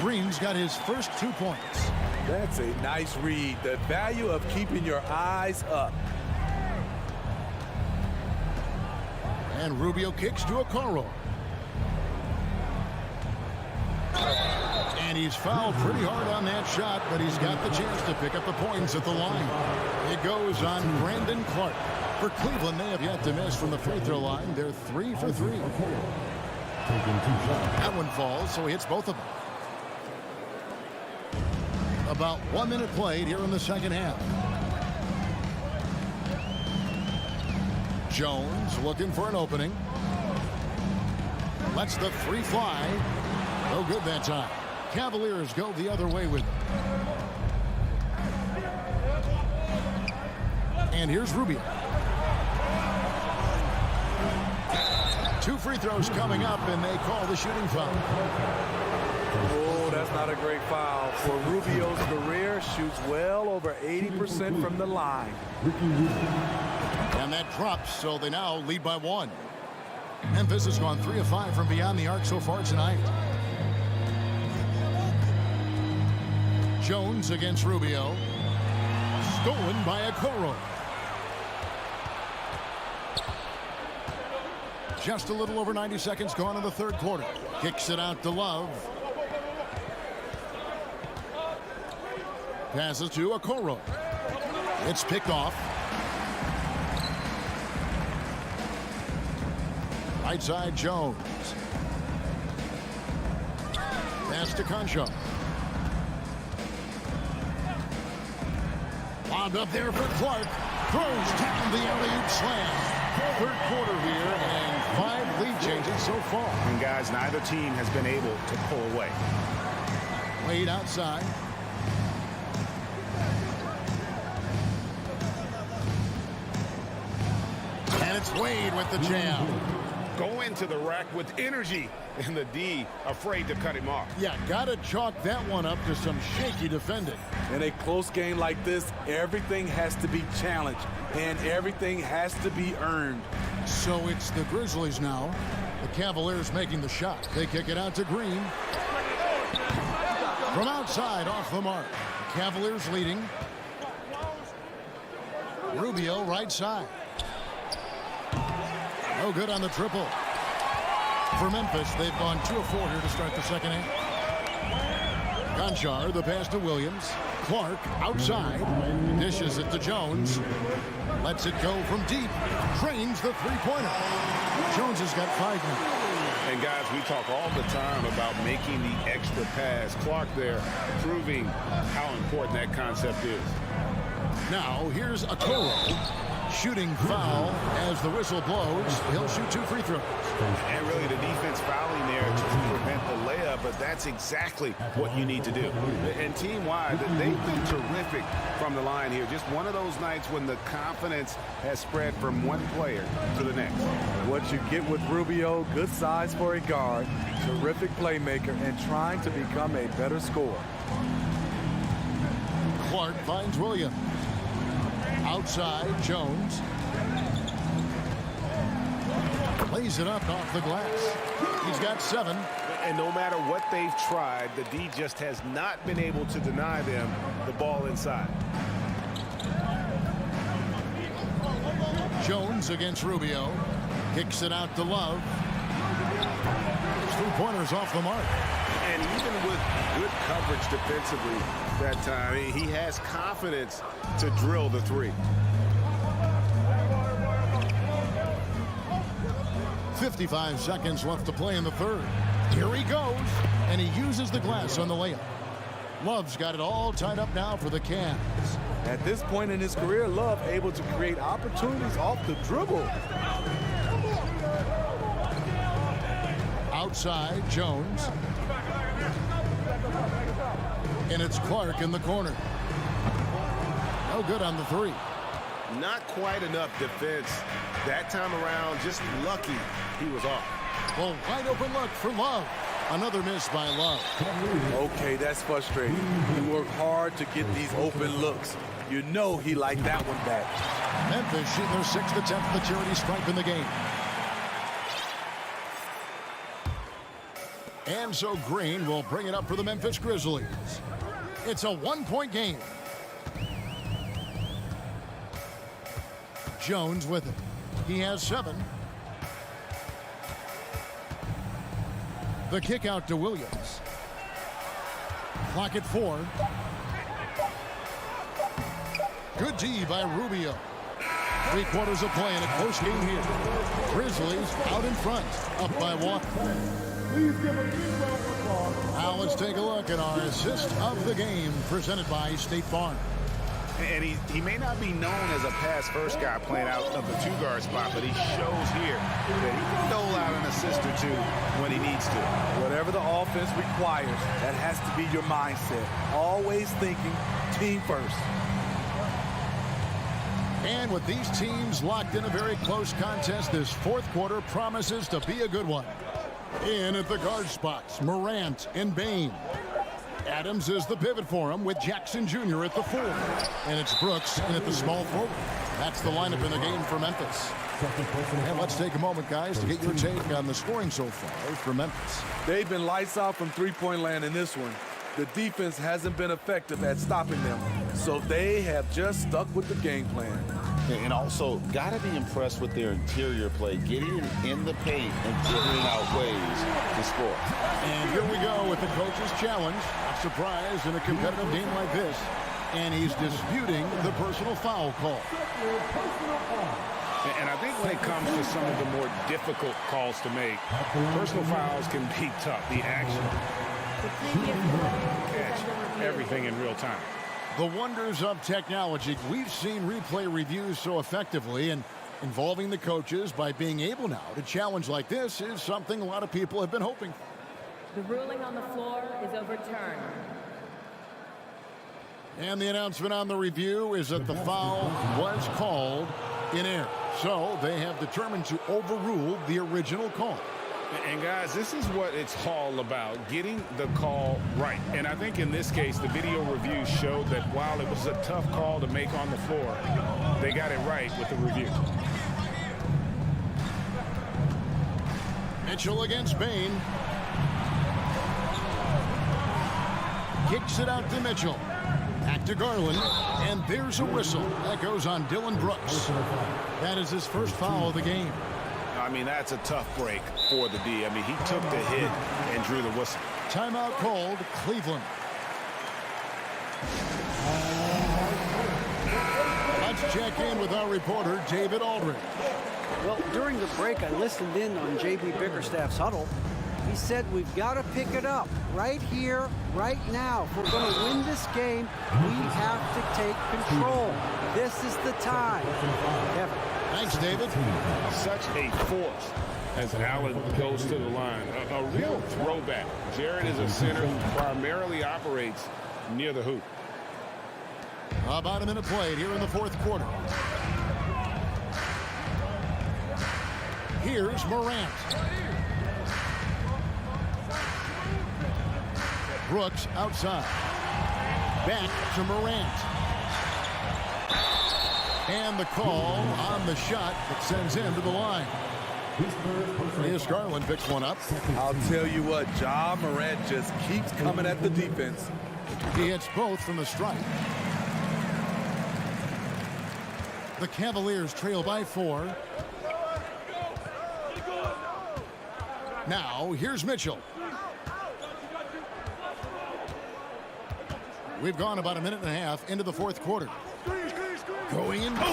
Green's got his first 2 points. That's a nice read. The value of keeping your eyes up. And Rubio kicks to Okoro. And And he's fouled pretty hard on that shot, but he's got the chance to pick up the points at the line. It goes on Brandon Clark. For Cleveland, they have yet to miss from the free throw line. They're 3 for 3. That one falls, so he hits both of them. About 1 minute played here in the second half. Jones looking for an opening. Lets the three fly. No good that time. Cavaliers go the other way with it. And here's Rubio. 2 free throws coming up, and they call the shooting foul. Oh, that's not a great foul. For Rubio's career, shoots well over 80% from the line. And that drops, so they now lead by 1. Memphis has gone 3 of 5 from beyond the arc so far tonight. Jones against Rubio. Stolen by Okoro. Just a little over 90 seconds gone in the third quarter. Kicks it out to Love. Passes to Okoro. It's picked off. Right side, Jones. Pass to Concho. Lobbed up there for Clark. Throws down the alley-oop slam. Third quarter here, and 5 lead changes so far. And guys, neither team has been able to pull away. Wade outside. And it's Wade with the jam. Go into the rack with energy, and the D afraid to cut him off. Yeah, gotta chalk that one up to some shaky defending. In a close game like this, everything has to be challenged, and everything has to be earned. So it's the Grizzlies now. The Cavaliers making the shot. They kick it out to Green. From outside, off the mark. Cavaliers leading. Rubio right side. No good on the triple. For Memphis, they've gone 2 of 4 here to start the second half. Conchar, the pass to Williams. Clark outside. Dishes it to Jones. Lets it go from deep. Drains the three-pointer. Jones has got 5 now. And guys, we talk all the time about making the extra pass. Clark there proving how important that concept is. Now here's Okoro. Shooting foul as the whistle blows. He'll shoot 2 free throws. And really the defense fouling there to prevent the layup, but that's exactly what you need to do. And team-wide, they've been terrific from the line here. Just one of those nights when the confidence has spread from one player to the next. What you get with Rubio, good size for a guard, terrific playmaker, and trying to become a better scorer. Clark finds Williams. Outside, Jones. Lays it up off the glass. He's got 7. And no matter what they've tried, the D just has not been able to deny them the ball inside. Jones against Rubio. Kicks it out to Love. 3-pointers off the mark. And even with good coverage defensively that time, he has confidence to drill the 3. 55 seconds left to play in the third. Here he goes, and he uses the glass on the layup. Love's got it all tied up now for the Cavs. At this point in his career, Love able to create opportunities off the dribble. Outside, Jones. And it's Clark in the corner. No good on the 3. Not quite enough defense that time around. Just lucky he was off. Well, wide open look for Love. Another miss by Love. Okay, that's frustrating. He worked hard to get these open looks. You know he liked that one back. Memphis shooting their 6th attempt at the charity stripe in the game. And so Green will bring it up for the Memphis Grizzlies. It's a 1-point game. Jones with it. He has 7. The kick out to Williams. Clock at 4. Good D by Rubio. 3 quarters of play in a close game here. Grizzlies out in front, up by 1. Now let's take a look at our assist of the game presented by State Farm. And he may not be known as a pass-first guy playing out of the 2-guard spot, but he shows here that he can dole out an assist or 2 when he needs to. Whatever the offense requires, that has to be your mindset. Always thinking team first. And with these teams locked in a very close contest, this fourth quarter promises to be a good one. In at the guard spots, Morant and Bain. Adams is the pivot for him with Jackson Jr. at the 4. And it's Brooks in at the small forward. That's the lineup in the game for Memphis. And let's take a moment, guys, to get your take on the scoring so far for Memphis. They've been lights out from three-point land in this one. The defense hasn't been effective at stopping them, so they have just stuck with the game plan. And also, got to be impressed with their interior play, getting in the paint and figuring out ways to score. And here we go with the coach's challenge. Not surprised in a competitive game like this. And he's disputing the personal foul call. And I think when it comes to some of the more difficult calls to make, personal fouls can be tough. The action, catch everything in real time. The wonders of technology. We've seen replay reviews so effectively, and involving the coaches by being able now to challenge like this is something a lot of people have been hoping for. The ruling on the floor is overturned. And the announcement on the review is that the foul was called in error. So they have determined to overrule the original call. And guys, this is what it's all about, getting the call right. And I think in this case, the video review showed that while it was a tough call to make on the floor, they got it right with the review. Mitchell against Bain. Kicks it out to Mitchell. Back to Garland. And there's a whistle. That goes on Dylan Brooks. That is his first foul of the game. I mean, that's a tough break for the D. I mean, he took the hit and drew the whistle. Timeout called, Cleveland. Let's check in with our reporter, David Aldridge. Well, during the break, I listened in on J.B. Bickerstaff's huddle. He said we've got to pick it up right here, right now. If we're going to win this game, we have to take control. This is the time. Kevin. Thanks, David. Such a force as Allen goes to the line. A real throwback. Jared is a center who primarily operates near the hoop. About a minute played here in the fourth quarter. Here's Morant. Brooks outside. Back to Morant. And the call on the shot that sends him to the line. Here's Garland, picks one up. I'll tell you what, Ja Morant just keeps coming at the defense. He hits both from the stripe. The Cavaliers trail by 4. Now, here's Mitchell. We've gone about a minute and a half into the fourth quarter. Going in. I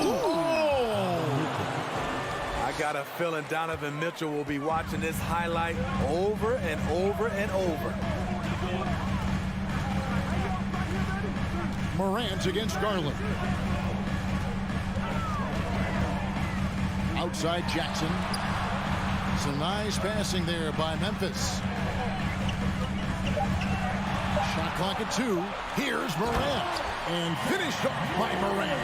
got a feeling Donovan Mitchell will be watching this highlight over and over and over. Morant against Garland. Outside Jackson. Some nice passing there by Memphis. Shot clock at 2. Here's Morant. And finished off by Morant.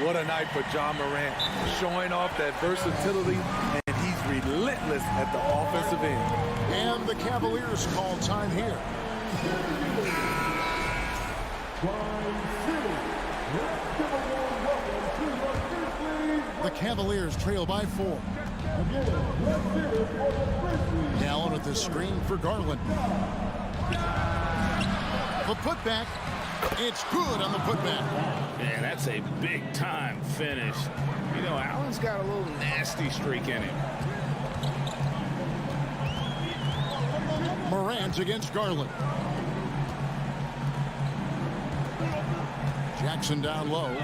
What a night for Ja Morant. Showing off that versatility, and he's relentless at the offensive end. And the Cavaliers call time here. The Cavaliers trail by 4. Allen with the screen for Garland. The putback. It's good on the putback. Man, that's a big-time finish. You know, Allen's got a little nasty streak in him. Morant against Garland. Jackson down low.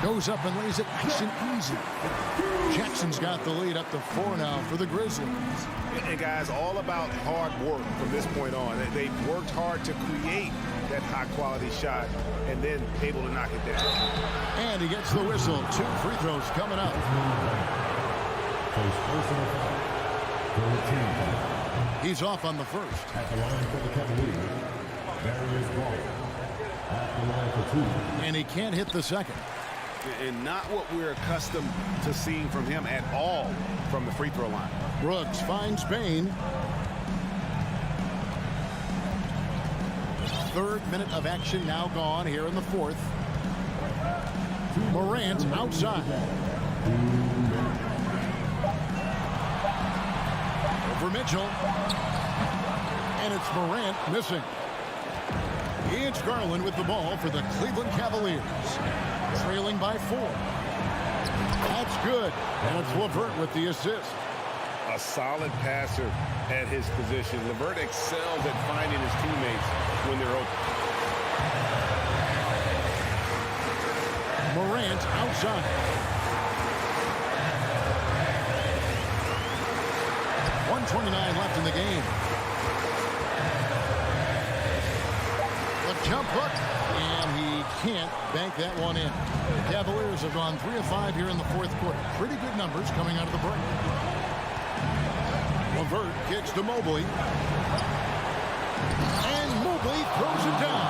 Goes up and lays it nice and easy. Jackson's got the lead up to 4 now for the Grizzlies. And guys, all about hard work from this point on. They've worked hard to create that high-quality shot and then able to knock it down. And he gets the whistle. 2 free throws coming up. He's off on the first. At the line for the Cavaliers, Darius Ball. At the line for 2. And he can't hit the second. And not what we're accustomed to seeing from him at all from the free throw line. Brooks finds Bain. 3rd minute of action now gone here in the 4th. Morant outside. Over Mitchell. And it's Morant missing. It's Garland with the ball for the Cleveland Cavaliers. Trailing by 4. That's good. And it's LeVert with the assist. A solid passer at his position. LeVert excels at finding his teammates when they're open. Morant outside. 1:29 left in the game. The jump hook, and he can't bank that one in. The Cavaliers have gone 3 of 5 here in the 4th quarter. Pretty good numbers coming out of the break. LeVert kicks to Mobley. And Mobley throws it down.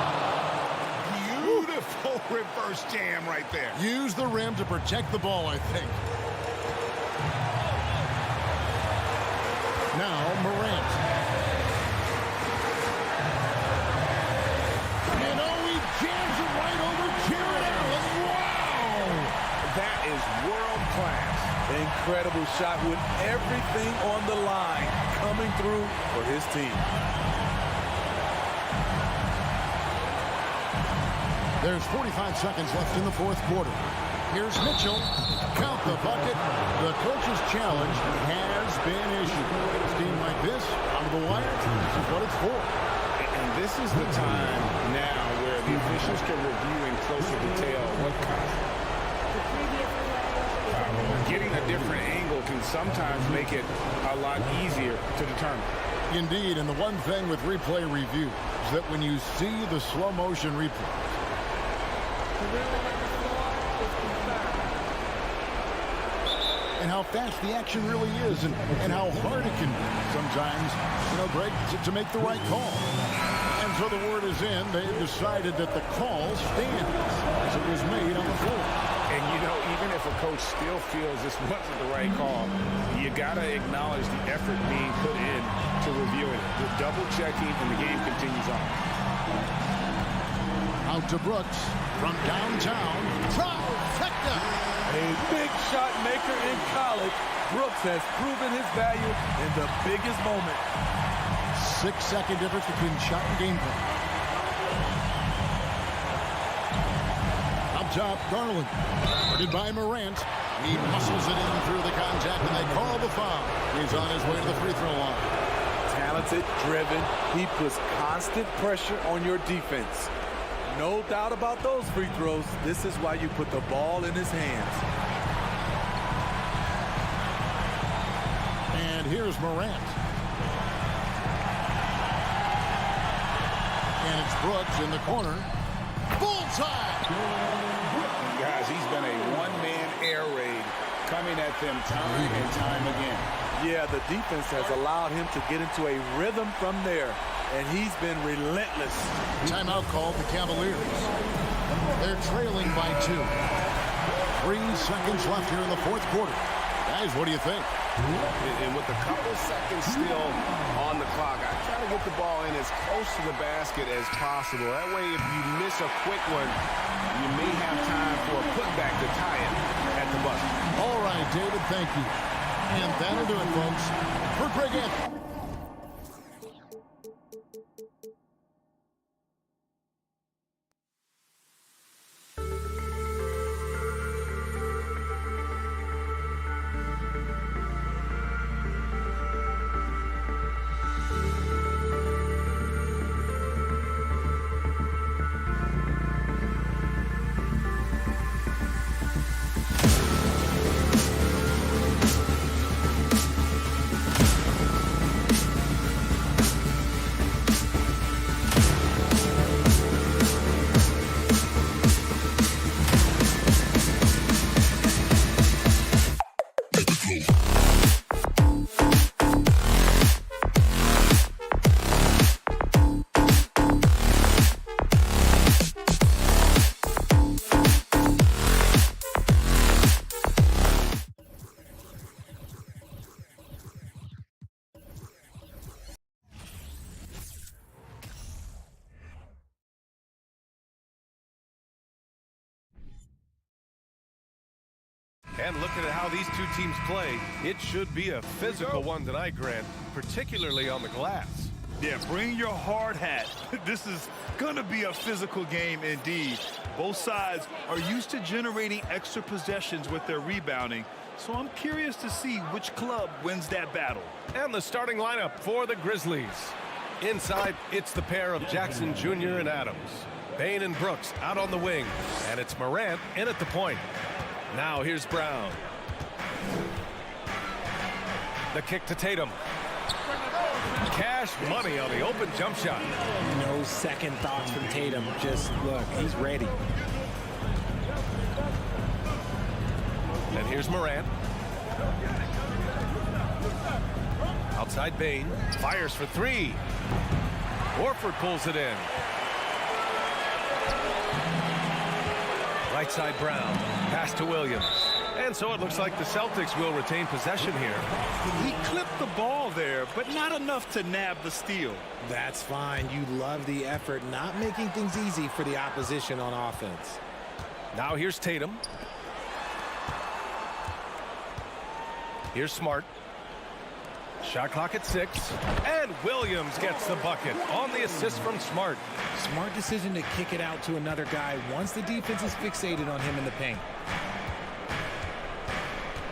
Beautiful reverse jam right there. Use the rim to protect the ball, I think. Now Morant. And he jams it right over Jared Allen. Wow! That is world class. Incredible shot with everything on the line coming through for his team. There's 45 seconds left in the 4th quarter. Here's Mitchell. Count the bucket. The coach's challenge has been issued. A team like this, on the wire, this is what it's for. And this is the time now where the officials can review in closer detail what constitutes. Getting a different angle can sometimes make it a lot easier to determine. Indeed, and the one thing with replay review is that when you see the slow motion replay, and how fast the action really is and how hard it can be sometimes, Greg, to make the right call. And so the word is in. They've decided that the call stands as it was made on the floor. And, even if a coach still feels this wasn't the right call, you got to acknowledge the effort being put in to reviewing it. The double checking, and the game continues on. Out to Brooks from downtown. Trifecta. A big shot maker in college. Brooks has proven his value in the biggest moment. 6-second difference between shot and game plan. Up top, Garland. Guarded by Morant. He muscles it in through the contact, and they call the foul. He's on his way to the free throw line. Talented, driven. He puts constant pressure on your defense. No doubt about those free throws. This is why you put the ball in his hands. And here's Morant. And it's Brooks in the corner. Bullseye! Guys, he's been a one-man air raid coming at them time and time again. Yeah, the defense has allowed him to get into a rhythm from there. And he's been relentless. Timeout called the Cavaliers. They're trailing by 2. 3 seconds left here in the 4th quarter. Guys, what do you think? And with a couple seconds still on the clock, I try to get the ball in as close to the basket as possible. That way, if you miss a quick one, you may have time for a putback to tie it at the buzzer. All right, David, thank you. And that'll do it, folks. For Greg Anthony. And looking at how these two teams play, it should be a physical one tonight, Grant, particularly on the glass. Yeah, bring your hard hat. This is going to be a physical game indeed. Both sides are used to generating extra possessions with their rebounding, so I'm curious to see which club wins that battle. And the starting lineup for the Grizzlies. Inside, it's the pair of Jackson Jr. and Adams. Bane and Brooks out on the wing, and it's Morant in at the point. Now here's Brown. The kick to Tatum. Cash money on the open jump shot. No second thoughts from Tatum. Just look, he's ready. And here's Morant. Outside Bane. Fires for three. Horford pulls it in. Right side Brown. Pass to Williams. And so it looks like the Celtics will retain possession here. He clipped the ball there, but not enough to nab the steal. That's fine. You love the effort, not making things easy for the opposition on offense. Now here's Tatum. Here's Smart. Shot clock at 6. And Williams gets the bucket on the assist from Smart. Smart decision to kick it out to another guy once the defense is fixated on him in the paint.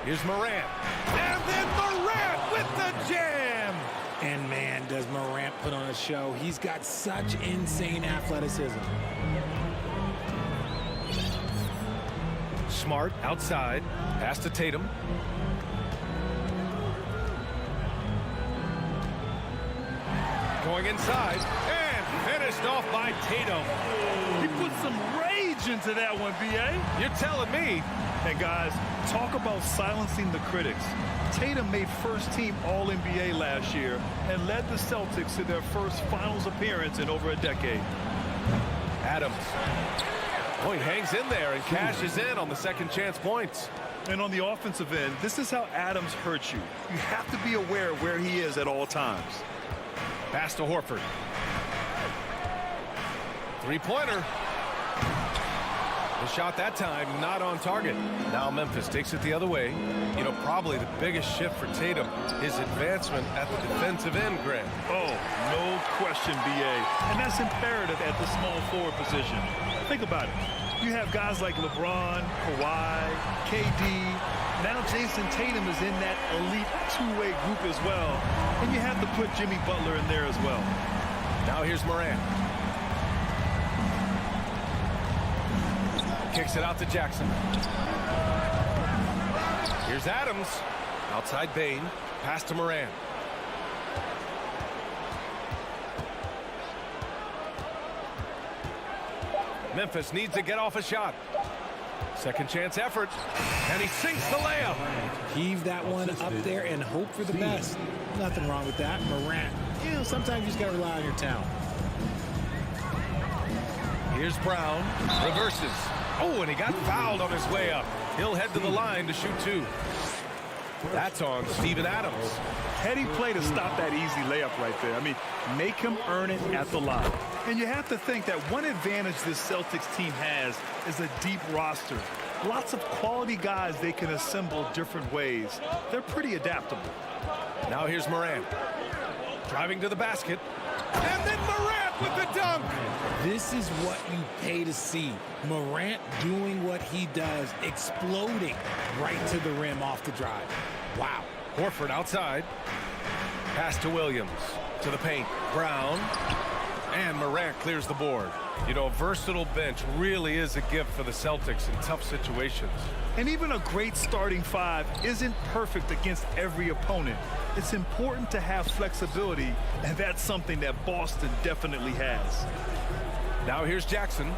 Here's Morant. And then Morant with the jam. And man, does Morant put on a show. He's got such insane athleticism. Smart outside. Pass to Tatum. Going inside. And finished off by Tatum. He put some rage into that one, B.A. You're telling me. And guys, talk about silencing the critics. Tatum made first-team All-NBA last year and led the Celtics to their first finals appearance in over a decade. Adams. Oh, he hangs in there and cashes in on the second chance points. And on the offensive end, this is how Adams hurts you. You have to be aware of where he is at all times. Pass to Horford. Three-pointer. The shot that time not on target. Now Memphis takes it the other way. You know, probably the biggest shift for Tatum, his advancement at the defensive end, Grant. Oh, no question, B.A. And that's imperative at the small forward position. Think about it. You have guys like LeBron, Kawhi, KD. Now Jason Tatum is in that elite two-way group as well. And you have to put Jimmy Butler in there as well. Now here's Morant. Kicks it out to Jackson. Here's Adams. Outside Bane. Pass to Morant. Memphis needs to get off a shot. Second chance effort. And he sinks the layup. Heave that one up there and hope for the best. Nothing wrong with that. Morant, you know, sometimes you just got to rely on your talent. Here's Brown. Reverses. Oh, and he got fouled on his way up. He'll head to the line to shoot two. That's on Steven Adams. Heady play to stop that easy layup right there. I mean, make him earn it at the line. And you have to think that one advantage this Celtics team has is a deep roster. Lots of quality guys they can assemble different ways. They're pretty adaptable. Now here's Morant. Driving to the basket. And then Morant with the dunk. This is what you pay to see. Morant doing what he does, exploding right to the rim off the drive. Wow. Horford outside. Pass to Williams. To the paint. Brown. And Morant clears the board. You know, a versatile bench really is a gift for the Celtics in tough situations. And even a great starting five isn't perfect against every opponent. It's important to have flexibility, and that's something that Boston definitely has. Now here's Jackson.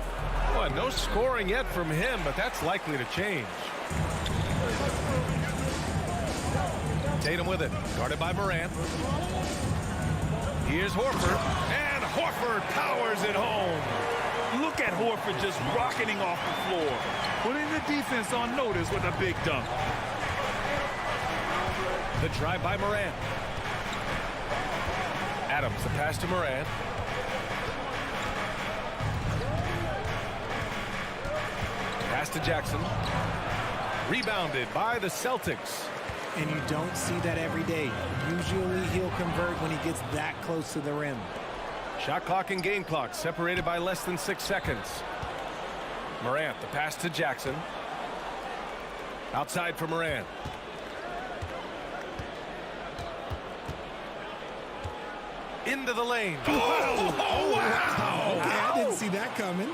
Well, no scoring yet from him, but that's likely to change. Tatum with it, guarded by Morant. Here's Horford, and Horford powers it home. Look at Horford just rocketing off the floor, putting the defense on notice with a big dunk. The drive by Morant. Adams, the pass to Morant. Pass to Jackson. Rebounded by the Celtics. And you don't see that every day. Usually he'll convert when he gets that close to the rim. Shot clock and game clock separated by less than 6 seconds. Morant, the pass to Jackson. Outside for Morant. Into the lane. Oh, wow! Okay, I didn't see that coming.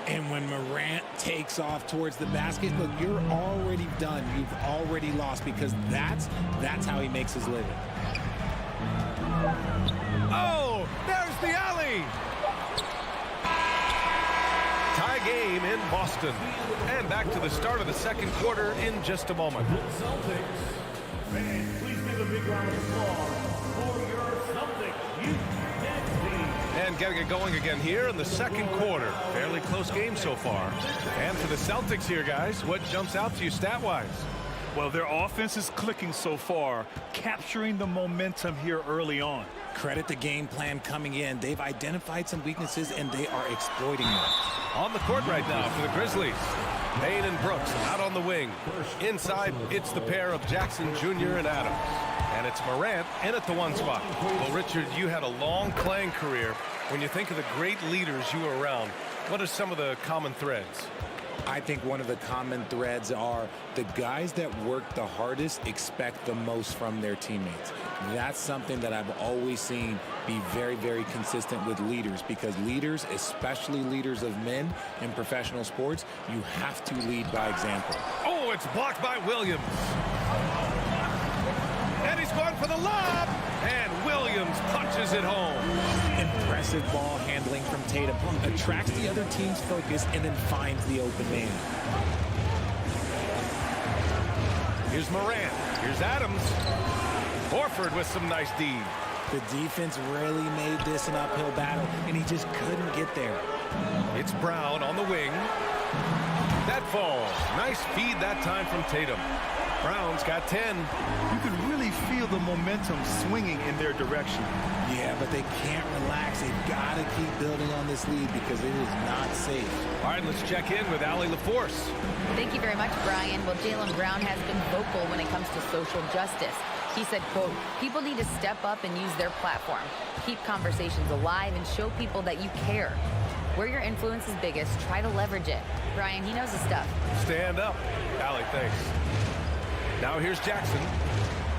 And when Morant takes off towards the basket, look, you're already done. You've already lost because that's how he makes his living. Oh, there's the alley. Tie game in Boston. And back to the start of the second quarter in just a moment. Fans, please give a big round of applause for your Celtics youth team. And getting it going again here in the second quarter. Fairly close game so far. And for the Celtics here, guys, what jumps out to you stat-wise? Well, their offense is clicking so far, capturing the momentum here early on. Credit the game plan coming in. They've identified some weaknesses, and they are exploiting them. On the court right now for the Grizzlies. Payne and Brooks out on the wing. Inside, it's the pair of Jackson Jr. and Adams. And it's Morant in at the one spot. Well, Richard, you had a long playing career. When you think of the great leaders you were around, what are some of the common threads? I think one of the common threads are the guys that work the hardest expect the most from their teammates. That's something that I've always seen be very, very consistent with leaders, because leaders, especially leaders of men in professional sports, you have to lead by example. Oh, it's blocked by Williams. And he's going for the lob. And Williams punches it home. Impressive ball handling from Tatum. Attracts the other team's focus and then finds the open man. Here's Morant. Here's Adams. Horford with some nice D. The defense really made this an uphill battle, and he just couldn't get there. It's Brown on the wing. That falls. Nice feed that time from Tatum. Brown's got 10. You can really feel the momentum swinging in their direction. Yeah, but they can't relax. They've got to keep building on this lead because it is not safe. All right, let's check in with Allie LaForce. Thank you very much, Brian. Well, Jaylen Brown has been vocal when it comes to social justice. He said, quote, people need to step up and use their platform. Keep conversations alive and show people that you care. Where your influence is biggest, try to leverage it. Brian, he knows his stuff. Stand up. Allie, thanks. Now here's Jackson.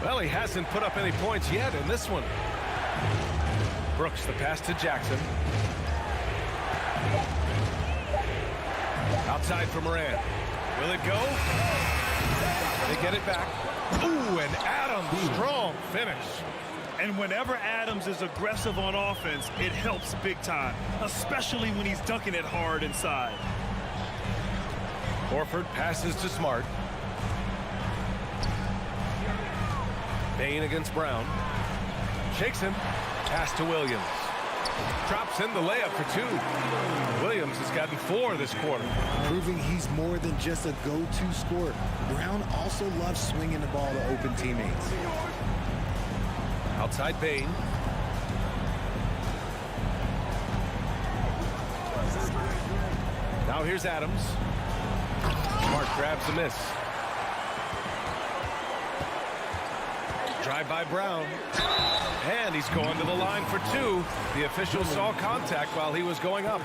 Well, he hasn't put up any points yet in this one. Brooks, the pass to Jackson. Outside for Morant. Will it go? They get it back. Ooh, and Adams, strong finish. And whenever Adams is aggressive on offense, it helps big time, especially when he's dunking it hard inside. Horford passes to Smart. Payne against Brown. Shakes him. Pass to Williams. Drops in the layup for two. Williams has gotten 4 this quarter. Proving he's more than just a go-to scorer. Brown also loves swinging the ball to open teammates. Outside Payne. Now here's Adams. Smart grabs the miss. Drive by Brown. And he's going to the line for 2. The official saw contact while he was going up.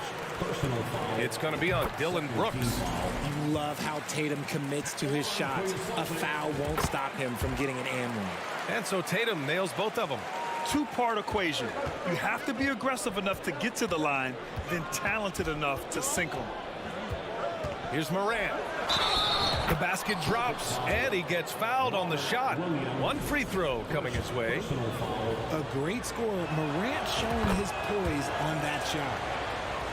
It's going to be on Dylan Brooks. You love how Tatum commits to his shots. A foul won't stop him from getting an and one. And so Tatum nails both of them. Two-part equation. You have to be aggressive enough to get to the line, then talented enough to sink them. Here's Morant. The basket drops, and he gets fouled on the shot. 1 free throw coming his way. A great scorer. Morant showing his poise on that shot.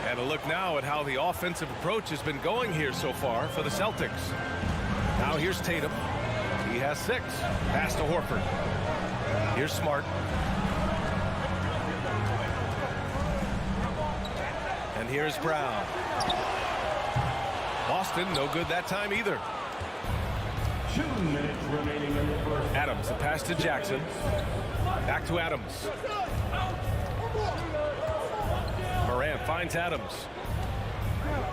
And a look now at how the offensive approach has been going here so far for the Celtics. Now here's Tatum. He has 6. Pass to Horford. Here's Smart. And here's Brown. Boston, no good that time either. 2 minutes remaining in the first. Adams, the pass to Jackson. Back to Adams. Morant finds Adams.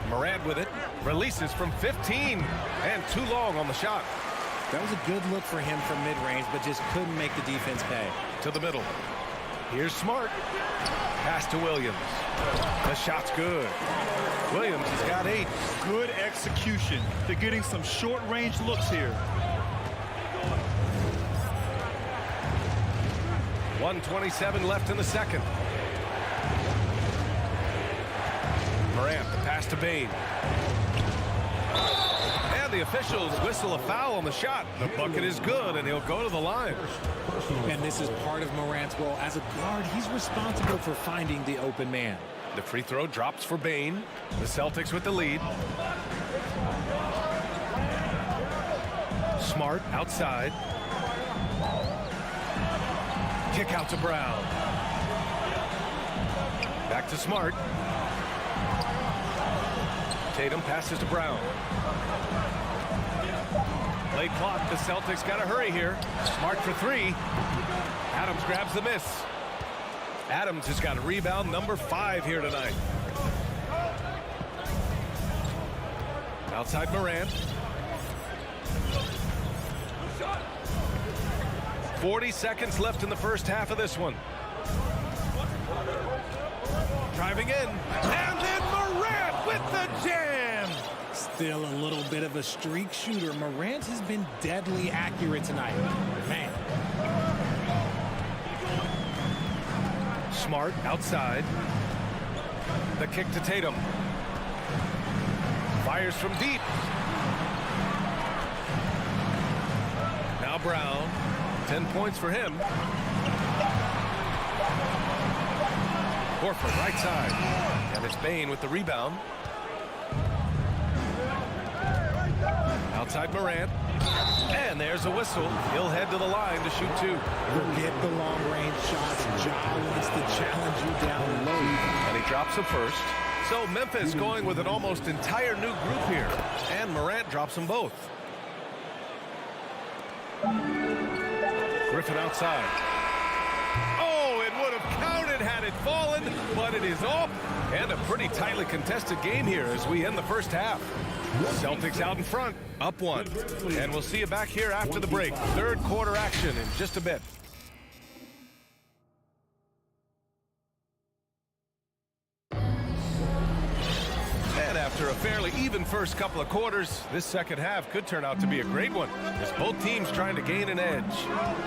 Morant with it. Releases from 15. And too long on the shot. That was a good look for him from mid-range, but just couldn't make the defense pay. To the middle. Here's Smart. Pass to Williams. The shot's good. Williams has got 8. Good execution. They're getting some short-range looks here. 1:27 left in the second. Morant, the pass to Bane. And the officials whistle a foul on the shot. The bucket is good, and he'll go to the line. And this is part of Morant's role. As a guard, he's responsible for finding the open man. The free throw drops for Bane. The Celtics with the lead. Smart outside. Kick out to Brown. Back to Smart. Tatum passes to Brown. Late clock. The Celtics got to hurry here. Smart for 3. Adams grabs the miss. Adams has got a rebound number 5 here tonight. Outside Morant. 40 seconds left in the first half of this one. Driving in. And then Morant with the jam. Still a little bit of a streak shooter. Morant has been deadly accurate tonight. Man. Smart outside. The kick to Tatum. Fires from deep. Now Brown. 10 points for him. Horford right side. And it's Bane with the rebound. Outside Morant. And there's a whistle. He'll head to the line to shoot 2. Forget the long-range shots. Ja wants to challenge you down low. And he drops them first. So Memphis going with an almost entire new group here. And Morant drops them both. Griffin outside. Oh, it would have counted had it fallen, but it is off. And a pretty tightly contested game here as we end the first half. Celtics out in front, up 1. And we'll see you back here after the break. Third quarter action in just a bit. And after a fairly even first couple of quarters, this second half could turn out to be a great one, as both teams trying to gain an edge.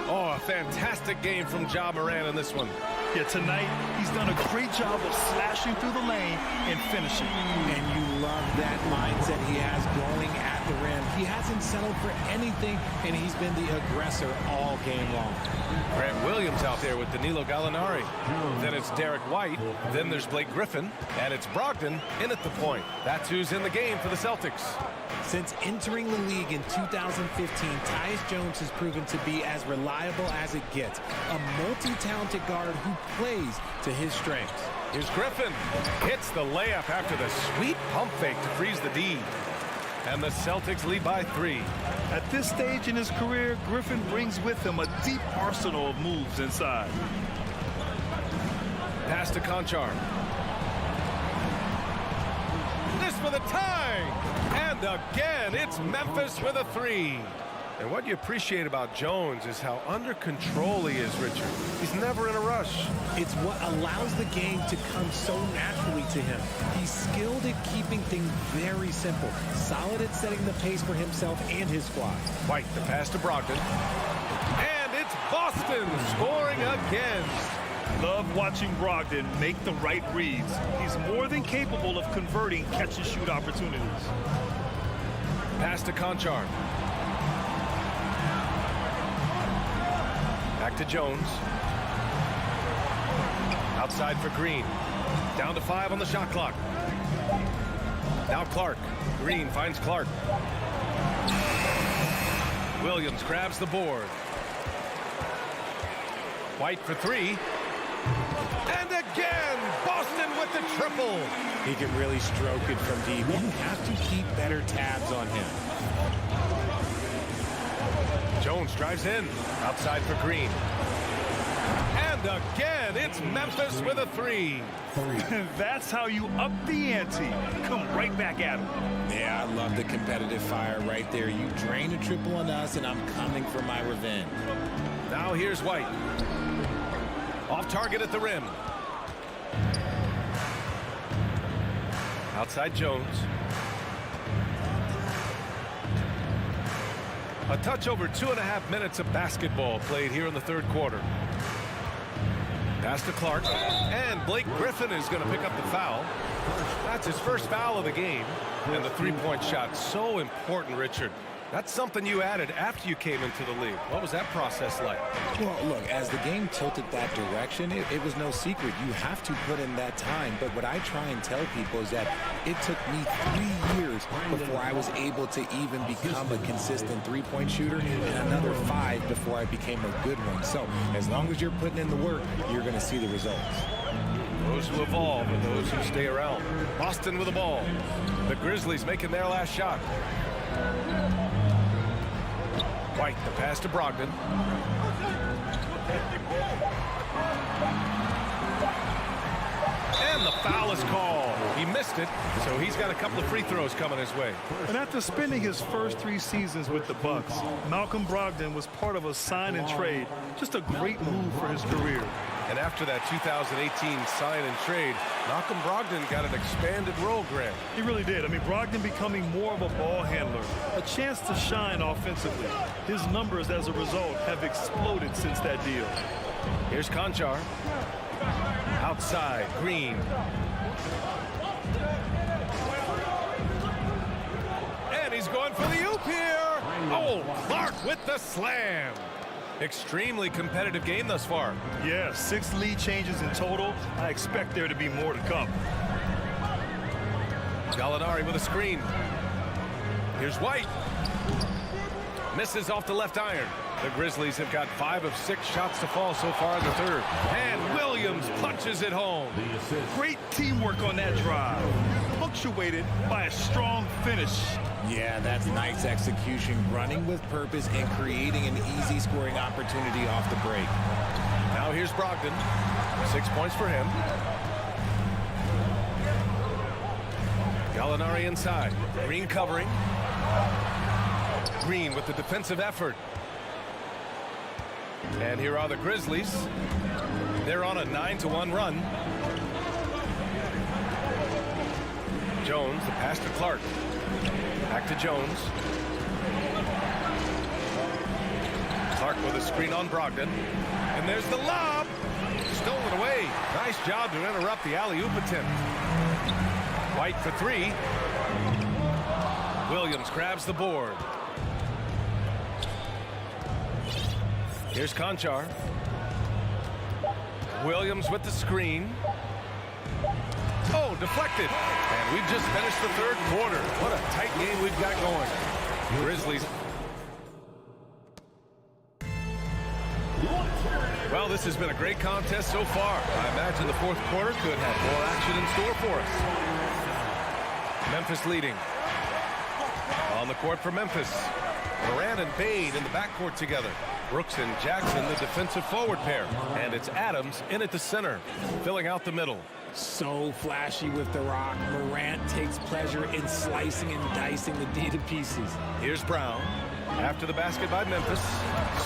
Oh, a fantastic game from Ja Morant in this one. Yeah, tonight he's done a great job of slashing through the lane and finishing. And you love that mindset he has going at the rim. He hasn't settled for anything, and he's been the aggressor all game long. Grant Williams out there with Danilo Gallinari. Then it's Derek White. Then there's Blake Griffin. And it's Brogdon in at the point. That's who's in the game for the Celtics. Since entering the league in 2015, Tyus Jones has proven to be as reliable as it gets. A multi-talented guard who plays to his strengths. Here's Griffin. Hits the layup after the sweet pump fake to freeze the D. And the Celtics lead by 3. At this stage in his career, Griffin brings with him a deep arsenal of moves inside. Pass to Conchar. This for the tie. And again, it's Memphis with a 3. And what you appreciate about Jones is how under control he is, Richard. He's never in a rush. It's what allows the game to come so naturally to him. He's skilled at keeping things very simple. Solid at setting the pace for himself and his squad. White, the pass to Brogdon. And it's Boston scoring again. Love watching Brogdon make the right reads. He's more than capable of converting catch-and-shoot opportunities. Pass to Conchar. Back to Jones. Outside for Green. Down to 5 on the shot clock. Now Clark. Green finds Clark. Williams grabs the board. White for 3. And again, Boston with the triple. He can really stroke it from deep. You have to keep better tabs on him. Jones drives in. Outside for Green. And And again, it's Memphis with a three. That's how you up the ante. Come right back at him. Yeah, I love the competitive fire right there. You drain a triple on us, and I'm coming for my revenge. Now here's White. Off target at the rim. Outside Jones. A touch over 2.5 minutes of basketball played here in the third quarter. Pass to Clark, and Blake Griffin is going to pick up the foul. That's his first foul of the game. And the three-point shot, so important, Richard. That's something you added after you came into the league. What was that process like? Well, look, as the game tilted that direction, it was no secret. You have to put in that time. But what I try and tell people is that it took me 3 years before I was able to even become a consistent three-point shooter, and another 5 before I became a good one. So as long as you're putting in the work, you're going to see the results. Those who evolve and those who stay around. Boston with the ball. The Grizzlies making their last shot. White, the pass to Brogdon. And the foul is called. He missed it, so he's got a couple of free throws coming his way. And after spending his first 3 seasons with the Bucks, Malcolm Brogdon was part of a sign and trade. Just a great move for his career. And after that 2018 sign and trade, Malcolm Brogdon got an expanded role, Greg. He really did. I mean, Brogdon becoming more of a ball handler, a chance to shine offensively. His numbers as a result have exploded since that deal. Here's Conchar. Outside, Green. And he's going for the oop here. Oh, Clark with the slam. Extremely competitive game thus far. Yeah, 6 lead changes in total. I expect there to be more to come. Gallinari with a screen. Here's White. Misses off the left iron. The Grizzlies have got 5 of 6 shots to fall so far in the third. And Williams punches it home. Great teamwork on that drive. Punctuated by a strong finish. Yeah, that's nice execution, running with purpose and creating an easy scoring opportunity off the break. Now here's Brogdon. 6 points for him. Gallinari inside. Green covering. Green with the defensive effort. And here are the Grizzlies. They're on a 9-1 run. Jones, the pass to Clark. Back to Jones. Clark with a screen on Brogdon. And there's the lob. Stolen away. Nice job to interrupt the alley-oop attempt. White for 3. Williams grabs the board. Here's Conchar. Williams with the screen. Oh, deflected. And we've just finished the third quarter. What a tight game we've got going. Grizzlies. Well, this has been a great contest so far. I imagine the fourth quarter could have more action in store for us. Memphis leading. On the court for Memphis. Morant and Bade in the backcourt together. Brooks and Jackson, the defensive forward pair. And it's Adams in at the center, filling out the middle. So flashy with the rock. Morant takes pleasure in slicing and dicing the D to pieces. Here's Brown. After the basket by Memphis.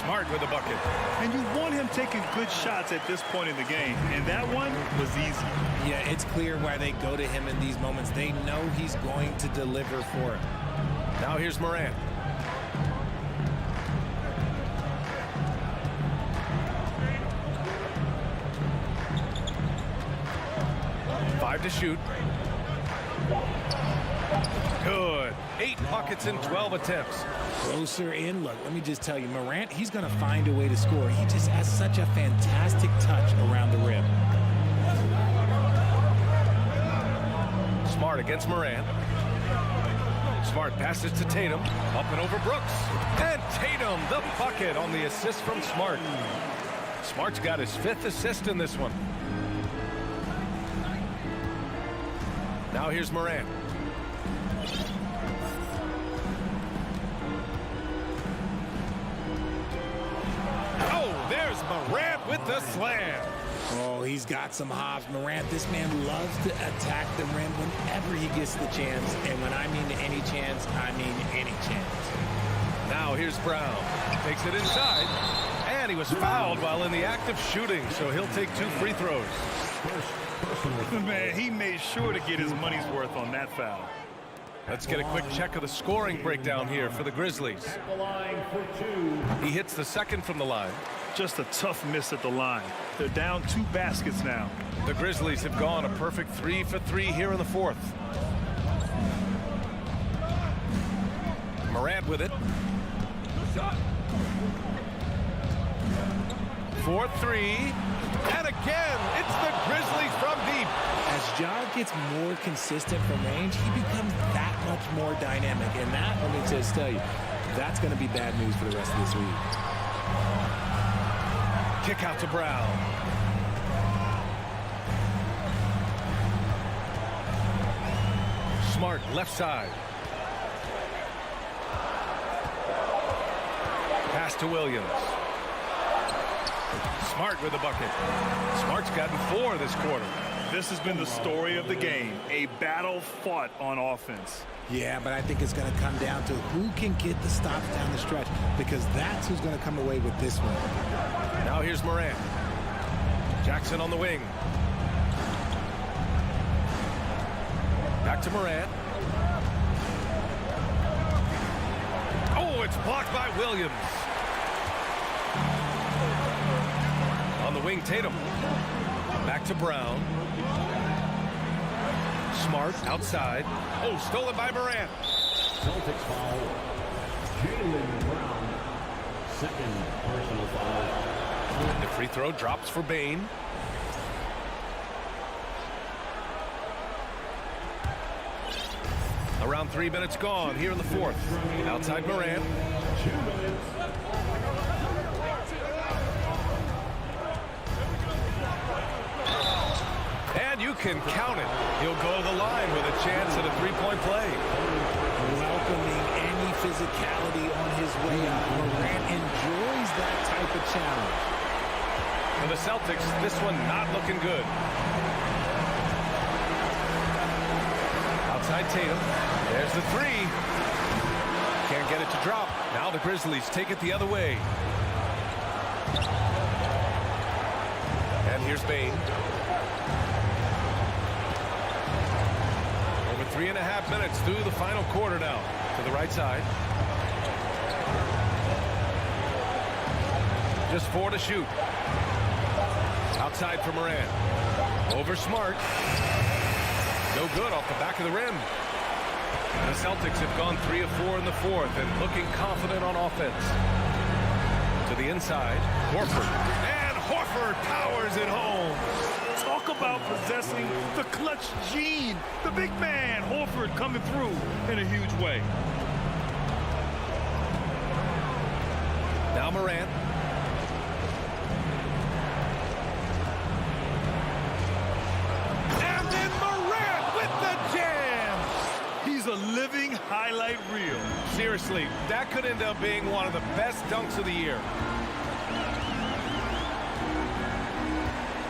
Smart with the bucket. And you want him taking good shots at this point in the game. And that one was easy. Yeah, it's clear why they go to him in these moments. They know he's going to deliver for it. Now here's Morant. Five to shoot. Good. 8 buckets in 12 attempts. Closer in. Look, let me just tell you, Morant, he's going to find a way to score. He just has such a fantastic touch around the rim. Smart against Morant. Smart passes to Tatum. Up and over Brooks. And Tatum, the bucket on the assist from Smart. Smart's got his 5th assist in this one. Now here's Morant. Oh, there's Morant with the the slam. Oh, he's got some hops. Morant, this man loves to attack the rim whenever he gets the chance. And when I mean any chance, I mean any chance. Now here's Brown. Takes it inside. And he was fouled while in the act of shooting, so he'll take 2 free throws. Man, he made sure to get his money's worth on that foul. Let's get a quick check of the scoring breakdown here for the Grizzlies. He hits the second from the line. Just a tough miss at the line. They're down 2 baskets now. The Grizzlies have gone a perfect 3 for 3 here in the fourth. Morant with it. 4-3. And again, it's the Grizzlies from deep. As Shag gets more consistent from range, he becomes that much more dynamic. And that, let me just tell you, that's going to be bad news for the rest of this week. Kick out to Brown. Smart left side. Pass to Williams. Smart with the bucket. Smart's gotten 4 this quarter. This has been the story of the game. A battle fought on offense. Yeah, but I think it's going to come down to who can get the stops down the stretch, because that's who's going to come away with this one. Now here's Morant. Jackson on the wing. Back to Morant. Oh, it's blocked by Williams. On the wing, Tatum. Back to Brown. Smart outside. Oh, stolen by Morant. Celtics foul. Jaylen Brown. Second personal foul. The free throw drops for Bane. Around 3 minutes gone here in the fourth. Outside Morant. And you can count it. He'll go to the line with a chance at a 3-point play. Welcoming any physicality on his way out. Morant enjoys that type of challenge. For the Celtics, this one not looking good. Outside Tatum. There's the 3. Can't get it to drop. Now the Grizzlies take it the other way. And here's Bane. Over 3.5 minutes through the final quarter now. To the right side. Just 4 to shoot. Outside for Morant. Over Smart. No good off the back of the rim. The Celtics have gone 3 of 4 in the fourth and looking confident on offense. To the inside. Horford. And Horford powers it home. Talk about possessing the clutch gene. The big man, Horford, coming through in a huge way. Now Morant. And then Morant with the jam. He's a living highlight reel. Seriously, that could end up being one of the best dunks of the year.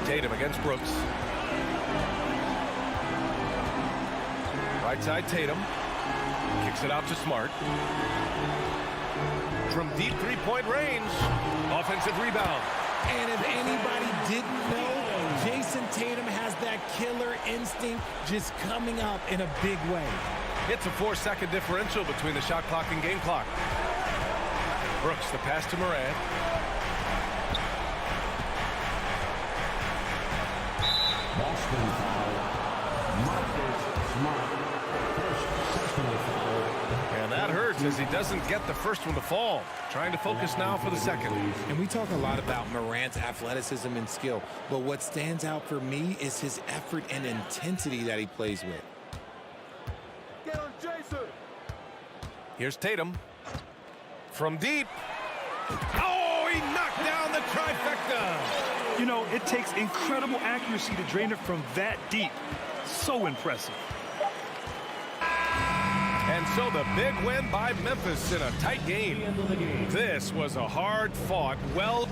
Tatum against Brooks. Right side Tatum. Kicks it out to Smart. From deep 3-point range. Offensive rebound. And if anybody didn't know, Jason Tatum has that killer instinct just coming up in a big way. It's a 4-second differential between the shot clock and game clock. Brooks, the pass to Morant. Boston foul. Marcus Smart. First personal foul. And that hurts as he doesn't get the first one to fall. Trying to focus now for the second. And we talk a lot about Morant's athleticism and skill, but what stands out for me is his effort and intensity that he plays with. Get on Jason. Here's Tatum. From deep. Oh, he knocked down the trifecta. You know, it takes incredible accuracy to drain it from that deep. So impressive. And so the big win by Memphis in a tight game. This was a hard-fought, well